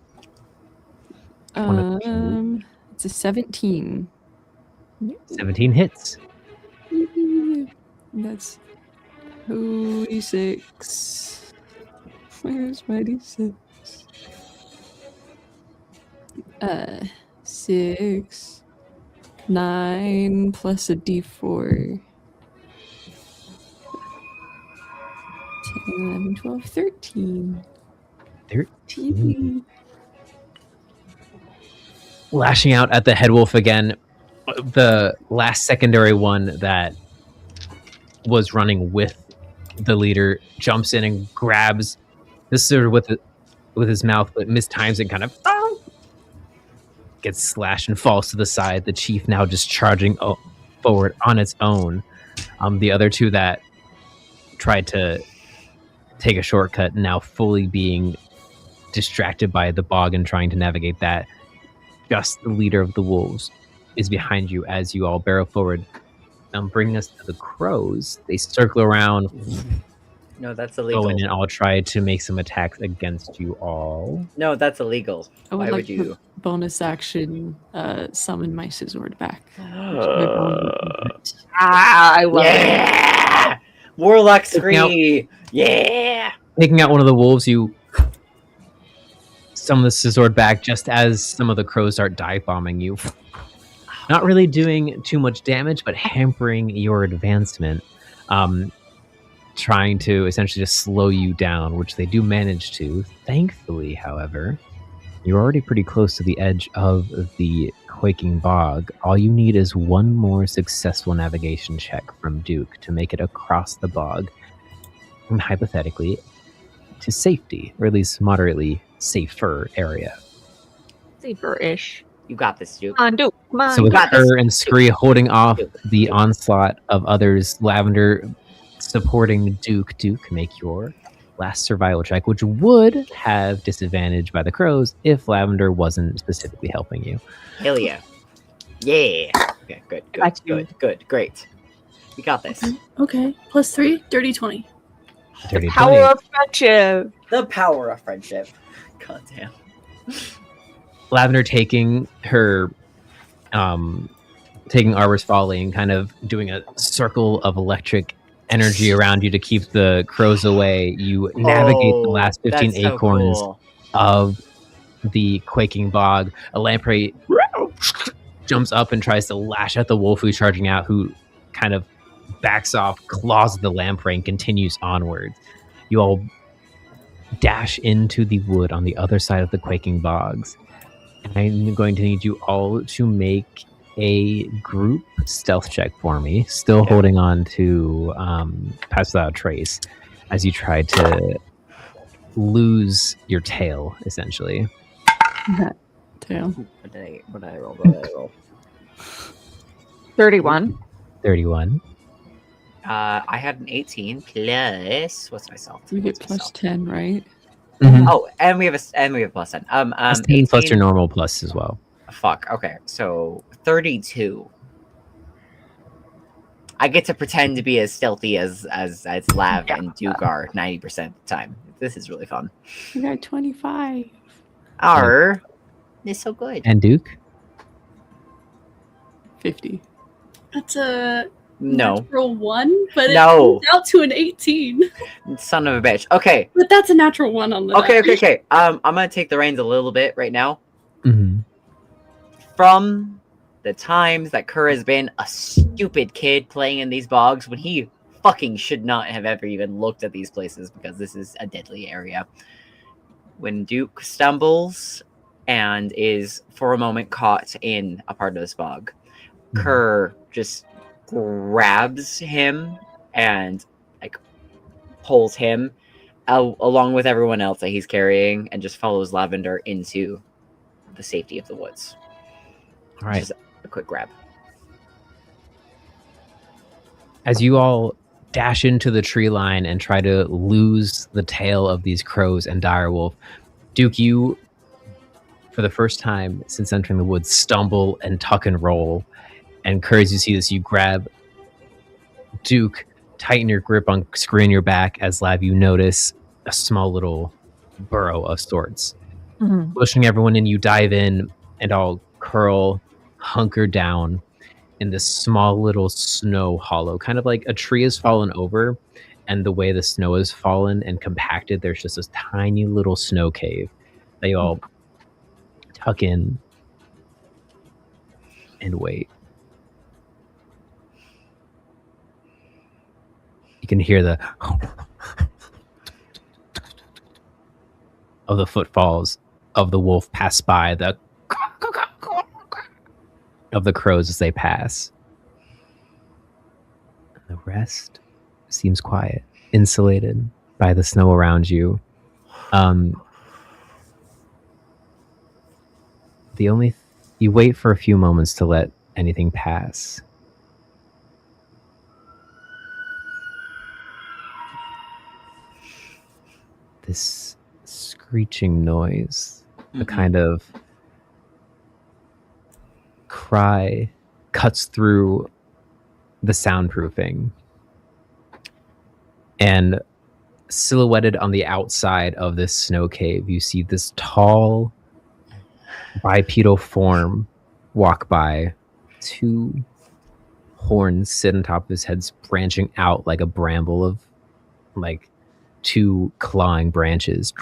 It's a 17. 17 hits. That's 2d6. Where's my d6? 6, 9 plus a d4. 10, 11, 12, 13. 13. Lashing out at the head wolf again. The last secondary one that was running with the leader jumps in and grabs this sort of with his mouth, but mistimes and kind of gets slashed and falls to the side. The chief now just charging forward on its own. The other two that tried to take a shortcut now fully being distracted by the bog and trying to navigate that. Just the leader of the wolves is behind you as you all barrel forward. Bringing us to the crows. They circle around. No, that's illegal. Go in and I'll try to make some attacks against you all. No, that's illegal. I would Why like would you? to bonus action summon my Scissored back. I love it. Warlock Scree! Yeah! Taking out one of the wolves, you summon the Scissored back just as some of the crows start dive bombing you. Not really doing too much damage, but hampering your advancement. Trying to essentially just slow you down, which they do manage to. Thankfully, however, you're already pretty close to the edge of the quaking bog. All you need is one more successful navigation check from Duke to make it across the bog, and hypothetically, to safety, or at least moderately safer area. Safer-ish. You got this, Duke. Come on, Duke. Come on. So with Duke. her and Scree holding off the onslaught of others, Lavender supporting Duke. Duke, make your last survival check, which would have disadvantage by the crows if Lavender wasn't specifically helping you. Hell yeah. Yeah. Okay, good, great. We got this. Okay. +3, dirty 20. Dirty Power 20. of friendship. The power of friendship. God damn. Lavender taking her taking Arbor's Folly and kind of doing a circle of electric energy around you to keep the crows away. You navigate the last 15 that's so acorns cool. of the quaking bog. A lamprey jumps up and tries to lash at the wolf who's charging out, who kind of backs off, claws the lamprey, and continues onward. You all dash into the wood on the other side of the quaking bogs. I'm going to need you all to make a group stealth check for me, still holding on to Pass Without a Trace, as you try to lose your tail, essentially. Tail. What did I roll? 31. 31. I had an 18 plus what's my stealth? You get plus 10, right? Mhm. Oh, and we have a plus 10. Plus 10 plus your normal plus as well. Fuck. Okay, so 32. I get to pretend to be as stealthy as Lav and Duke are 90% of the time. This is really fun. You got 25. It's so good. And Duke? 50. That's a No. natural 1, but No. it comes out to an 18. Son of a bitch. Okay. But that's a natural 1 on the Okay. I'm gonna take the reins a little bit right now. Mm-hmm. From the times that Kerr has been a stupid kid playing in these bogs when he fucking should not have ever even looked at these places because this is a deadly area. When Duke stumbles and is for a moment caught in a part of this bog, Kerr just grabs him and like pulls him along with everyone else that he's carrying and just follows Lavender into the safety of the woods. All right. Just a quick grab. As you all dash into the tree line and try to lose the tail of these crows and direwolf, Duke, you, for the first time since entering the woods, stumble and tuck and roll. And Kerr, as you see this, you grab Duke, tighten your grip on Scree in your back. As Lav, you notice a small little burrow of sorts. Mhm. Pushing everyone in, you dive in and all curl, hunker down in this small little snow hollow, kind of like a tree has fallen over, and the way the snow has fallen and compacted, there's just this tiny little snow cave that you all tuck in and wait. You can hear the of the footfalls of the wolf pass by, the of the crows as they pass. The rest seems quiet, insulated by the snow around you. You wait for a few moments to let anything pass. This screeching noise, a kind of cry, cuts through the soundproofing, and silhouetted on the outside of this snow cave, you see this tall bipedal form walk by. Two horns sit on top of his head, branching out like a bramble of like two clawing branches.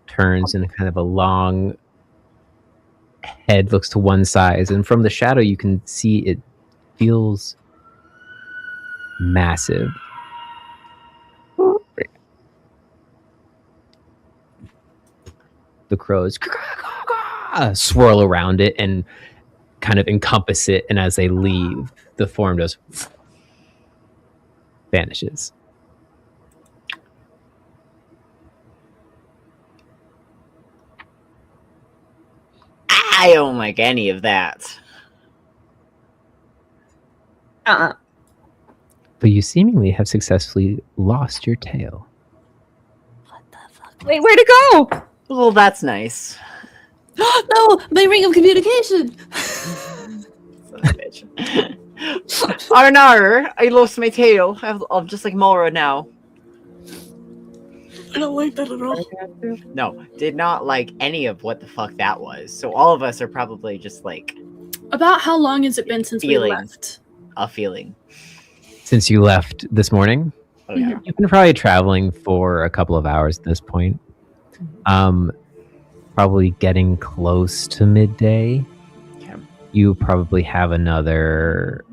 Turns in kind of a long head, looks to one side, and from the shadow you can see it feels massive. The crows swirl around it and kind of encompass it, and as they leave, the form just vanishes. I don't like any of that. But you seemingly have successfully lost your tail. Wait, where'd it go? Well, that's nice. No, my ring of communication. Son of a bitch. Arnar, I lost my tail. I'm just like Mora now. I don't like that at all. No, did not like any of what the fuck that was. So all of us are probably just like... About how long has it been since we feeling left? a feeling. Since you left this morning? Oh, yeah. You've been probably traveling for a couple of hours at this point. Probably getting close to midday. Okay. You probably have another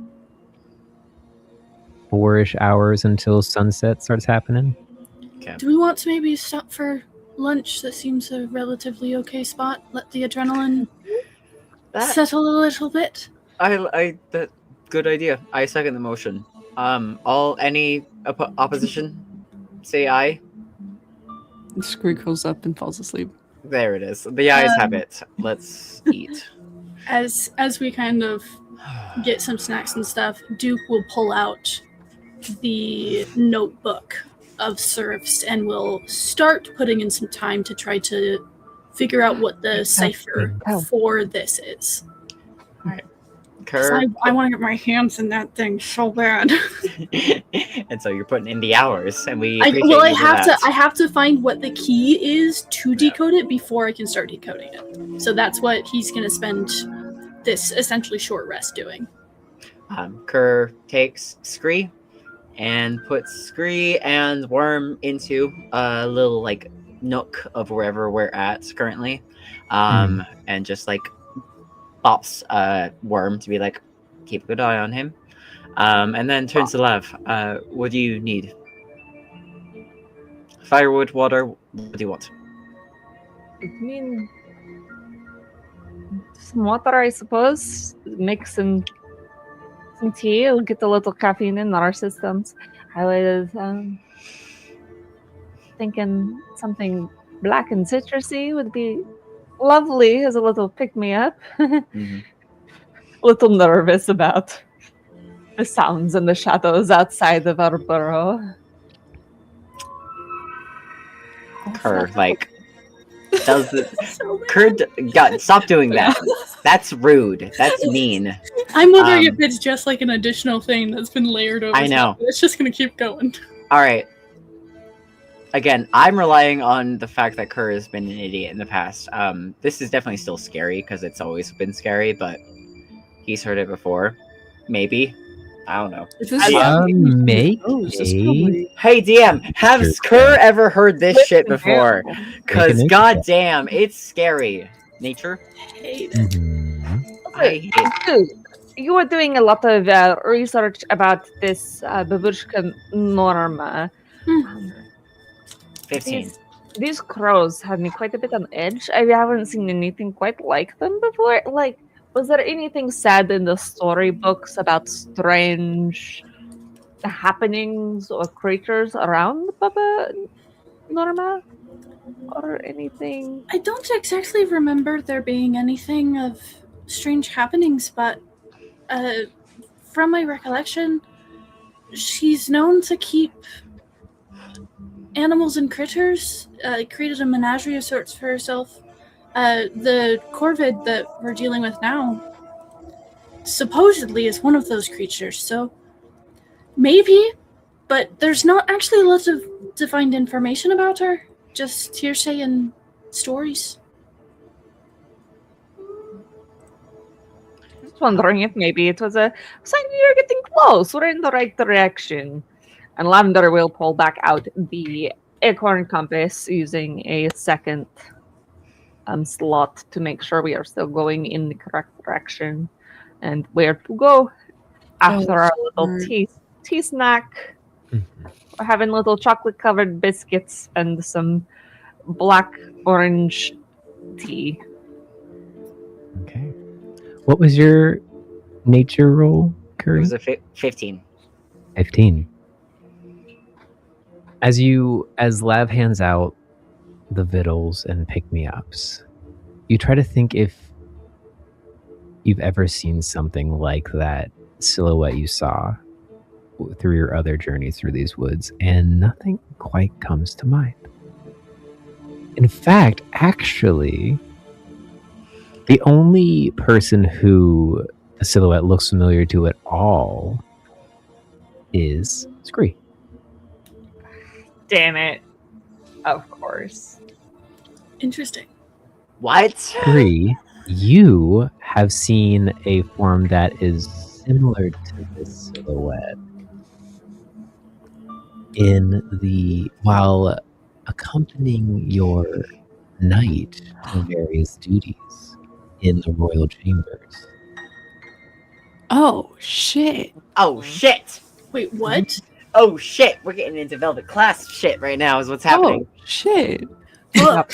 4-ish hours until sunset starts happening. Okay. Do we want to maybe stop for lunch? That seems a relatively okay spot. Let the adrenaline settle a little bit. That good idea. I second the motion. Any opposition? Say aye. The screw curls up and falls asleep. There it is. The eyes have it. Let's eat. As we kind of get some snacks and stuff, Duke will pull out the notebook of serfs and will start putting in some time to try to figure out what the cipher for this is. Alright. I want to get my hands in that thing so bad. And so you're putting in the hours, and we I appreciate have to find what the key is to decode it before I can start decoding it. So that's what he's going to spend this essentially short rest doing. Kerr takes Scree and puts Scree and Worm into a little like nook of wherever we're at currently, and just like bops Worm to be like, keep a good eye on him, and then turns to Lav. What do you need? Firewood, water. What do you want? I mean, some water, I suppose. Make some tea. It'll get a little caffeine in our systems. I was thinking something black and citrusy would be lovely as a little pick-me-up. A little nervous about the sounds and the shadows outside of our burrow. Kerr, like, does it? Kerr, God, stop doing that. That's rude. That's mean. I'm wondering if it's just like an additional thing that's been layered over. I know. It's just going to keep going. All right. again, I'm relying on the fact that Kerr has been an idiot in the past. This is definitely still scary because it's always been scary, but he's heard it before. Maybe. I don't know. If this is Make Hey DM, have Kerr ever heard this shit before? Cause nature goddamn, it's scary. Nature? I hate Dude, you were doing a lot of research about this babushka Norma. 15. These crows have me quite a bit on edge. I haven't seen anything quite like them before. Like, was there anything said in the storybooks about strange happenings or creatures around Baba Norma? Or anything? I don't exactly remember there being anything of strange happenings, but from my recollection, she's known to keep animals and critters, created a menagerie of sorts for herself. The corvid that we're dealing with now supposedly is one of those creatures, so maybe, but there's not actually lots of defined information about her, just hearsay and stories. Just wondering if maybe it was a sign you're getting close. We're in the right direction. And Lavender will pull back out the acorn compass using a second slot to make sure we are still going in the correct direction and where to go after our little tea snack. We're having little chocolate covered biscuits and some black orange tea. Okay. What was your nature roll, Curry? It was a 15. 15. As Lav hands out the victuals and pick-me-ups, you try to think if you've ever seen something like that silhouette you saw through your other journeys through these woods, and nothing quite comes to mind. In fact, actually, the only person who the silhouette looks familiar to at all is Scree. Damn it. Of course. Interesting. What? Scree, you have seen a form that is similar to this silhouette while accompanying your knight to various duties in the royal chambers. Oh, shit. Oh, shit. Wait, what? Oh, shit. We're getting into Velvet Class shit right now is what's happening. Oh, shit. Oh,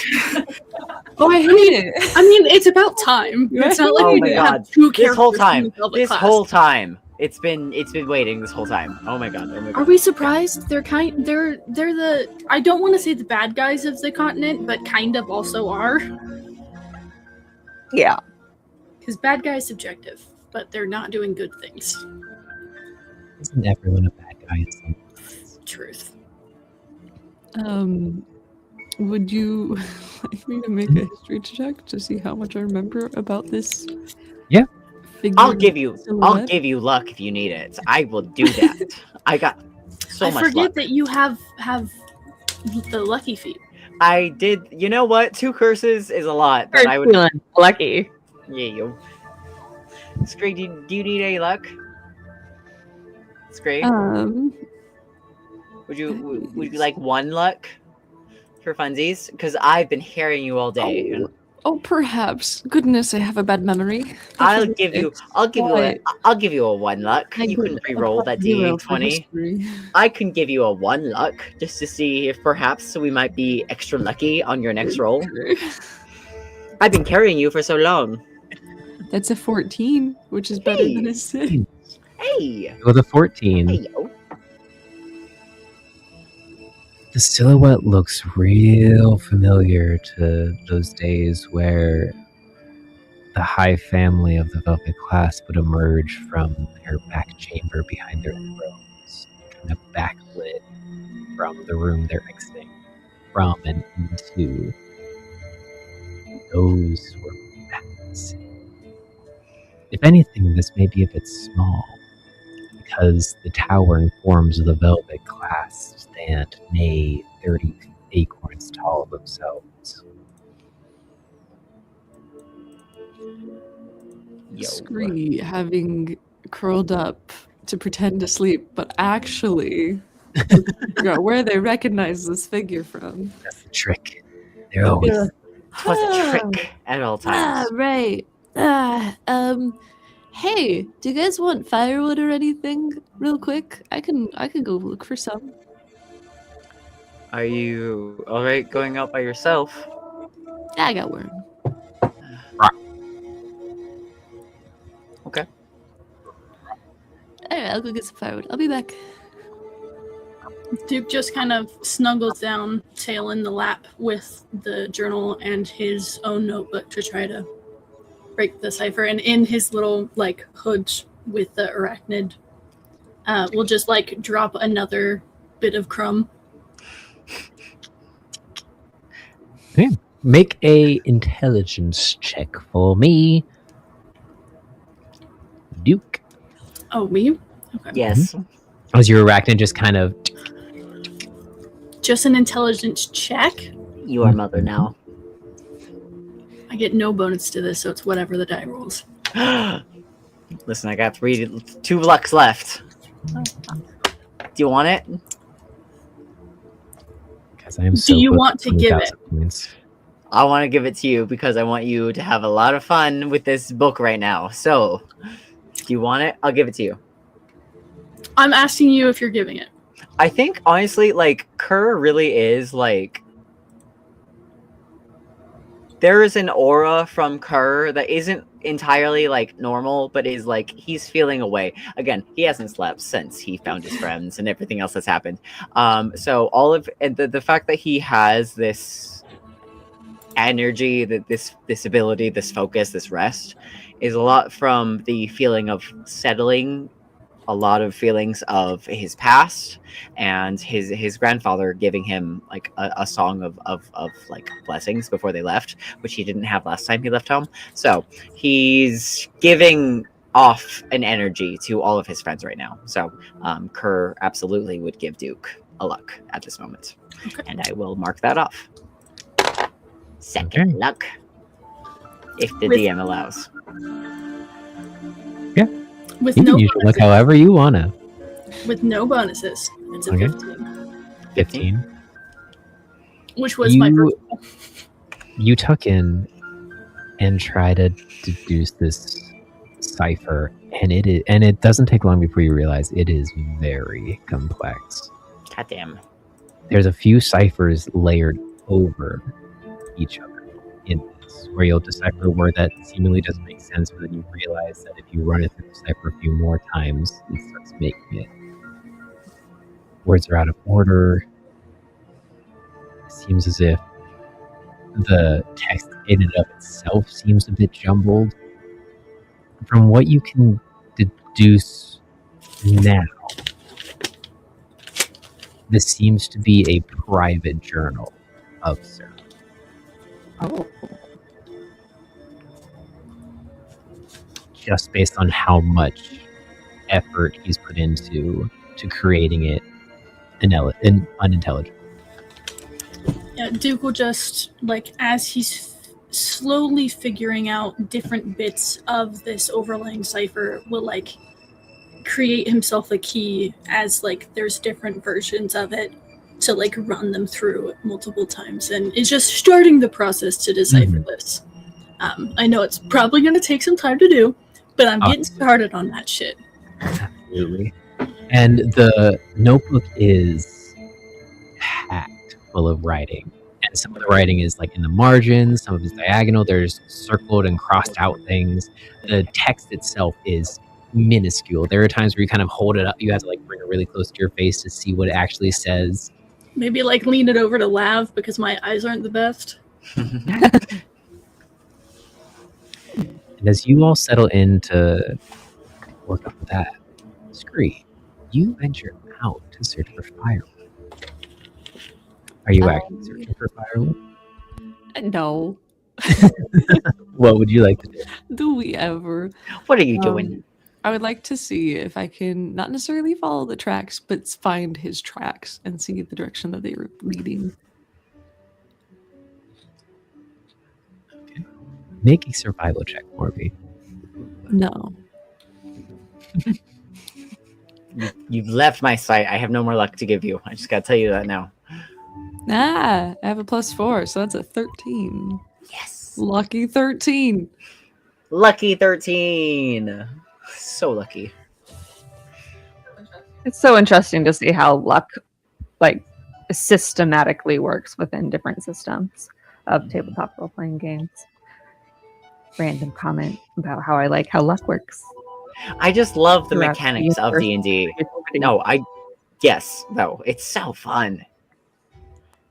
I hate it. I mean, it's about time. It's not like Oh we my have god. two This whole characters time. in the Velvet This class. whole time. It's been waiting this whole time. Oh my god. Oh my god. Are we surprised? They're the I don't want to say the bad guys of the continent, but kind of also are. Yeah. Because bad guy is subjective, but they're not doing good things. Isn't everyone a bad guy in some Truth. Would you like me to make a history check to see how much I remember about this? Yeah. I'll give you silhouette? luck if you need it. I will do that. I got so I much forget luck. that you have the lucky feat. I did. You know what? 2 curses is a lot, but I would. Feeling lucky. Yeah, you. Scree, do you need any luck? Scree, would you like 1 luck for funsies? Because I've been hearing you all day. Oh, perhaps. Goodness, I have a bad memory. I'll give you a 1 luck. You can re-roll that D20. I can give you a 1 luck just to see if perhaps we might be extra lucky on your next roll. I've been carrying you for so long. That's a 14, which is better than a 6. Hey! With a 14, Hey, yo. the silhouette looks real familiar to those days where the high family of the Velvet class would emerge from their back chamber behind their thrones, kind of backlit from the room they're exiting from and into. Those were massive. If anything, this may be a bit small, because the towering forms of the Velvet class stand nay 30 acorns tall themselves. Scree having curled up to pretend to sleep, but actually figure out where they recognize this figure from. That's the trick. They're always. Yeah. It was a trick at all times. Right. Hey, do you guys want firewood or anything real quick? I can go look for some. Are you alright going out by yourself? Yeah, I got worm. Okay. Alright, I'll go get some firewood. I'll be back. Duke just kind of snuggles down, tail in the lap, with the journal and his own notebook to try to break the cipher. And in his little like hood with the arachnid, we'll just like drop another bit of crumb. Okay. Make a intelligence check for me, Duke. Oh, me? Okay. Yes. As your arachnid just kind of. Just an intelligence check. You are mother now. I get no bonus to this, so it's whatever the die rolls. Listen, I got 2 lucks left. Do you want it? Because I am so. Do you want to give it? Points. I want to give it to you because I want you to have a lot of fun with this book right now. So, do you want it? I'll give it to you. I'm asking you if you're giving it. I think, honestly, like, Kerr really is, like... There is an aura from Kerr that isn't entirely, like, normal, but is, like, he's feeling away. Again, he hasn't slept since he found his friends and everything else that's happened. So all of... And the fact that he has this energy, that this ability, this focus, this rest, is a lot from the feeling of settling, a lot of feelings of his past, and his grandfather giving him like a song of like blessings before they left, which he didn't have last time he left home. So he's giving off an energy to all of his friends right now. So Kerr absolutely would give Duke a luck at this moment. Okay. And I will mark that off. Second luck. If the DM allows. Yeah. With You no can use it like bonuses. however you want to. With no bonuses. It's a Okay. 15. 15. Which was my first one. You tuck in and try to deduce this cipher, and it doesn't take long before you realize it is very complex. Goddamn. There's a few ciphers layered over each other in this, where you'll decipher a word that seemingly doesn't make sense, but then you realize that if you run it through the cipher a few more times, it starts making it. Words are out of order. It seems as if the text in and of itself seems a bit jumbled. From what you can deduce now, this seems to be a private journal of Sir. Oh. Just based on how much effort he's put into creating it unintelligible. Yeah, Duke will just, like, as he's slowly figuring out different bits of this overlaying cipher, will, like, create himself a key as, like, there's different versions of it to, like, run them through multiple times. And it's just starting the process to decipher this. I know it's probably going to take some time to do, but I'm getting started on that shit. Absolutely. And the notebook is packed full of writing. And some of the writing is like in the margins, some of it's diagonal, there's circled and crossed out things. The text itself is minuscule. There are times where you kind of hold it up, you have to like bring it really close to your face to see what it actually says. Maybe, like, lean it over to Lav because my eyes aren't the best. And as you all settle in to work on that, Scree, you venture out to search for firewood. Are you actually searching for firewood? No. What would you like to do? Do we ever? What are you doing? I would like to see if I can not necessarily follow the tracks, but find his tracks and see the direction that they were leading. Make a survival check for me. No. You've left my sight. I have no more luck to give you. I just gotta tell you that now. I have a +4, so that's a 13. Yes. Lucky 13. Lucky 13. So lucky. It's so interesting to see how luck, like, systematically works within different systems of tabletop role-playing games. Random comment about how I like how luck works. I just love the Throughout mechanics of D&D. No, yes, no, it's so fun.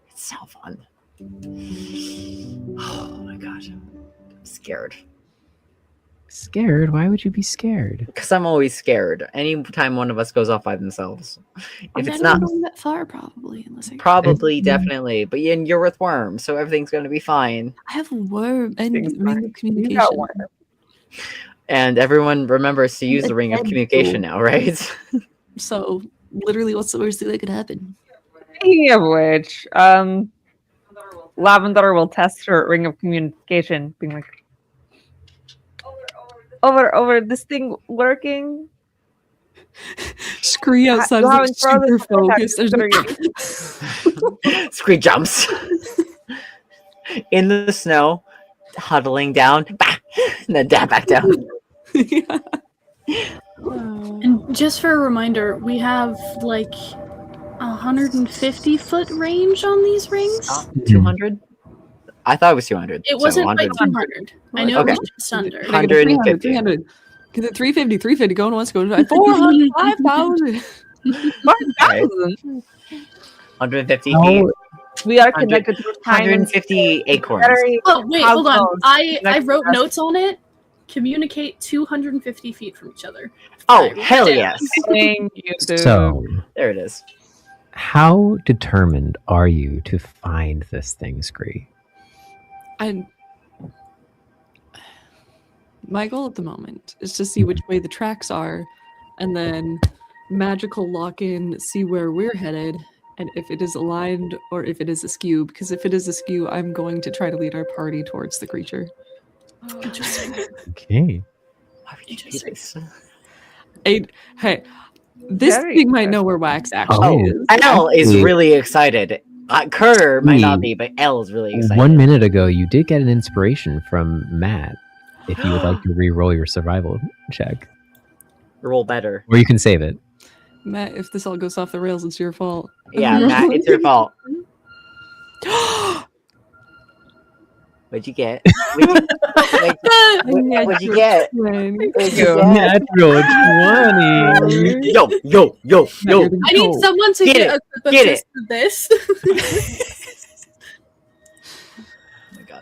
It's so fun. Oh my god. I'm scared. Scared? Why would you be scared? Because I'm always scared. Anytime one of us goes off by themselves. If it's not going that far, probably. Unless I probably, definitely. But you're with Worm, so everything's gonna be fine. I have Worm and Ring of You got Communication. one. And everyone remembers to use the Ring of Communication now, right? So, literally, what's the worst thing that could happen? Speaking of which, Lavender will test her ring of communication, being like, over this thing working. Scree outside How is like super focused. There's no Scree jumps in the snow, huddling down, bah, and then back down. And just for a reminder, we have like 150-foot range on these rings. 200? I thought it was 200. It wasn't quite 200. I know Okay. it was just under. 150. 300. 350, 350, going once, going twice. 400, 5,000. 150 Oh, feet. we are connected through time and 150 acorns. Oh wait, How hold on. close? I wrote notes on it. Communicate 250 feet from each other. Oh, hell yes. Thank you, dude. So, There it is. how determined are you to find this thing, Scree? My goal at the moment is to see which way the tracks are, and then magical lock in, see where we're headed, and if it is aligned or if it is askew. Because if it is askew, I'm going to try to lead our party towards the creature. Interesting. Okay. Why would you do this? Hey, this Very thing might know where Wax actually Oh, is. Elle is Actually- really excited. Kerr might not be, but Elle is really excited. 1 minute ago, you did get an inspiration from Matt. If you would like to re-roll your survival check, Roll better. or you can save it. Matt, if this all goes off the rails, it's your fault. Yeah, Matt, it's your fault. What'd you get? What'd you get? What'd you get? Natural 20. Yo. I need someone to Get get it. a clip of Get this it. to this.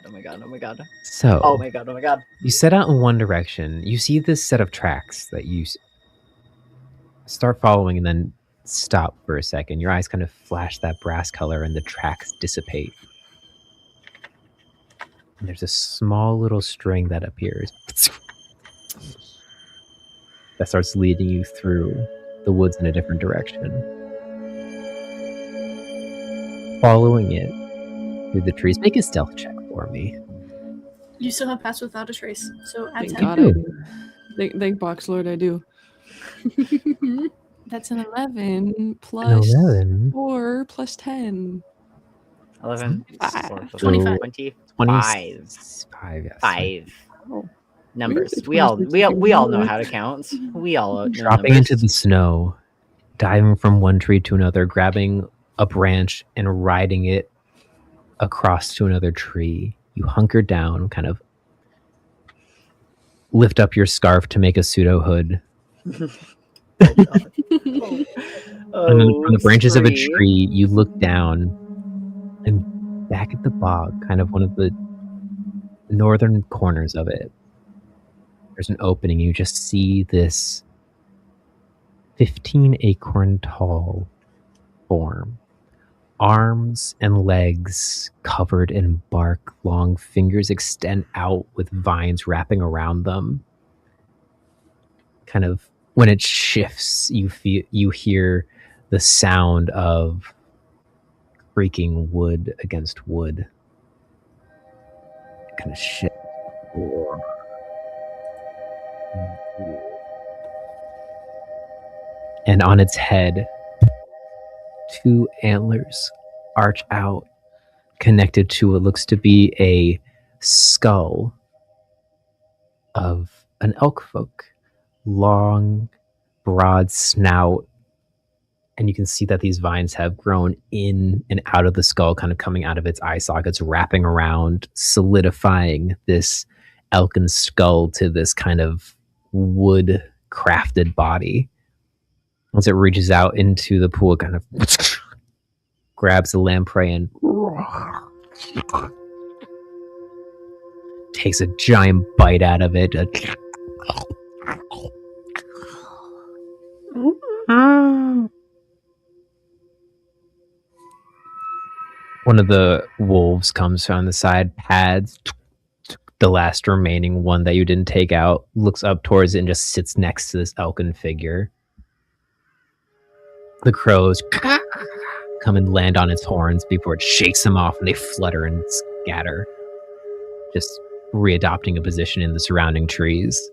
Oh my god. So, Oh my god. you set out in one direction. You see this set of tracks that you start following and then stop for a second. Your eyes kind of flash that brass color and the tracks dissipate. And there's a small little string that appears that starts leading you through the woods in a different direction. Following it through the trees. Make a stealth check for me. You still have Pass Without a Trace, so add Thank 10. God I do. Thank Box Lord, I do. That's an 11 plus 11. 4 plus 10. 11. 25. 25. 25. 5, yes. 5. Oh. Numbers. Maybe We all 26. know how to count. We all know Dropping numbers. into the snow, diving from one tree to another, grabbing a branch and riding it across to another tree. You hunker down, kind of lift up your scarf to make a pseudo hood. And then from the branches of a tree, you look down, and back at the bog, kind of one of the northern corners of it, there's an opening. You just see this 15 acorn tall form. Arms and legs covered in bark, long fingers extend out with vines wrapping around them. kind of when it shifts, you hear the sound of breaking wood against wood. It kind of shifts. And on its head, 2 antlers arch out, connected to what looks to be a skull of an elk folk. Long, broad snout, and you can see that these vines have grown in and out of the skull, kind of coming out of its eye sockets, wrapping around, solidifying this elkin skull to this kind of wood crafted body. As it reaches out into the pool, it kind of grabs the lamprey and takes a giant bite out of it. One of the wolves comes on the side, pads the last remaining one that you didn't take out, looks up towards it, and just sits next to this elkin figure. The crows come and land on its horns before it shakes them off, and they flutter and scatter, just readopting a position in the surrounding trees.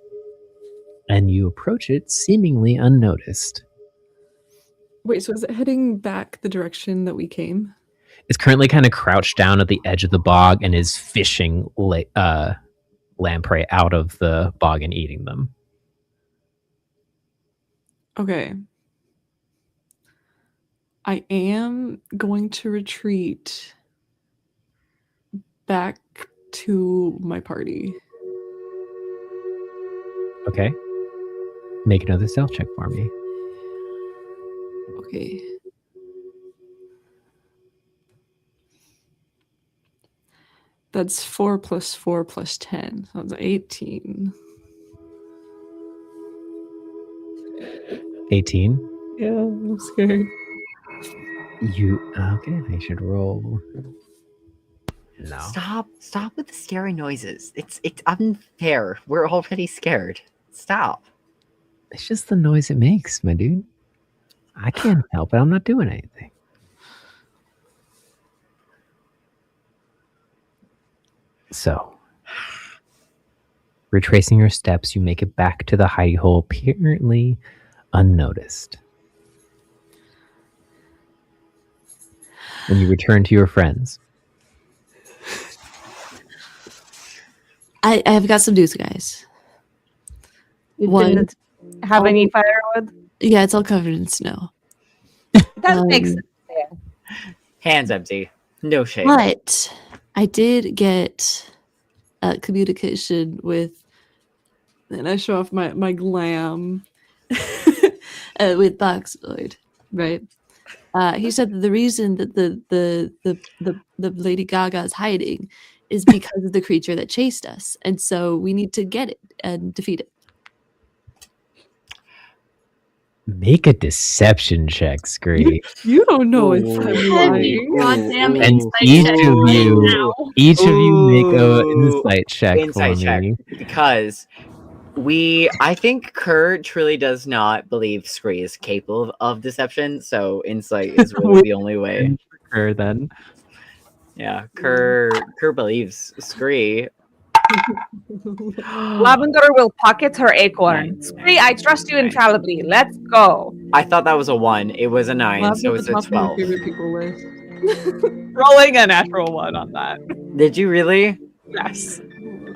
And you approach it seemingly unnoticed. Wait, so is it heading back the direction that we came? It's currently kind of crouched down at the edge of the bog and is fishing lamprey out of the bog and eating them. Okay. I am going to retreat back to my party. Okay. Make another stealth check for me. Okay. That's 4 plus 4 plus 10. So that's 18. 18? Yeah, I'm scared. Okay, I should roll. No. Stop with the scary noises. It's unfair. We're already scared. Stop. It's just the noise it makes, my dude. I can't help it. I'm not doing anything. So, retracing your steps, you make it back to the hidey hole, apparently unnoticed. And you return to your friends. I've got some news, guys. You One, didn't have any firewood? yeah, it's all covered in snow. That makes sense. Yeah. Hands empty. No shame. But I did get communication with, And I show off my glam. with Boxboard, right? He said that the reason that the Lady Gaga is hiding is because of the creature that chased us, and so we need to get it and defeat it. Make a deception check, Scree. You don't know if I'm Heavy lying. goddamn And insight each check of right you, now. make an insight check Insight for check. me. Because I think Kerr truly does not believe Scree is capable of deception, so insight is really the only way. Kerr, then. Yeah, Kerr believes Scree. Lavender will pocket her acorn. Spree, I trust you infallibly. Let's go. I thought that was a 1. It was a 9, Lab's so at it's the a top of my 12. favorite people list. Rolling a natural 1 on that. Did you really? Yes.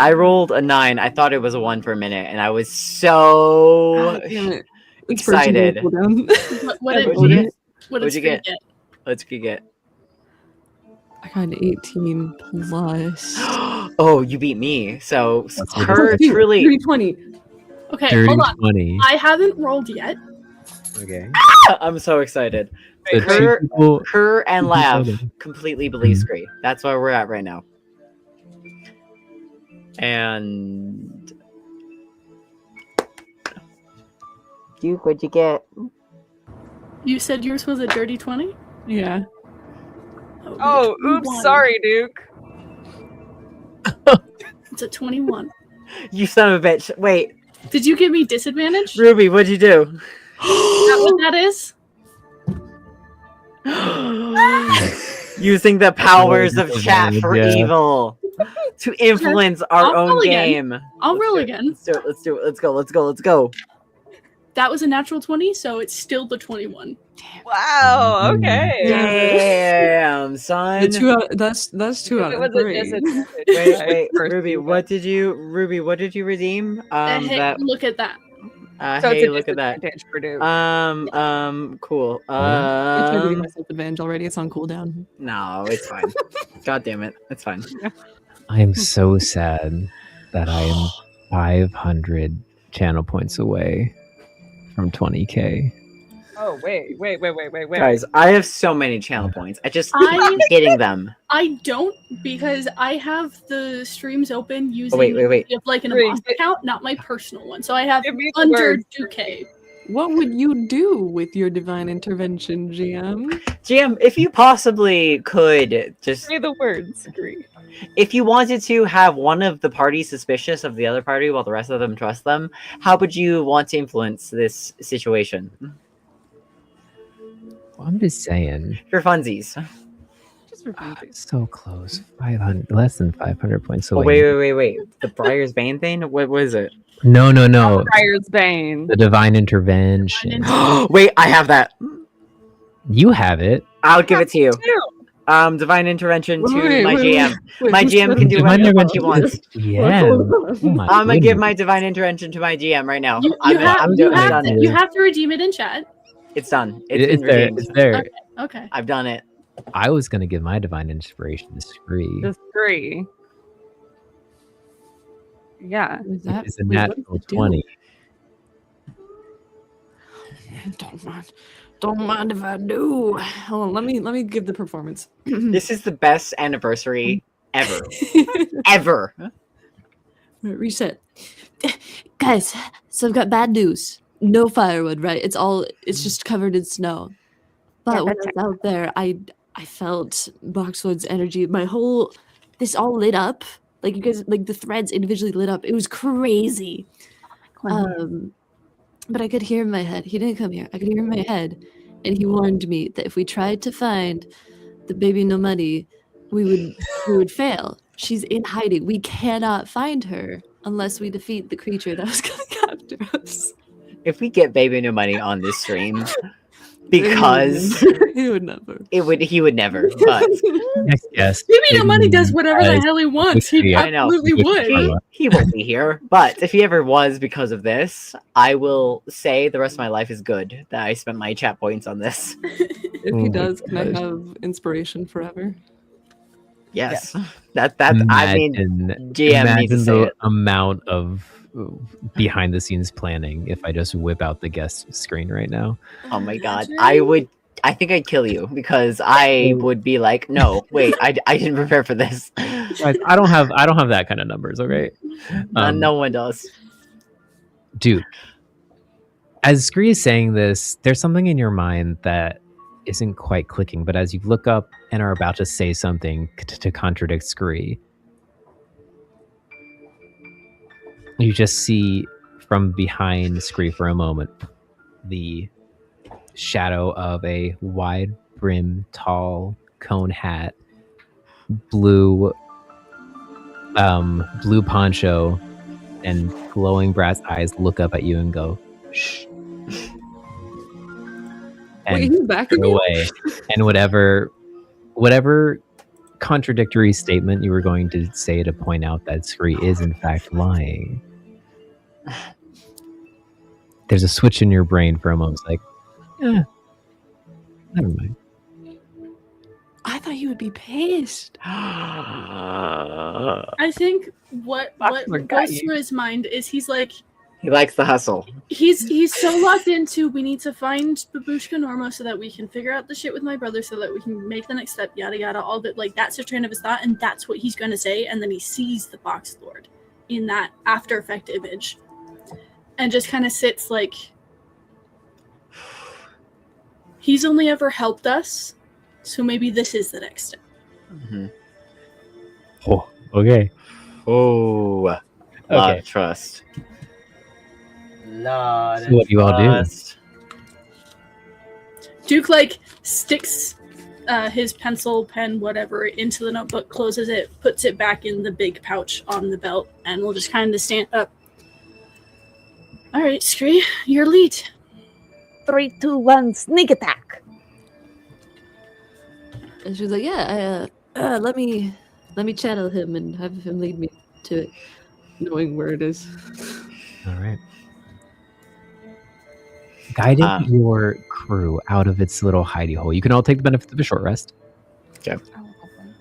I rolled a 9. I thought it was a 1 for a minute, and I was so Damn it. It's excited. personal cooldown. What What'd did you get? what What'd did you Scree get? Let's get. I got an 18 plus. Oh, you beat me. So That's Kerr ridiculous. truly. 320. Okay, Dirty hold on. 20. I haven't rolled yet. Okay. I'm so excited. So Kerr, two people- Kerr and two Lav people- completely believe Mhm. Scree. That's where we're at right now. And Duke, what'd you get? You said yours was a dirty 20? Yeah. Oh, oops, One. sorry, Duke. It's a 21. You son of a bitch. Wait. Did you give me disadvantage? Is Ruby, what'd you do? that what that is? Using the powers of chat for Yeah. evil to influence our I'll own roll again. game. I'll roll again. Let's do it. Let's do it. Let's go. Let's go. Let's go. That was a natural 20, so it's still the 21. Wow. Okay. Damn, son. That's 2 out It of was a 3. disadvantage. Wait, First Ruby, two, what did you redeem? Hey, That look at that. So it's hey, a look at that. disadvantage for Duke. Cool. I tried to give myself advantage already. It's on cooldown. No, it's fine. God damn it, it's fine. I am so sad that I am 500 channel points away from 20k. Oh wait. Guys, I have so many channel points. I just keep I- getting them. I don't, because I have the streams open using wait. like an Wait, Amos account, not my personal one. So I have Give me the under words. 2k. What would you do with your divine intervention, GM? GM, if you possibly could just Say the words. Agree. if you wanted to have one of the parties suspicious of the other party while the rest of them trust them, how would you want to influence this situation? Well, I'm just saying. For funsies. Just for funsies. So close. 500, less than 500 points Oh, away. wait. The Briar's Bane thing? What was it? No. Briar's Bane. The divine intervention. Wait, I have that. You have it. I'll give it to you. Too. Divine intervention to Wait, my wait, GM. wait, My who's GM can do Divine whatever he intervention wants. is- Yeah. Oh my I'm gonna give goodness. my divine intervention to my GM right now. You, I'm you, have, I'm you, doing- I've have done to, it. you have to redeem it in chat. It's done. It's It's been there. redeemed. It's there. Okay. I've done it. I was gonna give my divine inspiration to Scree. Just 3. Yeah. Was that? It's a wait, what did natural it do? 20. Don't mind if I do. Hold on, let me give the performance. This is the best anniversary ever. Ever. Reset. Guys, so I've got bad news. No firewood, right? It's just covered in snow. But when I was out there, I felt Boxwood's energy. This all lit up. Like you guys, like the threads individually lit up. It was crazy. But I could hear in my head. He didn't come here. I could hear in my head, and he warned me that if we tried to find the baby no money, we would fail. She's in hiding. We cannot find her unless we defeat the creature that was coming after us. If we get Baby No Money on this stream, because he would never. He would never. But Yes. Baby No Money does whatever the hell he wants. He I know absolutely would. he won't be here. But if he ever was because of this, I will say the rest of my life is good that I spent my chat points on this. If he does, can I have inspiration forever? Yes. That I mean GM needs to imagine say the it. amount of behind the scenes planning if I just whip out the guest screen right now. Oh my god. I think I'd kill you because I would be like, no, wait, I didn't prepare for this. Guys, I don't have that kind of numbers, okay? No one does. Dude, as Scree is saying this, there's something in your mind that isn't quite clicking, but as you look up and are about to say something to contradict Scree, you just see from behind Scree for a moment the shadow of a wide brim, tall cone hat, blue poncho, and glowing brass eyes look up at you and go, shh. And Wait, he's back turn again? away. And whatever contradictory statement you were going to say to point out that Scree is in fact lying, there's a switch in your brain for a moment. It's like, never mind. I thought you would be pissed. I think what Boxwood got goes you. through his mind is he's like He likes the hustle. he's so locked into we need to find Babushka Norma so that we can figure out the shit with my brother so that we can make the next step, yada yada, all that. Like that's the train of his thought, and that's what he's gonna say, and then he sees the Box Lord in that After Effect image, and just kind of sits like he's only ever helped us, so maybe this is the next step. Mm-hmm. Oh, okay. Oh, lot of trust. So what do you all do? Duke like sticks his pencil, pen, whatever into the notebook, closes it, puts it back in the big pouch on the belt, and we'll just kind of stand up. All right, Scree, your lead. 3, 2, 1, sneak attack. And she's like, yeah, let me channel him and have him lead me to it, knowing where it is. All right. Guiding your crew out of its little hidey hole. You can all take the benefit of a short rest. Okay.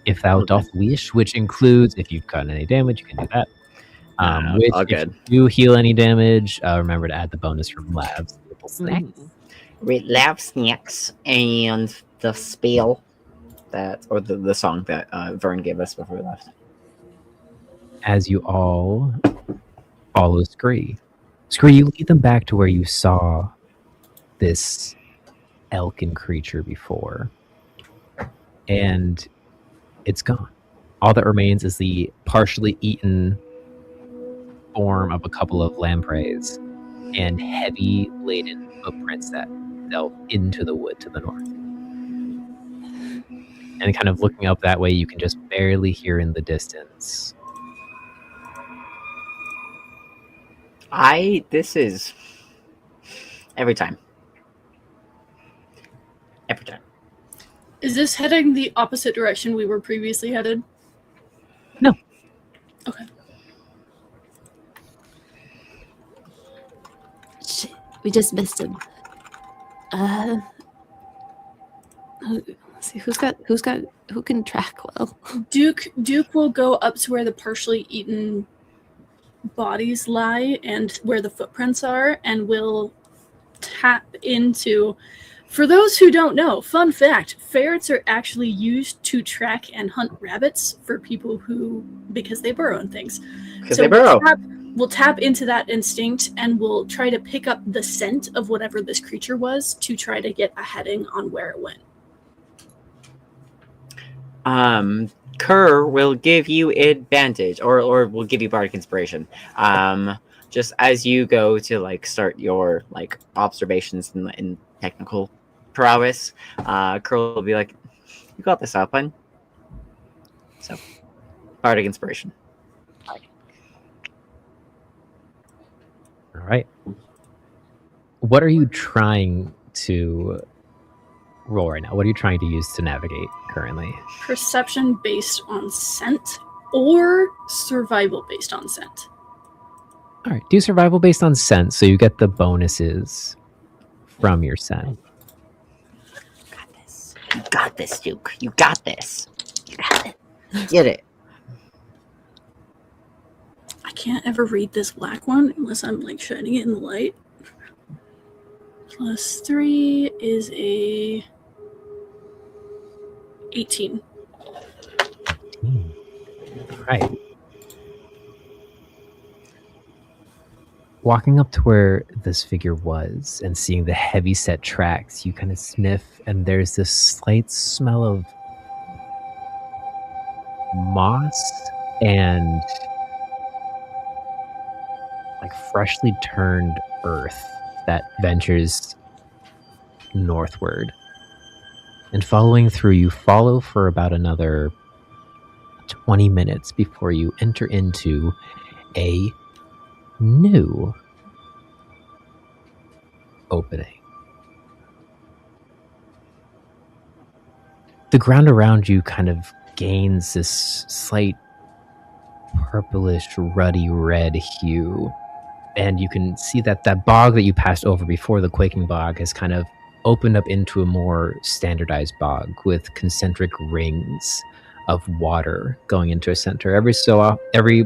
If thou doth wish, which includes if you've gotten any damage, you can do that. Which, all if good. you heal any damage, remember to add the bonus from labs. Little snacks. With lab snacks and the spell that, or the song that Vern gave us before we left. As you all follow Scree. Scree, you lead them back to where you saw this elkin creature before. And it's gone. All that remains is the partially eaten form of a couple of lampreys and heavy laden footprints that delve into the wood to the north. And kind of looking up that way, you can just barely hear in the distance. This is every time. Every time. Is this heading the opposite direction we were previously headed? No. Okay. Shit, we just missed him. Let's see who can track well. Duke will go up to where the partially eaten bodies lie and where the footprints are, and will tap into. For those who don't know, fun fact, ferrets are actually used to track and hunt rabbits for people who, because they burrow in things. They burrow. We'll tap into that instinct and we'll try to pick up the scent of whatever this creature was to try to get a heading on where it went. Kerr will give you advantage, or will give you bardic inspiration. Just as you go to like start your like observations in technical prowess, Kerr will be like, "You got this, Alpine." So, bardic inspiration. All right. What are you trying to roll right now? What are you trying to use to navigate currently? Perception based on scent or survival based on scent. All right. Do survival based on scent, so you get the bonuses from your scent. You got this, Duke. You got this. You got it. Get it. I can't ever read this black one unless I'm like shining it in the light. Plus 3 is a 18. Right. Walking up to where this figure was and seeing the heavy set tracks, you kind of sniff, and there's this slight smell of moss and like freshly turned earth that ventures northward. And following through, you follow for about another 20 minutes before you enter into a new opening. The ground around you kind of gains this slight purplish, ruddy red hue. And you can see that that bog that you passed over before, the Quaking Bog, has kind of opened up into a more standardized bog with concentric rings of water going into a center. Every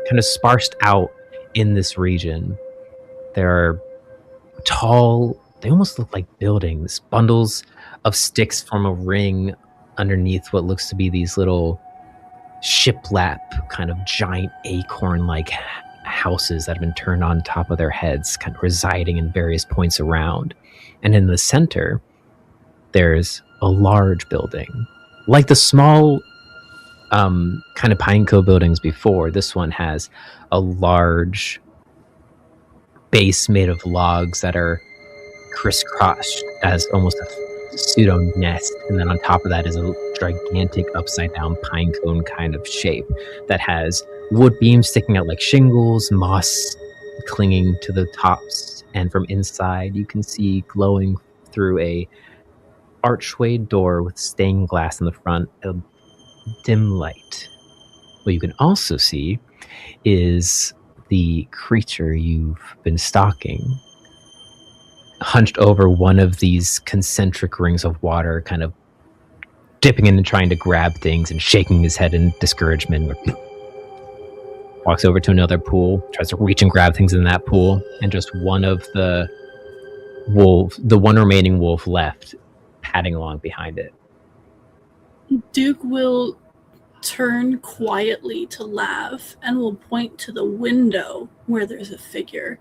kind of sparsed out in this region, there are tall, they almost look like buildings. Bundles of sticks form a ring underneath what looks to be these little shiplap, kind of giant acorn-like houses that have been turned on top of their heads, kind of residing in various points around. And in the center, there's a large building. Like the small kind of Pineco buildings before, this one has a large base made of logs that are crisscrossed as almost a pseudo nest, and then on top of that is a gigantic upside down pine cone kind of shape that has wood beams sticking out like shingles, moss clinging to the tops, and from inside you can see glowing through a archway door with stained glass in the front, a dim light. What you can also see is the creature you've been stalking hunched over one of these concentric rings of water, kind of dipping in and trying to grab things and shaking his head in discouragement. Walks over to another pool, tries to reach and grab things in that pool, and just one of the one remaining wolf left, padding along behind it. Duke will turn quietly to Lav and will point to the window where there's a figure.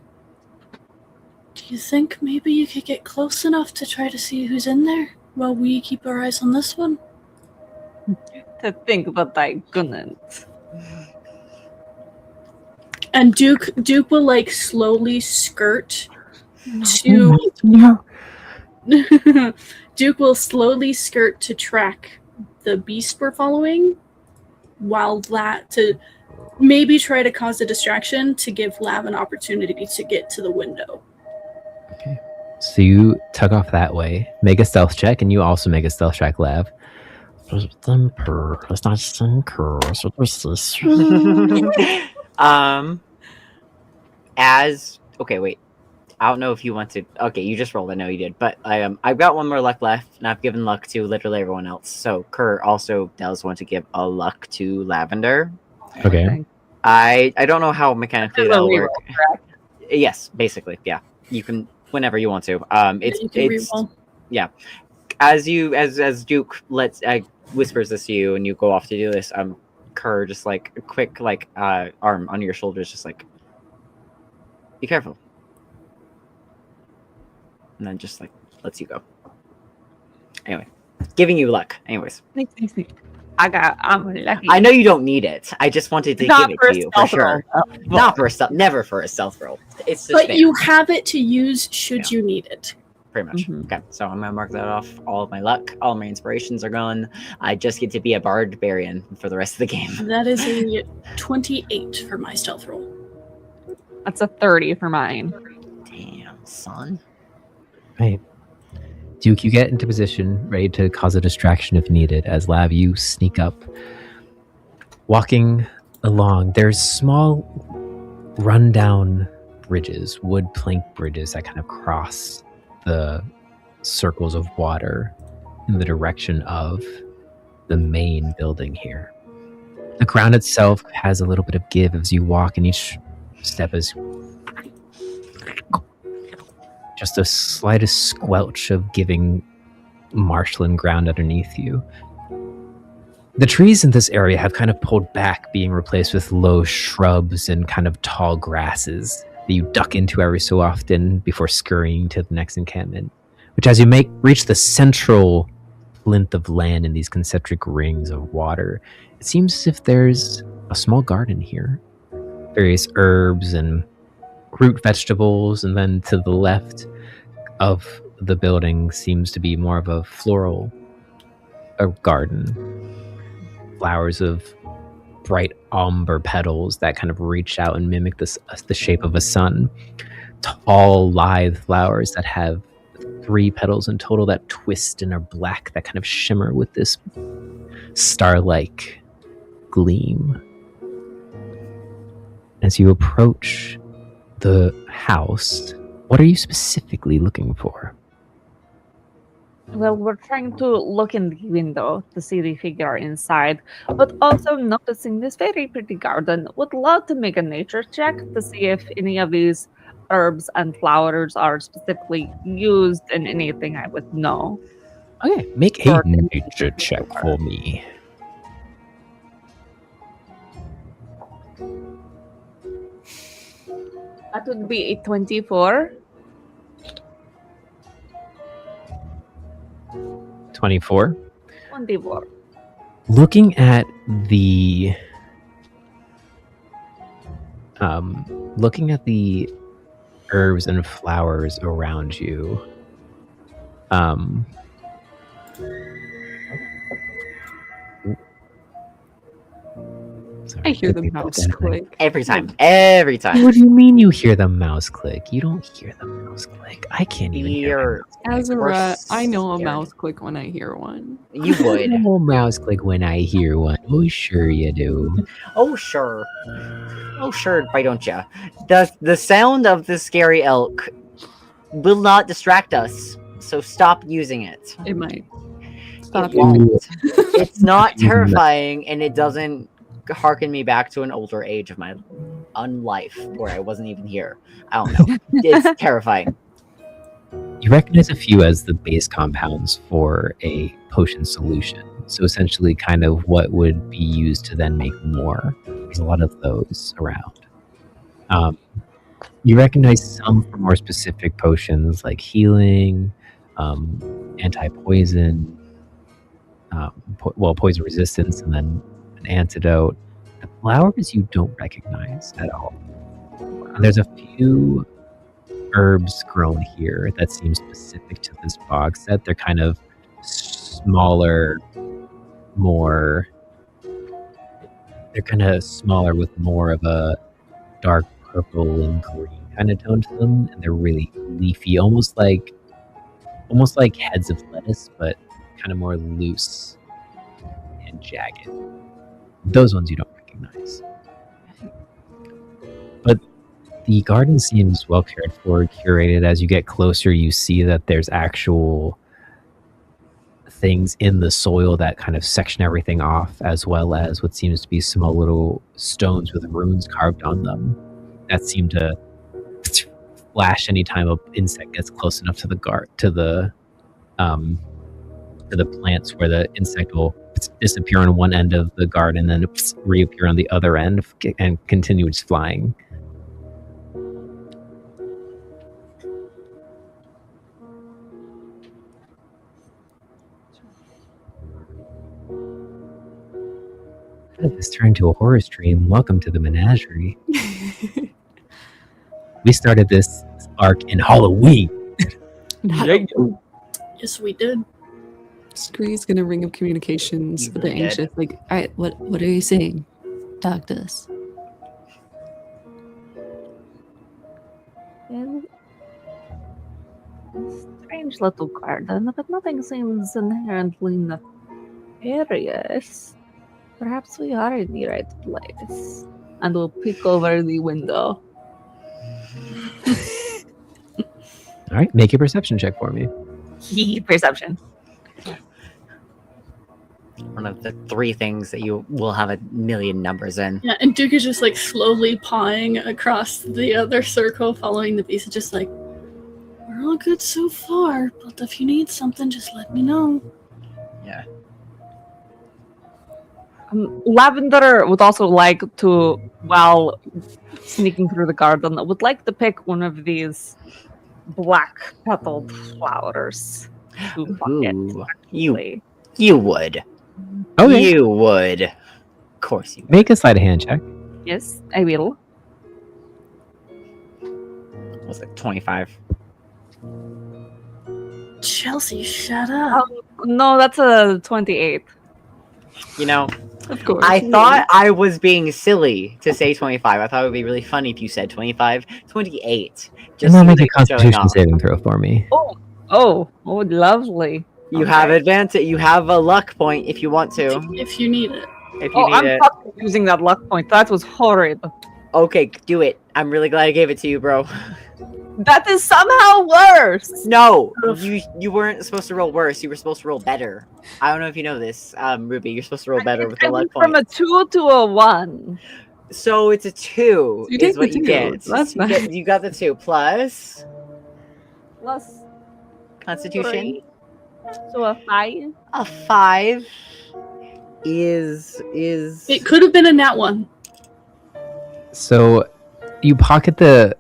Do you think maybe you could get close enough to try to see who's in there while we keep our eyes on this one? To think that I couldn't. And Duke will like slowly skirt to Duke will slowly skirt to track the beast we're following, while to maybe try to cause a distraction to give Lav an opportunity to get to the window. Okay. So you tug off that way, make a stealth check, and you also make a stealth check, Lav. Okay, wait. I don't know if you want to. Okay, you just rolled. I know you did, but I've got one more luck left, and I've given luck to literally everyone else. So Kerr also does want to give a luck to Lavender. Okay. I don't know how mechanically that'll work. Yes, basically, yeah. You can whenever you want to. It's yeah. As Duke whispers this to you, and you go off to do this. Kerr just like a quick arm on your shoulders, just like, be careful. And then just like lets you go. Anyway, giving you luck. Anyways, Thanks. I'm lucky. I know you don't need it. I just wanted to give it to you for sure. Not for a stealth. Never for a stealth roll. It's just but you have it to use should you need it. Pretty much. Okay, so I'm gonna mark that off. All of my luck, all my inspirations are gone. I just get to be a barbarian for the rest of the game. That is a 28 for my stealth roll. That's a 30 for mine. Damn, son. Right. Duke, you get into position, ready to cause a distraction if needed. As Lav, you sneak up. Walking along, there's small, rundown bridges, wood plank bridges that kind of cross the circles of water in the direction of the main building here. The ground itself has a little bit of give as you walk, and each step is just the slightest squelch of giving marshland ground underneath you. The trees in this area have kind of pulled back, being replaced with low shrubs and kind of tall grasses that you duck into every so often before scurrying to the next encampment, which as you reach the central plinth of land in these concentric rings of water, it seems as if there's a small garden here. Various herbs and root vegetables, and then to the left of the building seems to be more of a floral garden. Flowers of bright umber petals that kind of reach out and mimic the shape of a sun. Tall, lithe flowers that have 3 petals in total that twist and are black, that kind of shimmer with this star-like gleam. As you approach the house, what are you specifically looking for? Well, we're trying to look in the window to see the figure inside, but also noticing this very pretty garden. Would love to make a nature check to see if any of these herbs and flowers are specifically used in anything I would know. Okay, make a nature check for me. That would be a 24. 24. 24. Looking at the herbs and flowers around you. Sorry, I hear the people mouse again. click. Every time. Every time. What do you mean you hear the mouse click? You don't hear the mouse click. I can't even hear my mouse As a We're rat, I know a scared. mouse click when I hear one. You would. Oh, mouse click when I hear one. Oh, sure you do. Oh, sure. Oh, sure, why don't ya? The sound of the scary elk will not distract us, so stop using it. It might. It won't. It's not terrifying, and it doesn't harken me back to an older age of my life where I wasn't even here. I don't know. It's terrifying. You recognize a few as the base compounds for a potion solution. So essentially kind of what would be used to then make more. There's a lot of those around. You recognize some for more specific potions like healing, anti-poison, poison resistance, and then an antidote. The flowers you don't recognize at all. There's a few herbs grown here that seem specific to this box set. They're kind of smaller, they're kind of smaller with more of a dark purple and green kind of tone to them, and they're really leafy, almost like heads of lettuce, but kind of more loose and jagged. Those ones you don't recognize. But the garden seems well cared for, curated. As you get closer, you see that there's actual things in the soil that kind of section everything off, as well as what seems to be small little stones with runes carved on them that seem to flash anytime an insect gets close enough to the plants, where the insect will disappear on one end of the garden and then reappear on the other end and continue its flying. How did this turn into a horror stream? Welcome to the menagerie. We started this arc in Halloween. Yes, we did. Scree's gonna ring up communications You with the did. anxious, like, all right, what are you saying? Talk to us. Well, strange little garden, but nothing seems inherently nefarious. Perhaps we are in the right place. And we'll peek over the window. All right, make a perception check for me. Perception. One of the 3 things that you will have a million numbers in. Yeah, and Duke is just like slowly pawing across the other circle, following the beast, just like, we're all good so far, but if you need something, just let me know. Yeah. Lavender would also like to, while sneaking through the garden, would like to pick one of these black petaled flowers. To bucket, Ooh, actually. you would. Okay. You would. Of course you would. Make a sleight of hand check. Yes, I will. Was it 25? Chelsea, shut up. No, that's a 28. You know, Of course. I thought I was being silly to say 25. I thought it would be really funny if you said 25. 28. And now seems make a like it's showing Constitution off. saving throw for me. Oh, lovely. You have advantage. You have a luck point if you want to. If you need it. If you need I'm it. fucking using that luck point. That was horrid. Okay, do it. I'm really glad I gave it to you, bro. That is somehow worse. No, you weren't supposed to roll worse. You were supposed to roll better. I don't know if you know this, Ruby. You're supposed to roll better with the luck From point. a 2 to a 1. So it's a 2 You take is what the you 2. get. That's You got the 2 plus Plus Constitution. 3. So a 5. A 5 is It could have been a nat 1. So you pocket the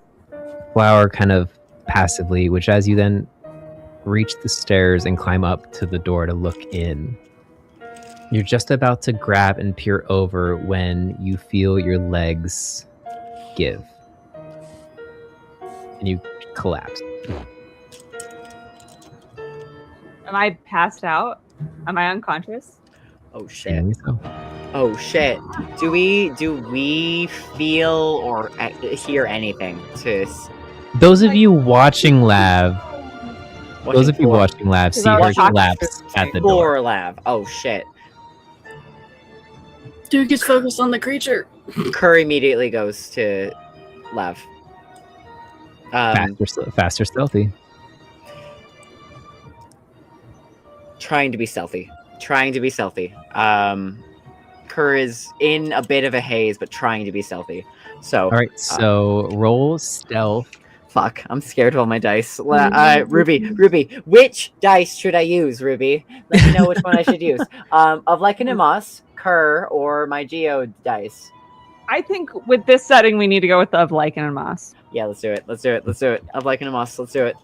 flower kind of passively, which as you then reach the stairs and climb up to the door to look in, you're just about to grab and peer over when you feel your legs give. and you collapse. Am I passed out? Am I unconscious? Oh shit. Seemingly so. Oh shit. Do we feel or hear anything to Those of you watching Lav, Watching see her collapse at the door. for Lav? Oh shit. Duke is focused on the creature. Kerr immediately goes to Lav. Faster, stealthy. Trying to be stealthy. Kerr is in a bit of a haze, but trying to be stealthy. So, all right. So roll stealth. Fuck, I'm scared of all my dice. Ruby, which dice should I use, Ruby? Let me know which one I should use. Of like an Amos, Kerr, or my Geo dice. I think with this setting, we need to go with the of Lycan and Moss. Yeah, let's do it. Of like an Amos, let's do it.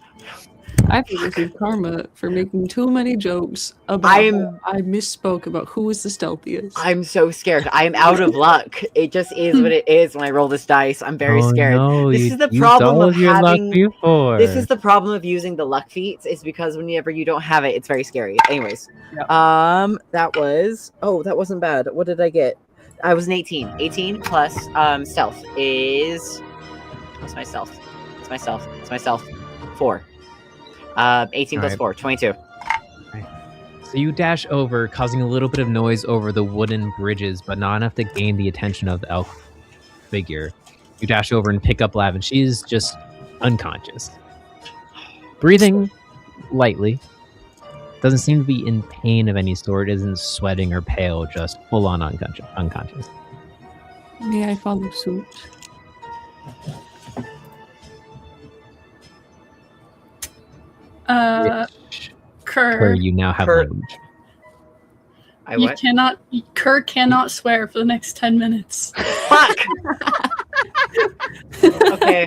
I think this is karma for making too many jokes about how I misspoke about who is the stealthiest. I'm so scared. I'm out of luck. It just is what it is when I roll this dice. I'm very scared. No, this you is the used problem all of your luck having. before. This is the problem of using the luck feats. Is because whenever you don't have it, it's very scary. Anyways, that wasn't bad. What did I get? I was an 18. 18 plus stealth is. What's my stealth? It's my stealth. 4. 18 plus 4, 22. So you dash over, causing a little bit of noise over the wooden bridges, but not enough to gain the attention of the elf figure. You dash over and pick up Lav, and she's just unconscious. Breathing lightly. Doesn't seem to be in pain of any sort, isn't sweating or pale, just full-on unconscious. May I follow suit? Kerr, you now have language. Kerr cannot swear for the next 10 minutes. Fuck! Okay.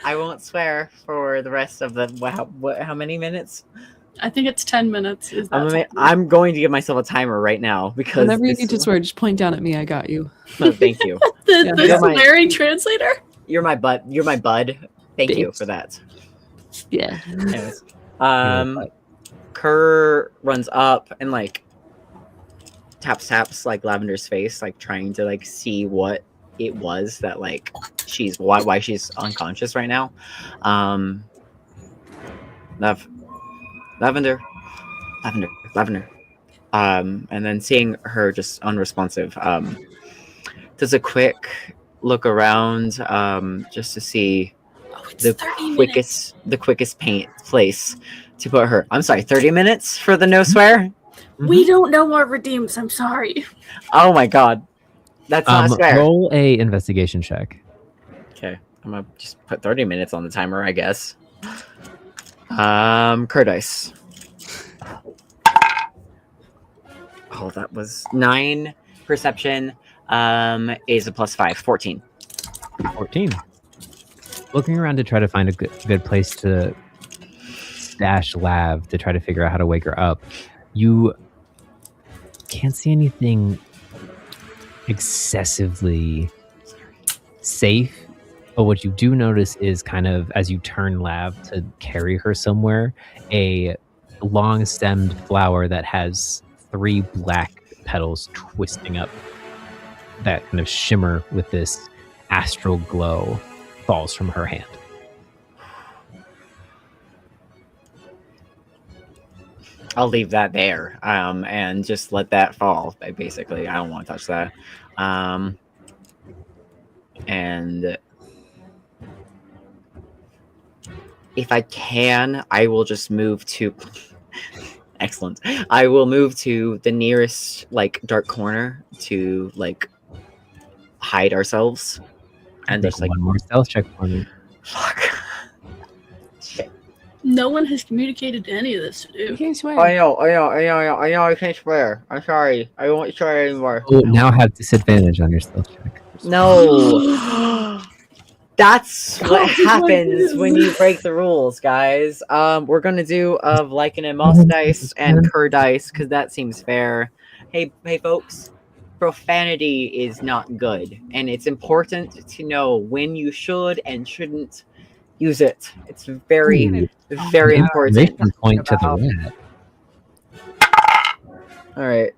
I won't swear for the rest of the how many minutes? I think it's 10 minutes. I'm going to give myself a timer right now because whenever you need to swear, just point down at me. I got you. No, thank you. the swearing translator? You're my bud. Thank you for that. Yeah. Anyways, Kerr runs up and like taps like Lavender's face, like trying to like see what it was that like she's why she's unconscious right now. Lavender. And then seeing her just unresponsive, does a quick look around, just to see the quickest place to put her. I'm sorry, 30 minutes for the no swear? We don't know our redeems. I'm sorry. Oh my god. That's not swear. Roll a investigation check. Okay. I'm gonna just put 30 minutes on the timer, I guess. Kerr dice. Oh, that was 9. Perception is a +5. 14. 14. Looking around to try to find a good place to stash Lav to try to figure out how to wake her up. You can't see anything excessively safe, but what you do notice is kind of as you turn Lav to carry her somewhere, a long-stemmed flower that has 3 black petals twisting up that kind of shimmer with this astral glow falls from her hand. I'll leave that there, and just let that fall. Basically, I don't want to touch that. And if I can, I will just move to. Excellent. I will move to the nearest like dark corner to like hide ourselves, and just like one more stealth check for me. Fuck. No one has communicated any of this to do. You can't swear. I know. I can't swear. I'm sorry. I won't swear anymore. Oh, now have disadvantage on your stealth check. No. That's what happens when you break the rules, guys. We're gonna do of Lycan and Moss dice and Kerr dice because that seems fair. Hey, folks. Profanity is not good, and it's important to know when you should and shouldn't Use it. It's very, Ooh, very an important. exclamation point to the rat. All right.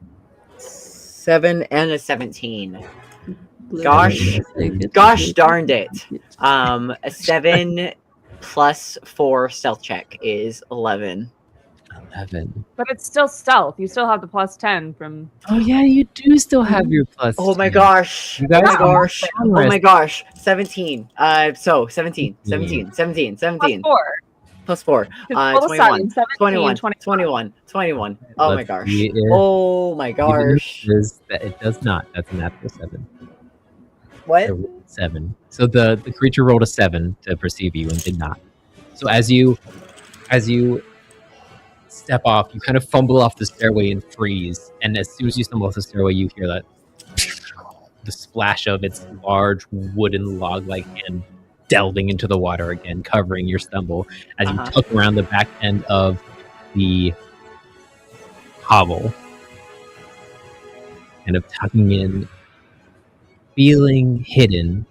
7 and a 17. Gosh darned it. A 7 plus 4 stealth check is 11. 11. But it's still stealth. You still have the plus 10 from. Oh yeah, you do still have your plus. Oh my 10. gosh. You Oh guys my are gosh. Oh generous. my gosh. 17. So 17. 17. Plus 4. Plus 4. Total 21. 7, 21. 17, 21. Oh my Let's gosh. see if Oh my even gosh. is that it does not. That's a natural 7. What? I rolled 7. So the creature rolled a 7 to perceive you and did not. So as you step off, you kind of fumble off the stairway and freeze. And as soon as you stumble off the stairway, you hear that the splash of its large wooden log-like hand delving into the water again, covering your stumble as you tuck around the back end of the hovel, kind of tucking in, feeling hidden.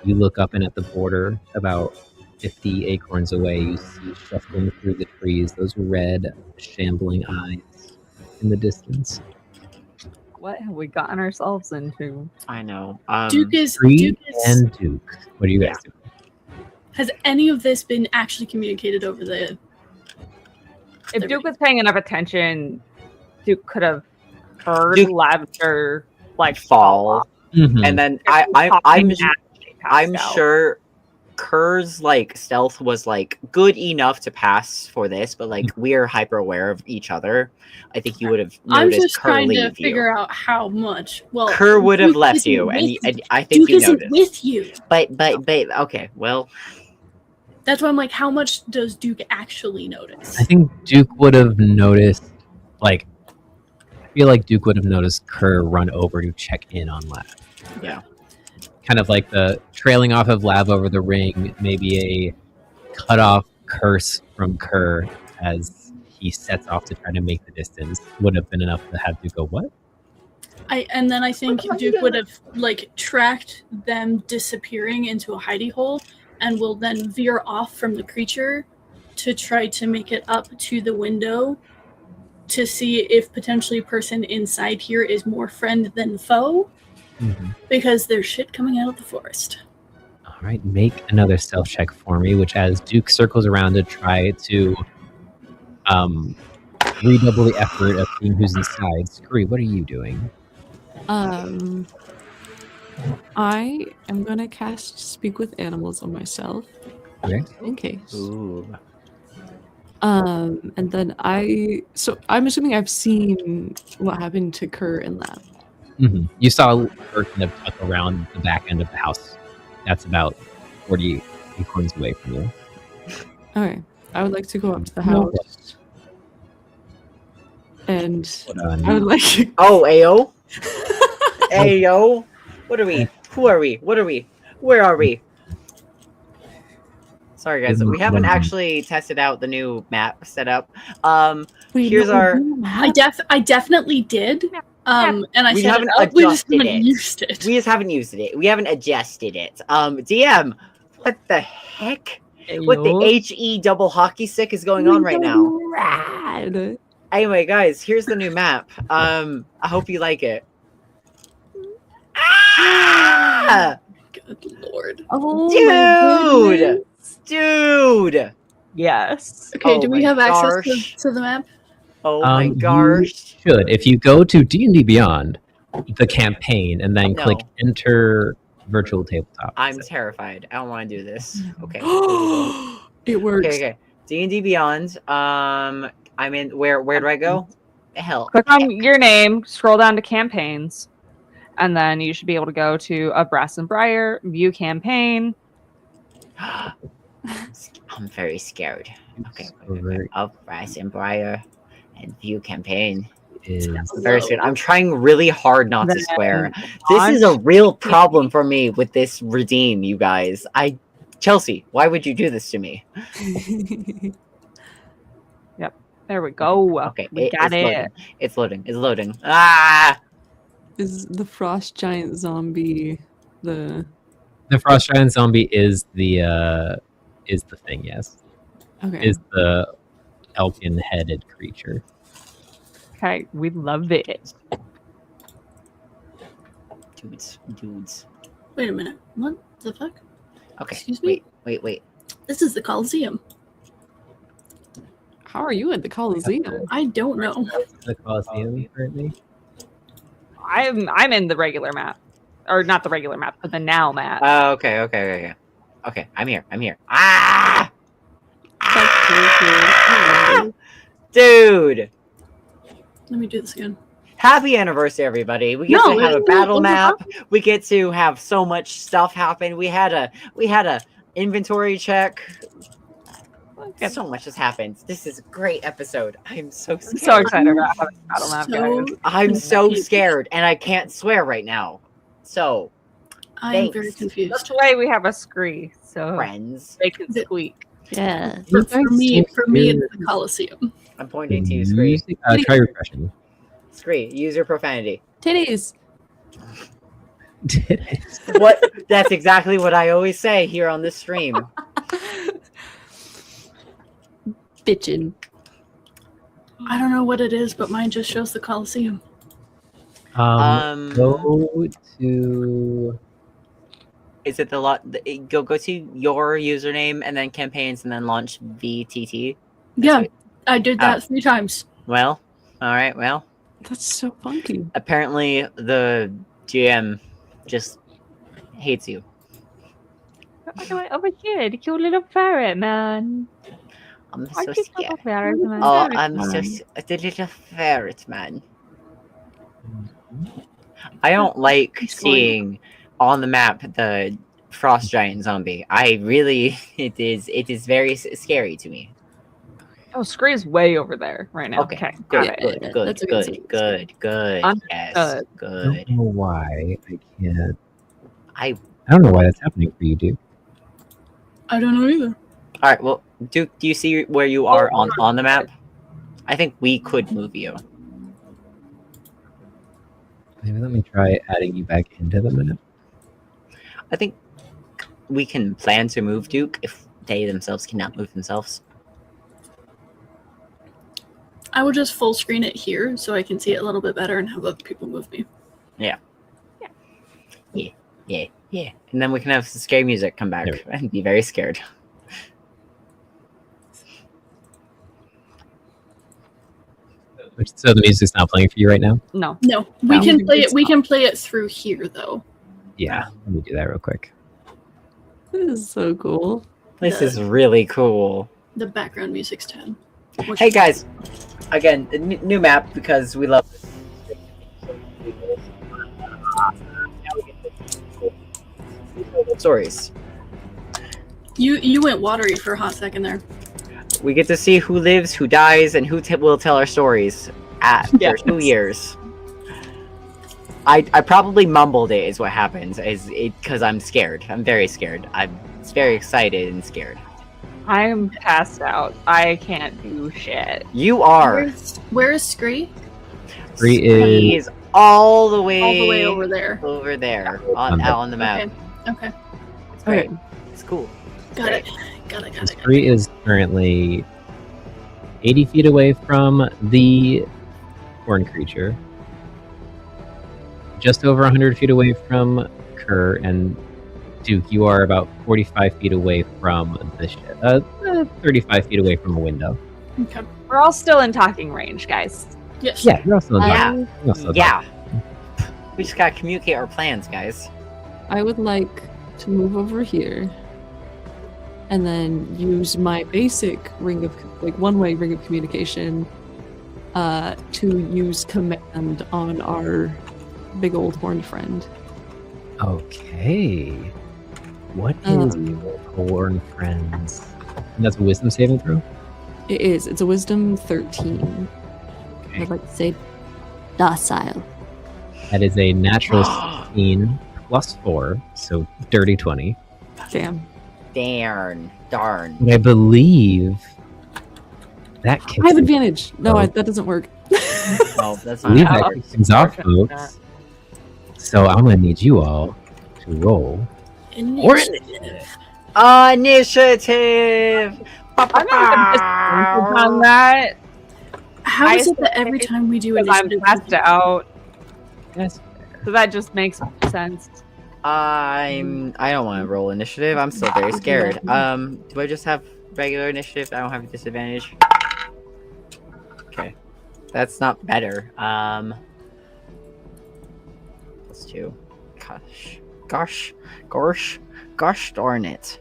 You look up and at the border, about 50 acorns away, you see shuffling through the trees those red, shambling eyes in the distance. What have we gotten ourselves into? I know. Duke is. And Duke. What do you guys do? Has any of this been actually communicated over the? If Duke was paying enough attention, Duke could have heard Lavender like fall. Mm-hmm. And then I'm sure Kerr's like stealth was like good enough to pass for this, but like we're hyper aware of each other. I think you would have I'm noticed just Kerr trying to leave figure you. out how much. Well, Kerr would have Duke left isn't you, and with I think Duke you isn't noticed. with you. But okay, well, That's why I'm like, how much does Duke actually notice? I think Duke would have noticed, like, I feel like Duke would have noticed Kerr run over to check in on Lav. Yeah. Kind of like the trailing off of Lav over the ring, maybe a cut off curse from Kerr as he sets off to try to make the distance would have been enough to have Duke go, what? And then I think Duke would have like tracked them disappearing into a hidey hole, and will then veer off from the creature to try to make it up to the window to see if potentially a person inside here is more friend than foe, because there's shit coming out of the forest. All right, make another stealth check for me, which as Duke circles around to try to redouble the effort of seeing who's inside. Scurry, what are you doing? I am gonna cast Speak with Animals on myself. Okay. In case. Ooh. And then I'm assuming I've seen what happened to Kerr and Lab. Mm-hmm. You saw her kind of tuck around the back end of the house. That's about 40 acorns away from you. Okay. I would like to go up to the house. And I would like Oh, Ayo. Ayo. What are we? Who are we? What are we? Where are we? Sorry guys, we haven't actually tested out the new map setup. Here's our I definitely did. And I we said haven't we just adjusted haven't it. used it. We just haven't used it. We haven't adjusted it. DM, what the heck? What the HE double hockey stick is going on right now? Rad. Anyway, guys, here's the new map. I hope you like it. Good lord. Oh Dude! Yes. Okay, Oh do we my have access gosh. to the map? Oh my You gosh. should. If you go to D&D Beyond, the campaign, and then No. click Enter Virtual Tabletop. I'm terrified. I don't want to do this. Okay. It works. Okay. D&D Beyond. I'm in. Where do I go? Hell. Click on your name, scroll down to campaigns, and then you should be able to go to a Brass and Briar, view campaign. I'm very scared. Okay. Up Brass and Briar and view campaign. I'm very scared. I'm trying really hard not to swear. This is a real problem for me with this redeem, you guys. Chelsea, why would you do this to me? Yep. There we go. Okay, we got it. Loading. It's loading. It's loading. Ah! Is the frost giant zombie the The Frost Giant Zombie is the is the thing, yes. Okay. Is the elkin-headed creature. Okay, we love it. Dudes. Wait a minute. What the fuck? Okay. Excuse me? Wait. This is the Coliseum. How are you at the Coliseum? I don't know. The Colosseum currently? I'm in the regular map. Or not the regular map, but the now map. Oh, okay. Okay, I'm here. Ah! Dude! Let me do this again. Happy anniversary, everybody. We get to have a battle map. We get to have so much stuff happen. We had a inventory check. So much has happened. This is a great episode. I'm so scared. I'm so excited about having a battle map, guys. I'm so scared, and I can't swear right now. So, I'm very confused. That's why we have a scree, so friends, they can squeak. Yeah. For me, it's the Coliseum. I'm pointing to you, Scree. Try refreshing. Scree, use your profanity. Titties. What? That's exactly what I always say here on this stream. Bitchin'. I don't know what it is, but mine just shows the Coliseum. Go to. Is it the lot? Go to your username and then campaigns and then launch VTT. Yeah, I did that 3 times. Well, all right. Well, that's so funky. Apparently, the GM just hates you. Over here, the cute little ferret, man. I'm Aren't so you scared. a ferret, man? Oh, Ferret, I'm man. so the little ferret man. I don't like seeing on the map the frost giant zombie. it is very scary to me. Oh, Scree's way over there right now. Okay, got it. Good. Yes, Understood. I good. don't know why I can't. I don't know why that's happening for you, Duke. I don't know either. All right. Well, Duke, do you see where you are on the map? I think we could move you. Maybe let me try adding you back into the map. I think we can plan to move Duke if they themselves cannot move themselves. I will just full screen it here so I can see it a little bit better and have other people move me. Yeah. And then we can have scary music come back and be very scared. So the music's not playing for you right now? No. We can play it. We can play it through here though. Yeah, let me do that real quick. This is so cool. This is really cool. The background music's 10. Hey guys, again, new map because we love stories. You went watery for a hot second there. We get to see who lives, who dies, and who will tell our stories after 2 years. I probably mumbled it is what happens, because I'm scared. I'm very scared. I'm very excited and scared. I'm passed out. I can't do shit. You are. Where is Scree? Scree is all the way over there. Over there on the map. Okay. It's great. It's cool. Got it. Scree is currently 80 feet away from the horn creature. Just over 100 feet away from Kerr, and Duke, you are about 45 feet away from the ship. 35 feet away from a window. Okay. We're all still in talking range, guys. Yes. Yeah, you're also in Yeah. We just gotta communicate our plans, guys. I would like to move over here and then use my basic one-way ring of communication to use command on our big old horned friend. Okay. What is horn friends? And that's a wisdom saving throw? It is. It's a wisdom 13. Okay. I'd like to say docile. That is a natural 16 plus 4, so dirty 20. Damn. Darn. But I believe that kicks I have advantage. No, that doesn't work. No, that's I believe that kicks things off, folks. So I'm going to need you all to roll. Initiative. Initiative! I'm not disappointed on that. How is it that every time we do because I'm initiative, passed out? Yes. So that just makes sense. I don't want to roll initiative. I'm still very scared. Do I just have regular initiative? I don't have a disadvantage. Okay. That's not better. Plus 2. Gosh darn it.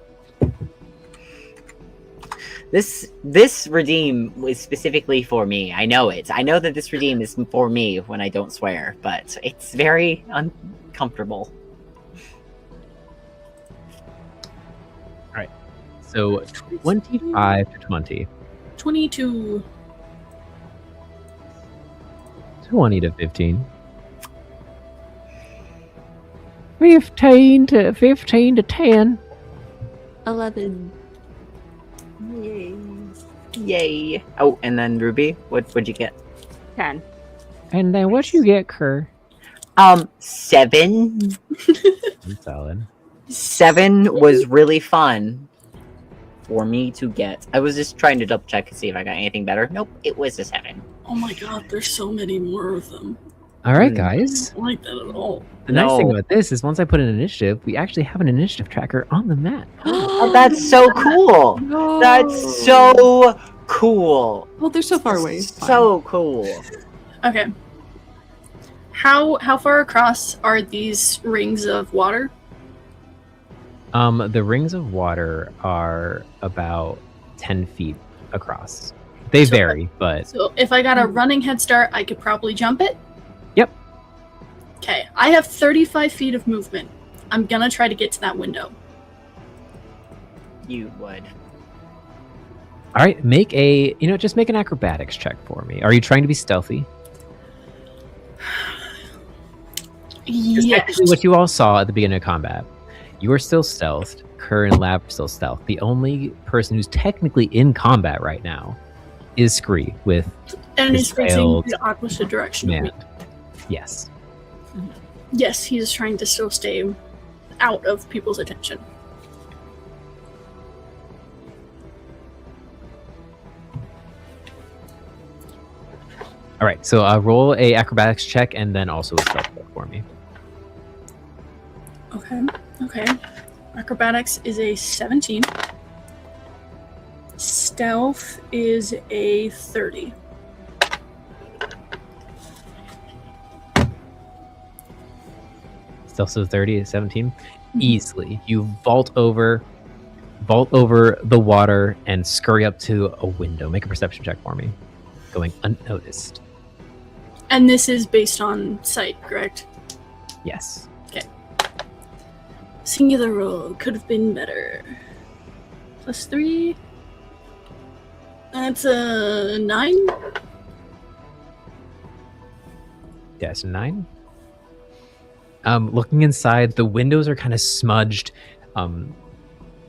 This redeem was specifically for me. I know it. I know that this redeem is for me when I don't swear, but it's very uncomfortable. Alright. So 25 to 20. 22. 20 to 15. 15 to 10. 11. Yay. Oh, and then Ruby, what'd you get? 10. And then what you get, Kerr? 7. Solid. 7 was really fun for me to get. I was just trying to double check to see if I got anything better. Nope, it was a 7. Oh my god, there's so many more of them. Alright, guys. I don't like that at all. The nice thing about this is once I put in initiative, we actually have an initiative tracker on the map. Oh, that's so cool. No. That's so cool. Well, they're so far away. It's So cool. Okay. How far across are these rings of water? The rings of water are about 10 feet across. They vary, but So if I got a running head start, I could probably jump it? Yep. Okay, I have 35 feet of movement. I'm gonna try to get to that window. You would. all right, make a just make an acrobatics check for me. Are you trying to be stealthy? Because Yes. technically what you all saw at the beginning of combat, you are still stealthed. Kerr and Lab are still stealth. The only person who's technically in combat right now is Scree with And his he's facing failed the opposite direction of me. command. Yes. Yes, he's trying to still stay out of people's attention. All right, so roll a acrobatics check and then also a stealth check for me. Okay. Acrobatics is a 17. Stealth is a 30. Stealth is 30, 17. Easily, you vault over the water and scurry up to a window. Make a perception check for me, going unnoticed. And this is based on sight, correct? Yes. Okay. Singular roll could have been better. +3. That's a 9. Yes, 9. Looking inside, the windows are kind of smudged,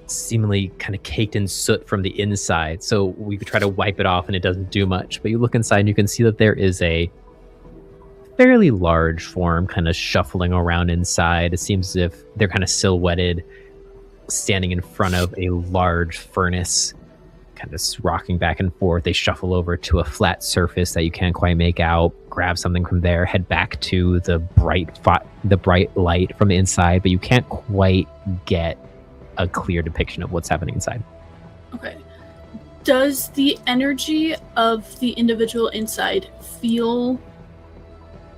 seemingly kind of caked in soot from the inside. So we could try to wipe it off and it doesn't do much. But you look inside and you can see that there is a fairly large form kind of shuffling around inside. It seems as if they're kind of silhouetted, standing in front of a large furnace, kind of rocking back and forth. They shuffle over to a flat surface that you can't quite make out, grab something from there, head back to the bright light from the inside, but you can't quite get a clear depiction of what's happening inside. Okay. Does the energy of the individual inside feel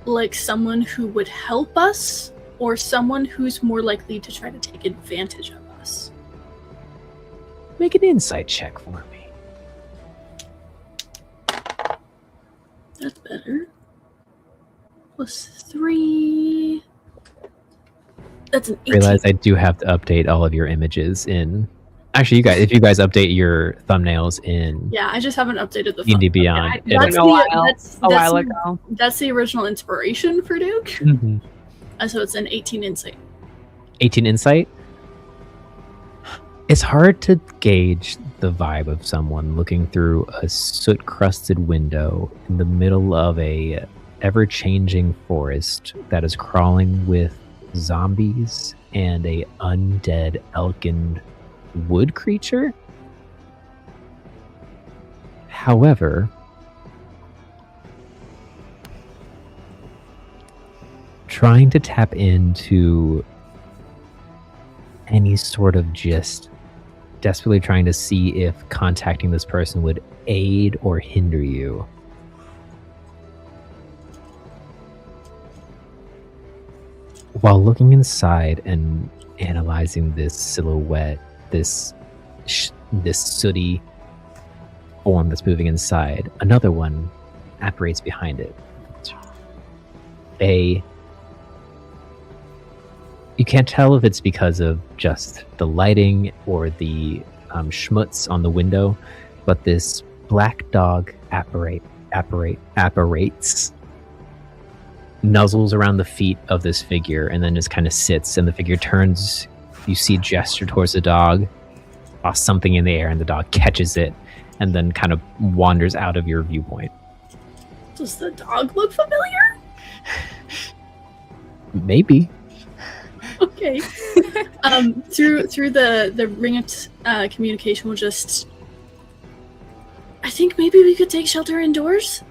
like someone who would help us, or someone who's more likely to try to take advantage of us? Make an insight check for me. That's better. +3. That's an 18. Realize I do have to update all of your images in. Actually, if you guys update your thumbnails in Yeah, I just haven't updated the D&D Beyond, That's it'll- a while ago. That's the original inspiration for Duke. Mhm. So it's an 18 insight. 18 insight. It's hard to gauge the vibe of someone looking through a soot-crusted window in the middle of a ever-changing forest that is crawling with zombies and a undead Elkin wood creature. However, trying to tap into any sort of gist, desperately trying to see if contacting this person would aid or hinder you. While looking inside and analyzing this silhouette, this sooty form that's moving inside, another one apparates behind it. You can't tell if it's because of just the lighting or the schmutz on the window, but this black dog apparates, nuzzles around the feet of this figure, and then just kind of sits, and the figure turns. You see gesture towards the dog, toss something in the air, and the dog catches it, and then kind of wanders out of your viewpoint. Does the dog look familiar? Maybe. Okay. Through the ring of communication, we'll just. I think maybe we could take shelter indoors.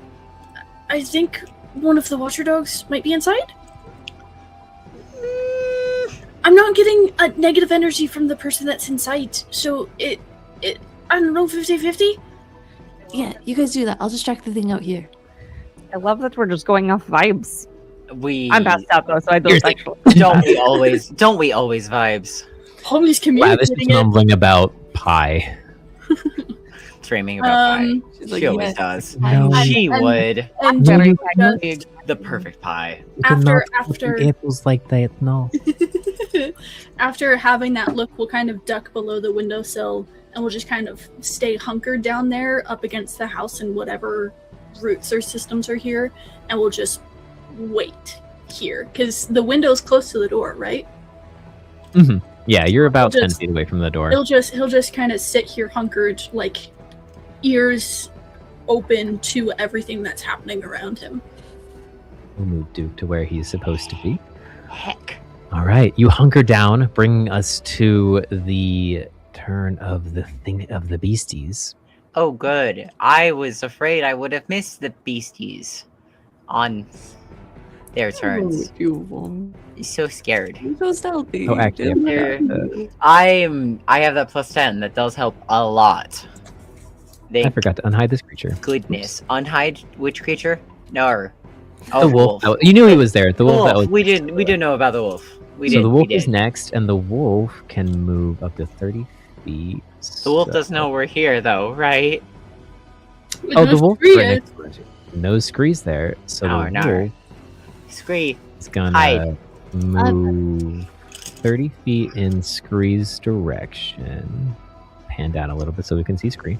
I think one of the watcher dogs might be inside. I'm not getting a negative energy from the person that's inside, so it I don't know, 50-50? Yeah, you guys do that. I'll just track the thing out here. I love that we're just going off vibes. I'm passed out though, so I don't actually. Don't we always vibes? Homie's Wow, this is communicating it. mumbling about pie. Dreaming about pie. She's She always does. No. She would. And No, you The perfect pie. You cannot After- eat apples like that, no. After having that look, we'll kind of duck below the windowsill and we'll just kind of stay hunkered down there up against the house and whatever roots or systems are here, and we'll just wait here because the window's close to the door, right? Mm-hmm. Yeah, you're about He'll 10 just- feet away from the door. He'll just kind of sit here hunkered, like ears open to everything that's happening around him. We'll move Duke to where he's supposed to be. Heck. All right, you hunker down, bringing us to the turn of the beasties. Oh, good. I was afraid I would have missed the beasties on their turns. So scared. You're so stealthy. Oh, actually, I have that +10. That does help a lot. I forgot to unhide this creature. Goodness. Unhide which creature? No. The wolf. Oh, you knew he was there. The wolf. That was... We didn't know about the wolf. The wolf is next, and the wolf can move up to 30 feet. The wolf does know we're here, though, right? Oh, the wolf is right next to it. No Scree's there, so the wolf Scree is gonna hide. move 30 feet in Scree's direction. Pan down a little bit so we can see Scree.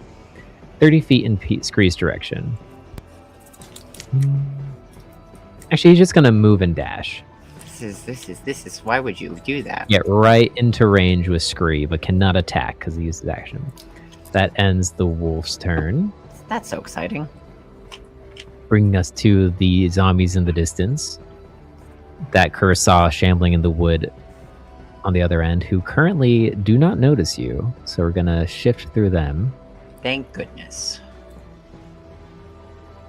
30 feet in Scree's direction. Actually, he's just gonna move and dash. This is. Why would you do that? Get right into range with Scree, but cannot attack because he used his action. That ends the wolf's turn. That's so exciting. Bringing us to the zombies in the distance that Kerr saw shambling in the wood on the other end, who currently do not notice you. So we're gonna shift through them Thank goodness.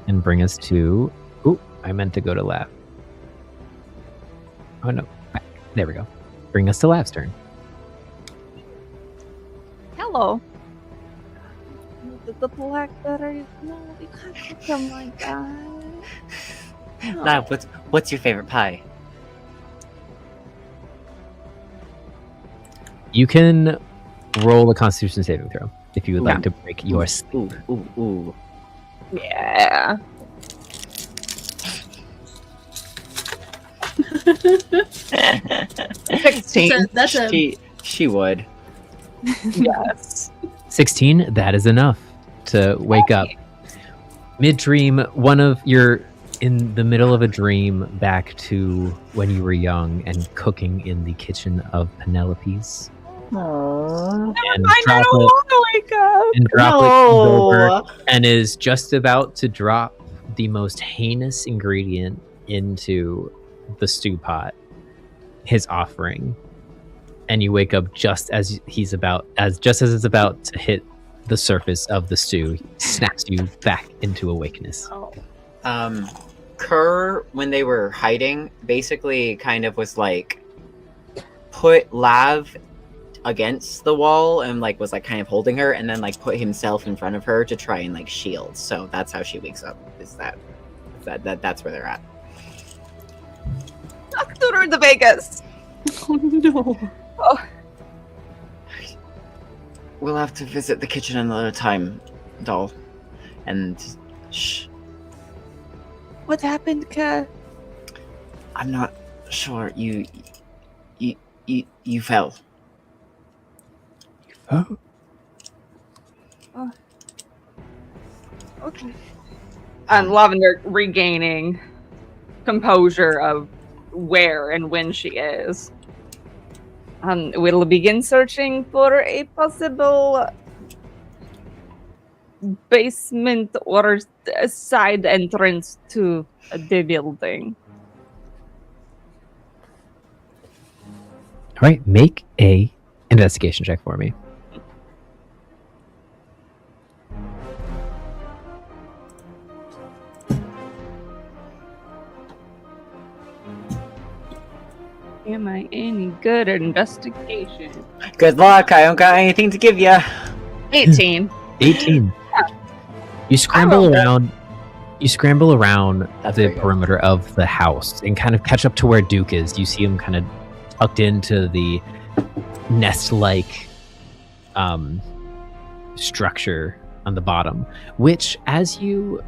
and bring us to. Ooh, I meant to go to Lav. Oh no, back. There we go. Bring us to Lav's turn. Hello. The blackberries. No, we can't cook them like that. No. Now, what's your favorite pie? You can roll a Constitution saving throw if you would like to break your sleep. Ooh. Yeah. That's a She would. Yes. 16, that is enough to wake up. Mid-dream, you're in the middle of a dream back to when you were young and cooking in the kitchen of Penelope's. Aww. And I don't want to wake up. And Droplet comes over and is just about to drop the most heinous ingredient into the stew pot, his offering. and you wake up just as it's about to hit the surface of the stew. He snaps you back into awakeness. Kerr, when they were hiding, basically kind of was like put Lav against the wall and like was like kind of holding her, and then like put himself in front of her to try and like shield. So that's how she wakes up. That's where they're at. Doctor de Vegas. Oh no. Oh. We'll have to visit the kitchen another time, doll. And shh. What happened, Kerr? I'm not sure. You fell. Oh. Oh. Okay. And Lavender regaining composure of where and when she is. We'll begin searching for a possible basement or side entrance to the building. All right, make a investigation check for me. Am I any good at investigation? Good luck. I don't got anything to give you. 18. 18. You scramble around. You scramble around the perimeter of the house and kind of catch up to where Duke is. You see him kind of tucked into the nest-like structure on the bottom, which as you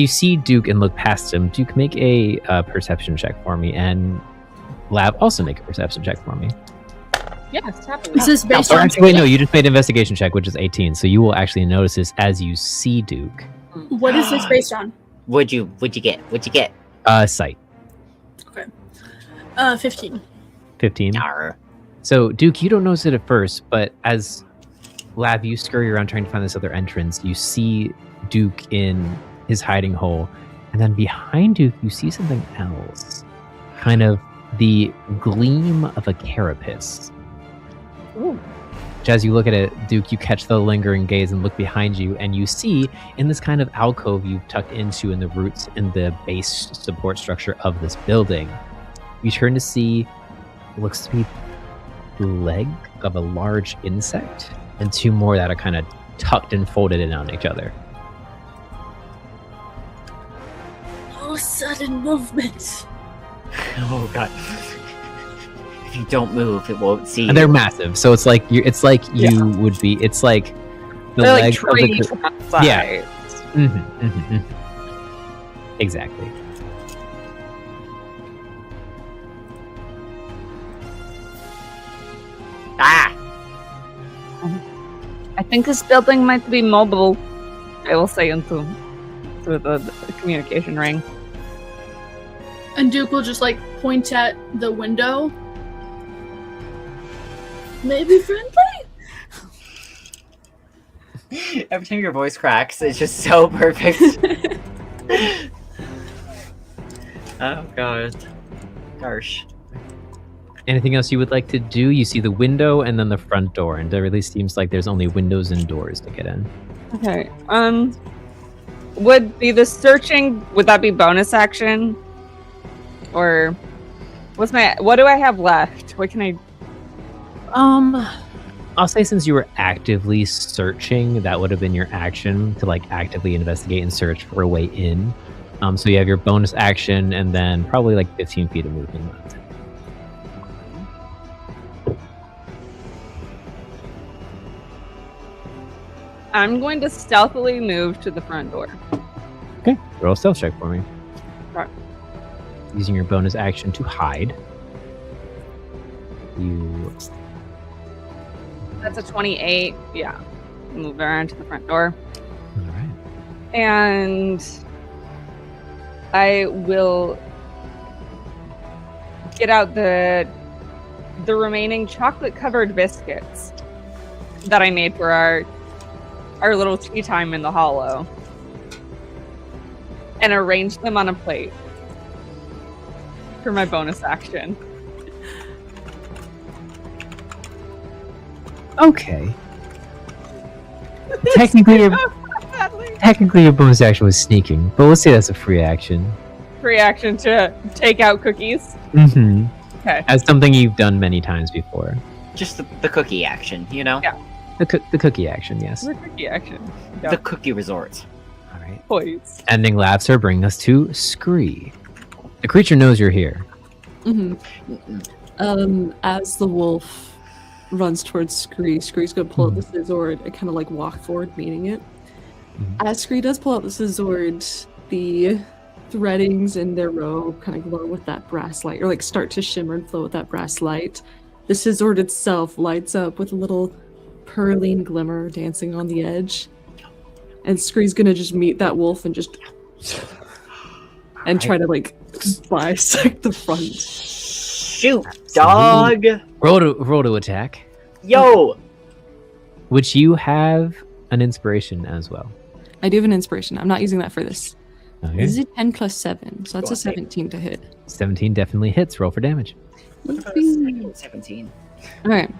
see Duke and look past him, Duke, make a perception check for me, and Lab also make a perception check for me. Yes, happily. Is this based on? Actually, wait, no, you just made an investigation check, which is 18, so you will actually notice this as you see Duke. What is this based on? What'd you get? Sight. Okay. 15. 15. So, Duke, you don't notice it at first, but as Lab, you scurry around trying to find this other entrance, you see Duke in his hiding hole, and then behind Duke, you see something else. Kind of the gleam of a carapace. Ooh. Which, as you look at it, Duke, you catch the lingering gaze and look behind you, and you see in this kind of alcove you've tucked into in the roots in the base support structure of this building, you turn to see what looks to be the leg of a large insect, and two more that are kind of tucked and folded in on each other. No sudden movement. Oh god. If you don't move, it won't see you. And they're massive, so it's like you would be. It's like the They're leg like trees of from the outside. yeah. Exactly. I think this building might be mobile. I will say into the communication ring. And Duke will just like point at the window. Maybe friendly? Every time your voice cracks, it's just so perfect. Oh god. Gosh. Anything else you would like to do? You see the window and then the front door, and it really seems like there's only windows and doors to get in. Okay. Would be the searching? Would that be bonus action? Or what do I have left? What can I? I'll say since you were actively searching, that would have been your action to like actively investigate and search for a way in. So you have your bonus action and then probably like 15 feet of movement left. I'm going to stealthily move to the front door. Okay, roll a stealth check for me. Right. Using your bonus action to hide. That's a 28. Yeah. Move around to the front door. All right. And I will get out the remaining chocolate-covered biscuits that I made for our little tea time in the hollow and arrange them on a plate. for my bonus action. Okay. Technically, your bonus action was sneaking, but we'll say that's a free action. Free action to take out cookies. Mm-hmm. Okay. As something you've done many times before. Just the cookie action, you know? Yeah. The cookie action, yes. The cookie action. The cookie resort. All right. Points. Ending laughter bring us to Scree. The creature knows you're here. As the wolf runs towards Scree's gonna pull out the Scisword and kind of like walk forward, meeting it. As Scree does pull out the Scisword, the threadings in their robe kind of glow with that brass light, or like start to shimmer and flow with that brass light. The Scisword itself lights up with a little pearline glimmer dancing on the edge. And Scree's gonna just meet that wolf and just and try to like bisect the front. Shoot, dog! Roll to attack. Yo! Which you have an inspiration as well. I do have an inspiration. I'm not using that for this. Okay. This is a 10 plus 7, so that's a 17 to hit. 17 definitely hits. Roll for damage. 17. Alright.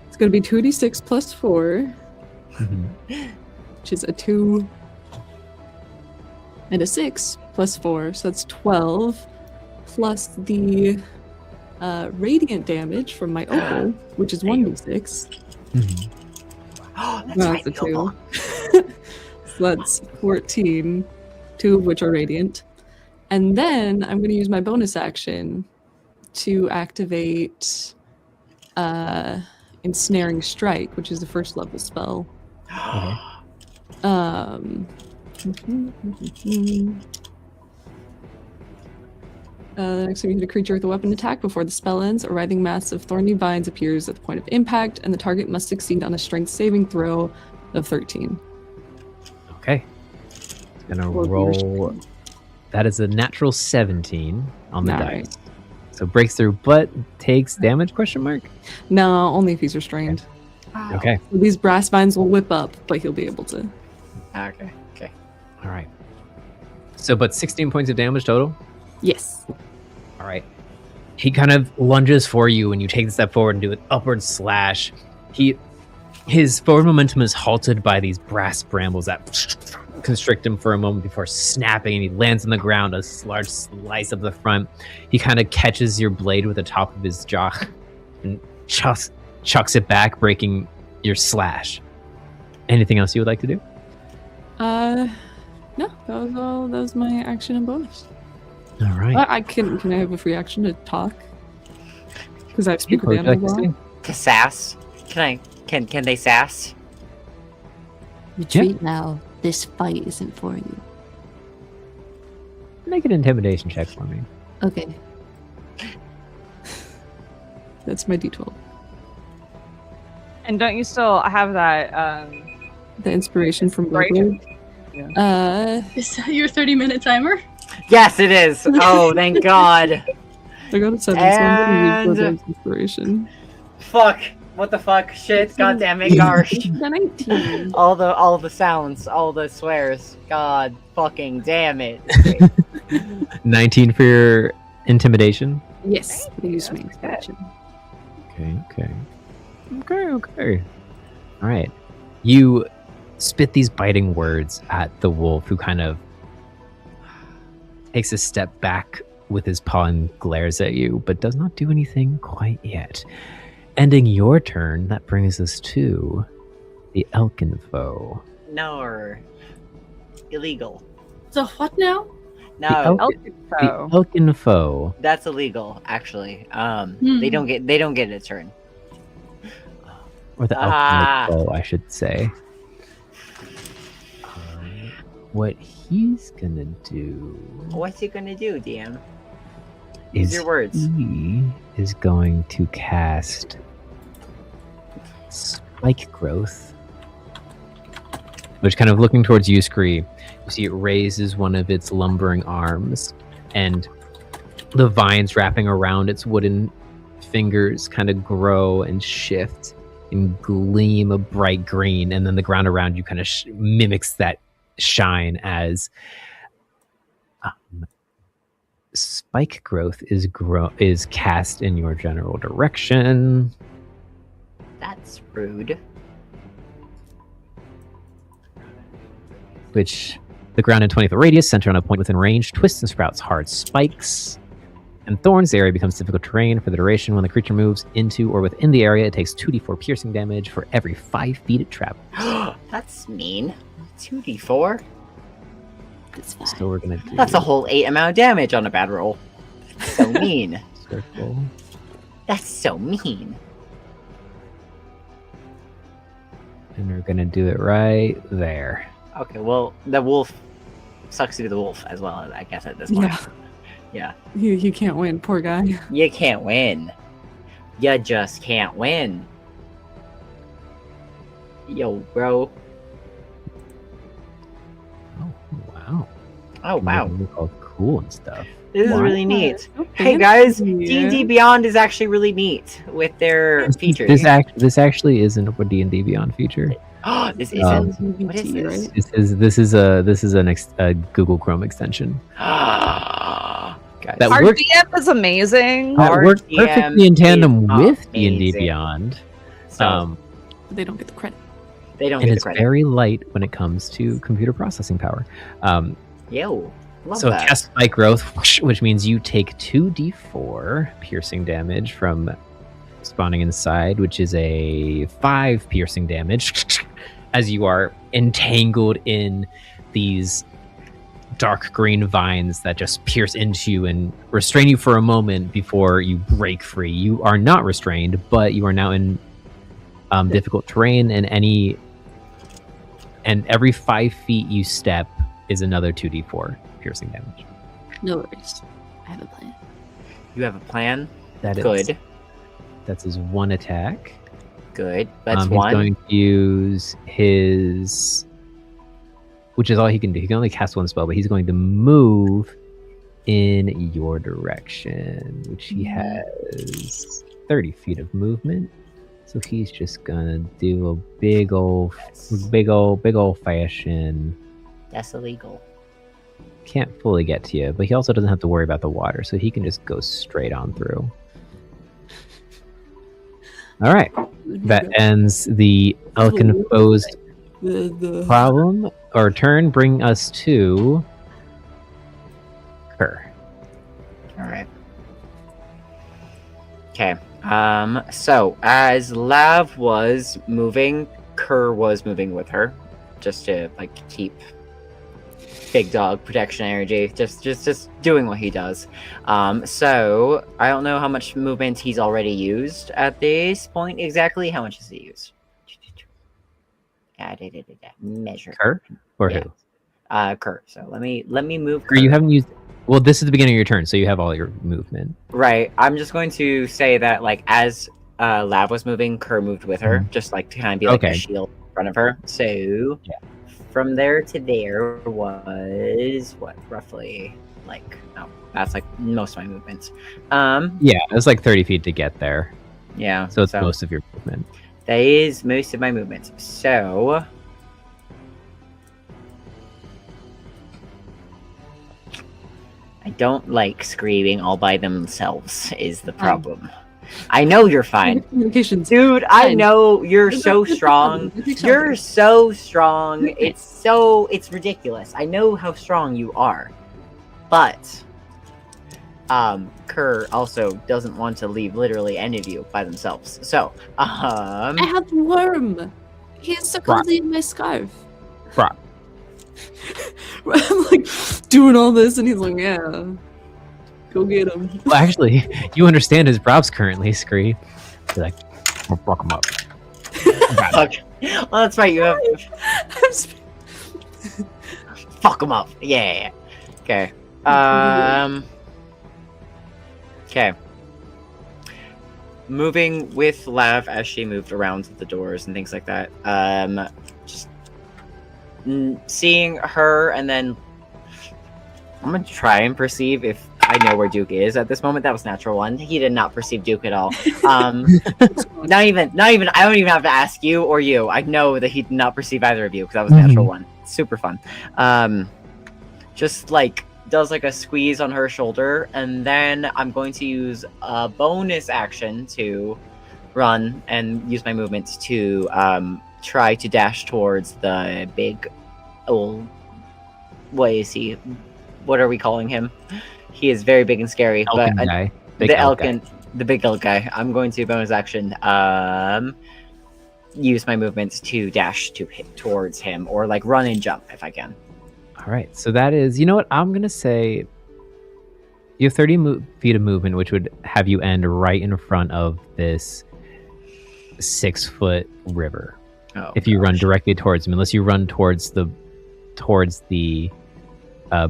It's going to be 2d6 plus 4, which is a 2 and a 6 plus 4, so that's 12, plus the radiant damage from my opal, which is 1d6. Oh, that's No, right, that's a the opal. 2. So that's 14, 2 of which are radiant. And then I'm going to use my bonus action to activate Ensnaring Strike, which is the first level spell. The next time you hit a creature with a weapon attack before the spell ends, a writhing mass of thorny vines appears at the point of impact, and the target must succeed on a strength saving throw of 13. Okay. It's gonna roll. That is a natural 17 on the dice. So breaks through, but takes damage? Question mark. No, only if he's restrained. Okay. So these brass vines will whip up, but he'll be able to. Okay. All right. So, but 16 points of damage total. Yes. All right. He kind of lunges for you, and you take a step forward and do an upward slash. His forward momentum is halted by these brass brambles that constrict him for a moment before snapping, and he lands on the ground, a large slice of the front. He kind of catches your blade with the top of his jaw and chucks it back, breaking your slash. Anything else you would like to do? No, that was all. That was my action and bonus. All right. I can I have a free action to talk? Because I have speak with animal law. To sass? Can they sass? Retreat now. This fight isn't for you. Make an intimidation check for me. Okay. That's my d12. And don't you still have that The inspiration from Inspiration? Bloodborne? Is that your 30-minute timer? Yes, it is. Oh, thank God. I got a 7, so I'm going to use And- Bloodborne's inspiration. Fuck. What the fuck? Shit. God damn it. Gosh. 19. all the sounds, all the swears. God fucking damn it. 19 for your intimidation. Yes, I used my inspiration. Okay. All right. You spit these biting words at the wolf, who kind of takes a step back with his paw and glares at you, but does not do anything quite yet. Ending your turn, that brings us to the Elkin foe. No, or illegal. The what now? No, The Elkin foe. that's illegal. Actually, Hmm. they don't get a turn. Or the Ah. Elkin foe, I should say. What he's gonna do What's he gonna do, DM? Use is your words. he is going to cast Spike Growth, which, kind of looking towards you, Scree, you see it raises one of its lumbering arms, and the vines wrapping around its wooden fingers kind of grow and shift and gleam a bright green, and then the ground around you kind of mimics that shine as spike growth is cast in your general direction. That's rude. Which the ground in 20-foot radius, center on a point within range, twists and sprouts hard spikes and thorns. The area becomes difficult terrain for the duration. When the creature moves into or within the area, it takes 2d4 piercing damage for every 5 feet it travels. That's mean. 2d4? That's fine. So we're gonna do That's a whole 8 amount of damage on a bad roll. That's so mean. circle. That's so mean. And we're gonna do it right there. Okay, well, the wolf sucks to be the wolf as well, I guess, at this point. Yeah. Yeah. You can't win, poor guy. You can't win. You just can't win. Yo, bro. Wow. Oh, wow. Look all cool and stuff. This is Wow. really neat. So Hey guys, fancy. D&D Beyond is actually really neat with their features. This actually isn't a D&D Beyond feature. This isn't. What is GBT, this? right? This is a Google Chrome extension. Guys, That Our works. DM is amazing. That Our works DM perfectly in tandem is with D&D amazing. Beyond. So, They don't get the credit. they don't And get the it's credit. very light when it comes to computer processing power. Yo, love So that. cast spike growth, which means you take 2d4 piercing damage from spawning inside, which is a 5 piercing damage as you are entangled in these dark green vines that just pierce into you and restrain you for a moment before you break free. You are not restrained, but you are now in difficult terrain, and every 5 feet you step is another 2d4 piercing damage. No worries. I have a plan. You have a plan? That is Good. That's his one attack. Good. That's He's one. going to use his, which is all he can do. He can only cast one spell, but he's going to move in your direction, which he has 30 feet of movement. So he's just gonna do a big old fashion. That's illegal. Can't fully get to you, but he also doesn't have to worry about the water, so he can just go straight on through. All right, that ends the Elkin Foe's problem or turn. Bring us to Kerr. All right. Okay. So as Lav was moving, Kerr was moving with her, just to like keep big dog protection energy, just doing what he does. So I don't know how much movement he's already used at this point exactly. How much has he used? Measure. Kerr or Yeah. who? Kerr. So let me move. Kerr, you haven't used. Well, this is the beginning of your turn, so you have all your movement. Right. I'm just going to say that, like, as Lav was moving, Kerr moved with her, just like to kind of be like a shield in front of her. So from there to there was what, roughly, like, oh, that's like most of my movements. Yeah, it's like 30 feet to get there. Yeah. So it's most of your movement. That is most of my movements. So I don't like screaming all by themselves is the problem. I know you're fine. Dude, I know you're so strong. You're so strong. It's ridiculous. I know how strong you are. But Kerr also doesn't want to leave literally any of you by themselves. So, I have the worm. He is so cozy in my scarf. Brock. I'm like doing all this, and he's like, "Yeah, go get him." Well, actually, you understand his props currently, Scree. You're like, we'll fuck him up. Okay. Well, that's right. You have. Fuck him up. Yeah. Okay. Okay. Moving with Lav as she moved around the doors and things like that. Just seeing her, and then I'm gonna try and perceive if I know where Duke is at this moment. That was natural one. He did not perceive Duke at all. Not even. I don't even have to ask you or you. I know that he did not perceive either of you because that was natural one. Super fun. Just like does like a squeeze on her shoulder, and then I'm going to use a bonus action to run and use my movements to try to dash towards the big old. What is he? What are we calling him? He is very big and scary. Elkin but guy. Big the elk Elkin, guy. the big elk guy. I'm going to bonus action use my movements to dash to hit towards him, or like run and jump if I can. All right, so that is, you know what? I'm gonna say you have 30 feet of movement, which would have you end right in front of this 6-foot river. Oh, if you run directly towards him, unless you run towards the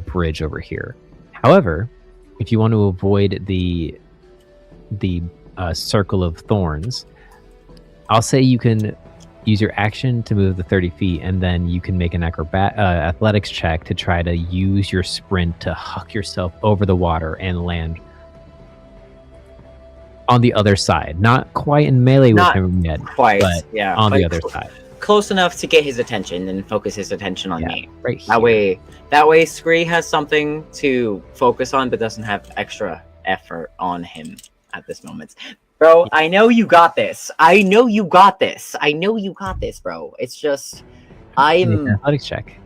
bridge over here. However, if you want to avoid the circle of thorns, I'll say you can use your action to move the 30 feet, and then you can make an athletics check to try to use your sprint to huck yourself over the water and land on the other side. Not quite in melee with him yet, quite, but yeah, on but the other side. Close enough to get his attention and focus his attention on me. Right That way Scree has something to focus on, but doesn't have extra effort on him at this moment. Bro, I know you got this. I know you got this, bro. It's just I'm athletics check.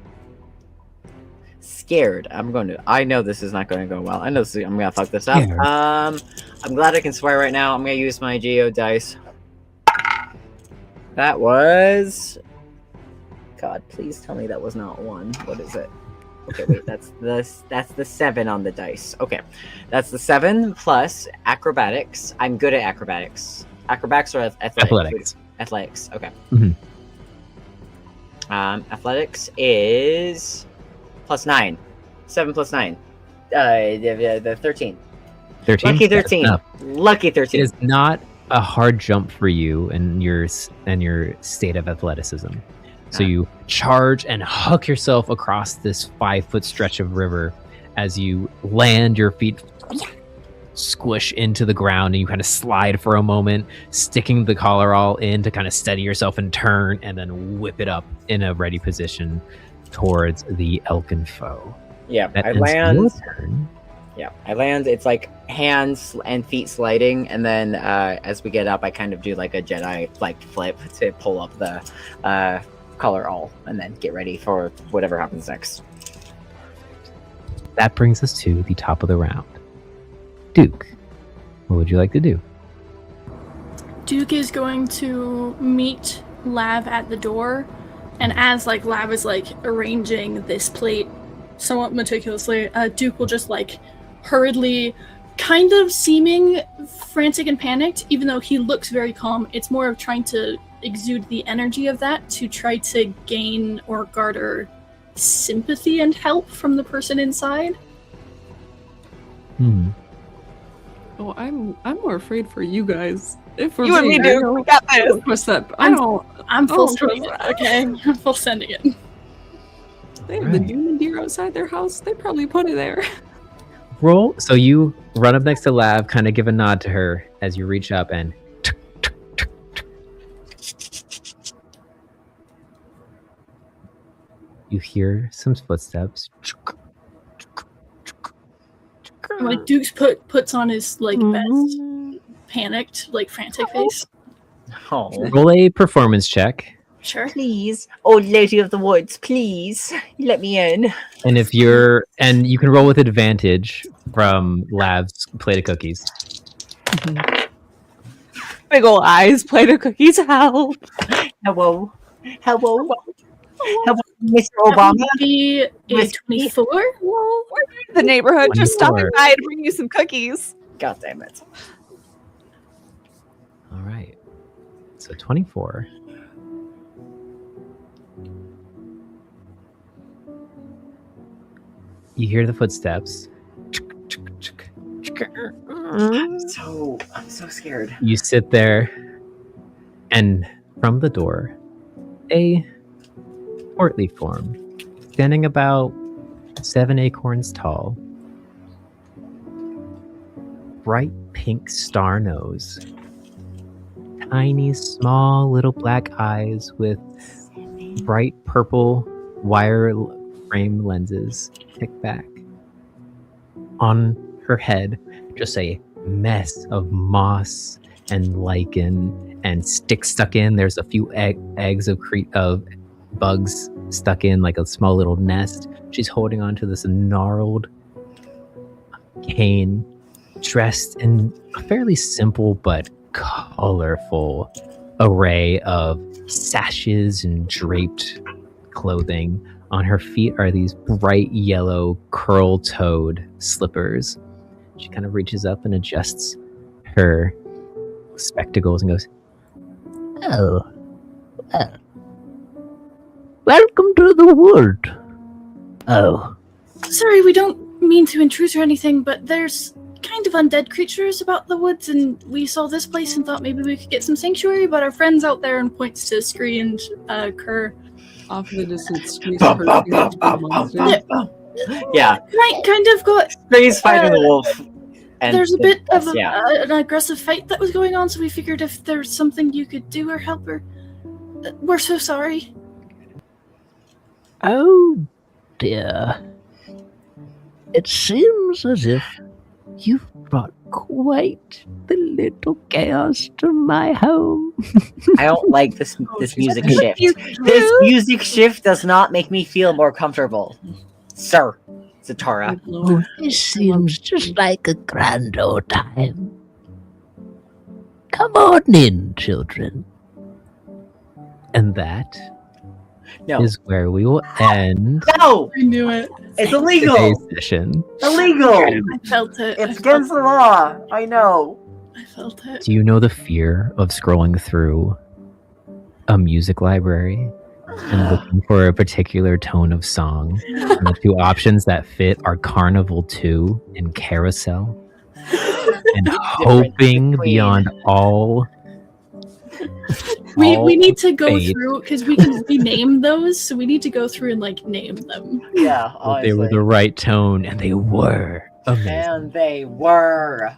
Scared. I know this is not going to go well. I'm gonna fuck this up. Yeah. I'm glad I can swear right now. I'm gonna use my Geo dice. That was... God, please tell me that was not 1. What is it? Okay, wait, that's the 7 on the dice. Okay, that's the 7 plus acrobatics. I'm good at acrobatics. Acrobatics or athletics? Athletics. Okay. Mm-hmm. Athletics is +9. 7 plus 9. The 13. 13. Lucky 13. Lucky 13. It is not a hard jump for you and your state of athleticism. So you charge and huck yourself across this 5-foot stretch of river as you land, your feet squish into the ground, and you kind of slide for a moment, sticking the collar all in to kind of steady yourself and turn, and then whip it up in a ready position towards the Elkin foe. Yeah, that I ends land. your turn. Yeah, I land. It's like hands and feet sliding, and then as we get up, I kind of do like a Jedi like flip to pull up the collar all, and then get ready for whatever happens next. That brings us to the top of the round. Duke, what would you like to do? Duke is going to meet Lav at the door, and as like Lav is like arranging this plate somewhat meticulously, Duke will just like hurriedly, kind of seeming frantic and panicked, even though he looks very calm. It's more of trying to exude the energy of that to try to gain or garner sympathy and help from the person inside. Oh, I'm more afraid for you guys. If we're You and me, being dude. real. We got this. What's that? I'm full don't sending trust it. Okay, I'm full sending it. They have the demon deer outside their house. They probably put it there. Roll. So you run up next to Lav, kind of give a nod to her as you reach up and you hear some footsteps. Like Duke's puts on his like best panicked, like frantic face. Oh. Roll a performance check. Sure. Please, old lady of the woods, please let me in. And you can roll with advantage from Lav's plate of cookies. Big ol' eyes, plate of cookies, help. Hello, Mr. Obama. That would be a 24. Well, we're in the neighborhood, just stopping 24. by to bring you some cookies. God damn it. All right. So 24. You hear the footsteps. I'm so scared. You sit there, and from the door, a portly form, standing about 7 acorns tall, bright pink star nose, tiny, small, little black eyes with bright purple wire frame lenses kick back, on her head, just a mess of moss and lichen and sticks stuck in. There's a few eggs of bugs stuck in, like a small little nest. She's holding on to this gnarled cane, dressed in a fairly simple but colorful array of sashes and draped clothing. On her feet are these bright yellow curl-toed slippers. She kind of reaches up and adjusts her spectacles and goes, "Oh, well. Welcome to the wood. Oh. Sorry, we don't mean to intrude or anything, but there's kind of undead creatures about the woods, and we saw this place and thought maybe we could get some sanctuary, but our friend's out there," and points to Scree and Kerr. Off in the distance, Scree's Yeah. Right, kind of got... Scree's fighting the wolf. And there's a bit of yeah. an aggressive fight that was going on, so we figured if there's something you could do or help her. We're so sorry. Oh, dear. It seems as if you've brought quite the little chaos to my home. I don't like this music shift. This music shift does not make me feel more comfortable. Sir, Zatara. Oh, this seems just like a grand old time. Come on in, children. And that is where we will end. No! I knew it. It's illegal! Today's session. Illegal! I felt it. It's against the law! I know. I felt it. Do you know the fear of scrolling through a music library and looking for a particular tone of song? And the two options that fit are Carnival 2 and Carousel. And hoping beyond all... We need to go fate. through, because we can rename those, so we need to go through and like name them. Yeah, They were the right tone, and they were amazing. And they were.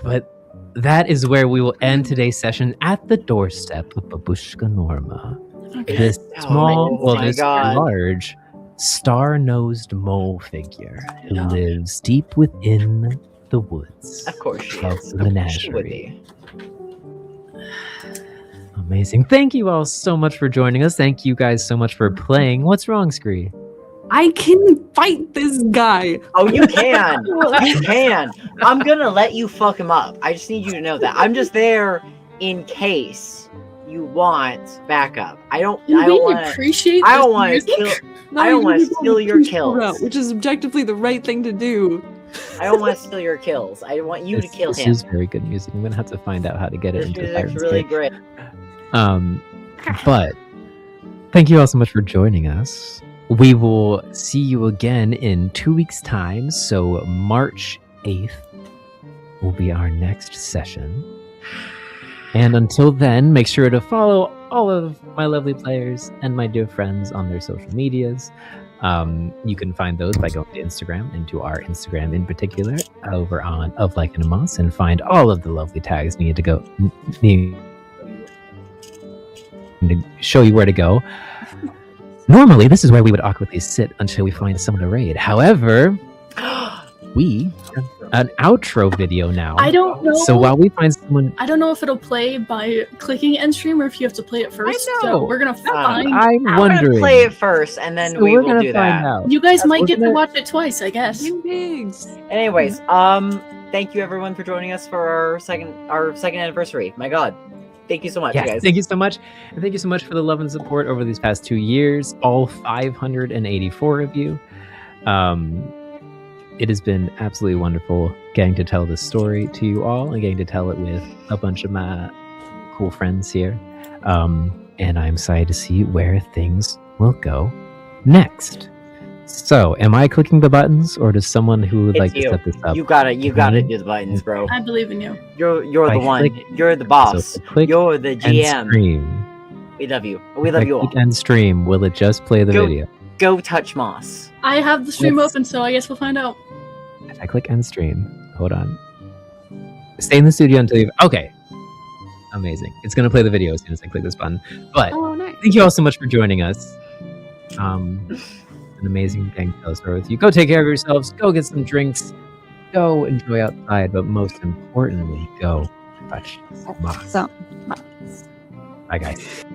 But that is where we will end today's session at the doorstep of Babushka Norma. Okay. This small, Oh my God. large, star-nosed mole figure who lives deep within the woods Of course. of the menagerie. Amazing. Thank you all so much for joining us. Thank you guys so much for playing. What's wrong, Scree? I can fight this guy. Oh, you can. You can. I'm gonna let you fuck him up. I just need you to know that. I'm just there in case you want backup. I don't want to appreciate I don't this want to music. kill. No, I don't you're want to going steal the your peaceful kills. route, which is objectively the right thing to do. I don't want to steal your kills. I want you to kill This him. is very good music. I'm gonna have to find out how to get it This into music's Siren's really Gate. great. But thank you all so much for joining us. We will see you again in 2 weeks' time. So March 8th will be our next session. And until then, make sure to follow all of my lovely players and my dear friends on their social medias. You can find those by going to Instagram, into our Instagram in particular, over on Of Like and a Moss, and find all of the lovely tags need to show you where to go. Normally, this is where we would awkwardly sit until we find someone to raid. However, we have an outro video now. I don't know. So while we find someone... I don't know if it'll play by clicking end stream or if you have to play it first. know. So we're gonna find. I'm I'm wondering. gonna play it first, and then So we we're will gonna do find that. out. You guys might We're get gonna- to watch it twice, I guess. Anyways, thank you everyone for joining us for our second anniversary. My God, thank you so much, Yes, guys. thank you so much. And thank you so much for the love and support over these past 2 years, all 584 of you. It has been absolutely wonderful getting to tell this story to you all and getting to tell it with a bunch of my cool friends here. And I'm excited to see where things will go next. So, am I clicking the buttons, or does someone who would It's like you. to set this up? You gotta Me? do the buttons, bro. I believe in you. You're I the one. click- You're the boss. So click You're the and GM. stream. We love you. We If love I you all. click end stream, will it just play the Go- video? Go touch Moss. I have the stream Let's- open, so I guess we'll find out. If I click end stream, hold on. Stay in the studio until you've... Okay. Amazing. It's going to play the video as soon as I click this button. But Oh, nice. thank you all so much for joining us. An amazing thing to tell a story with you. Go take care of yourselves. Go get some drinks. go enjoy outside, but most importantly, go touch moss. So, Bye, guys.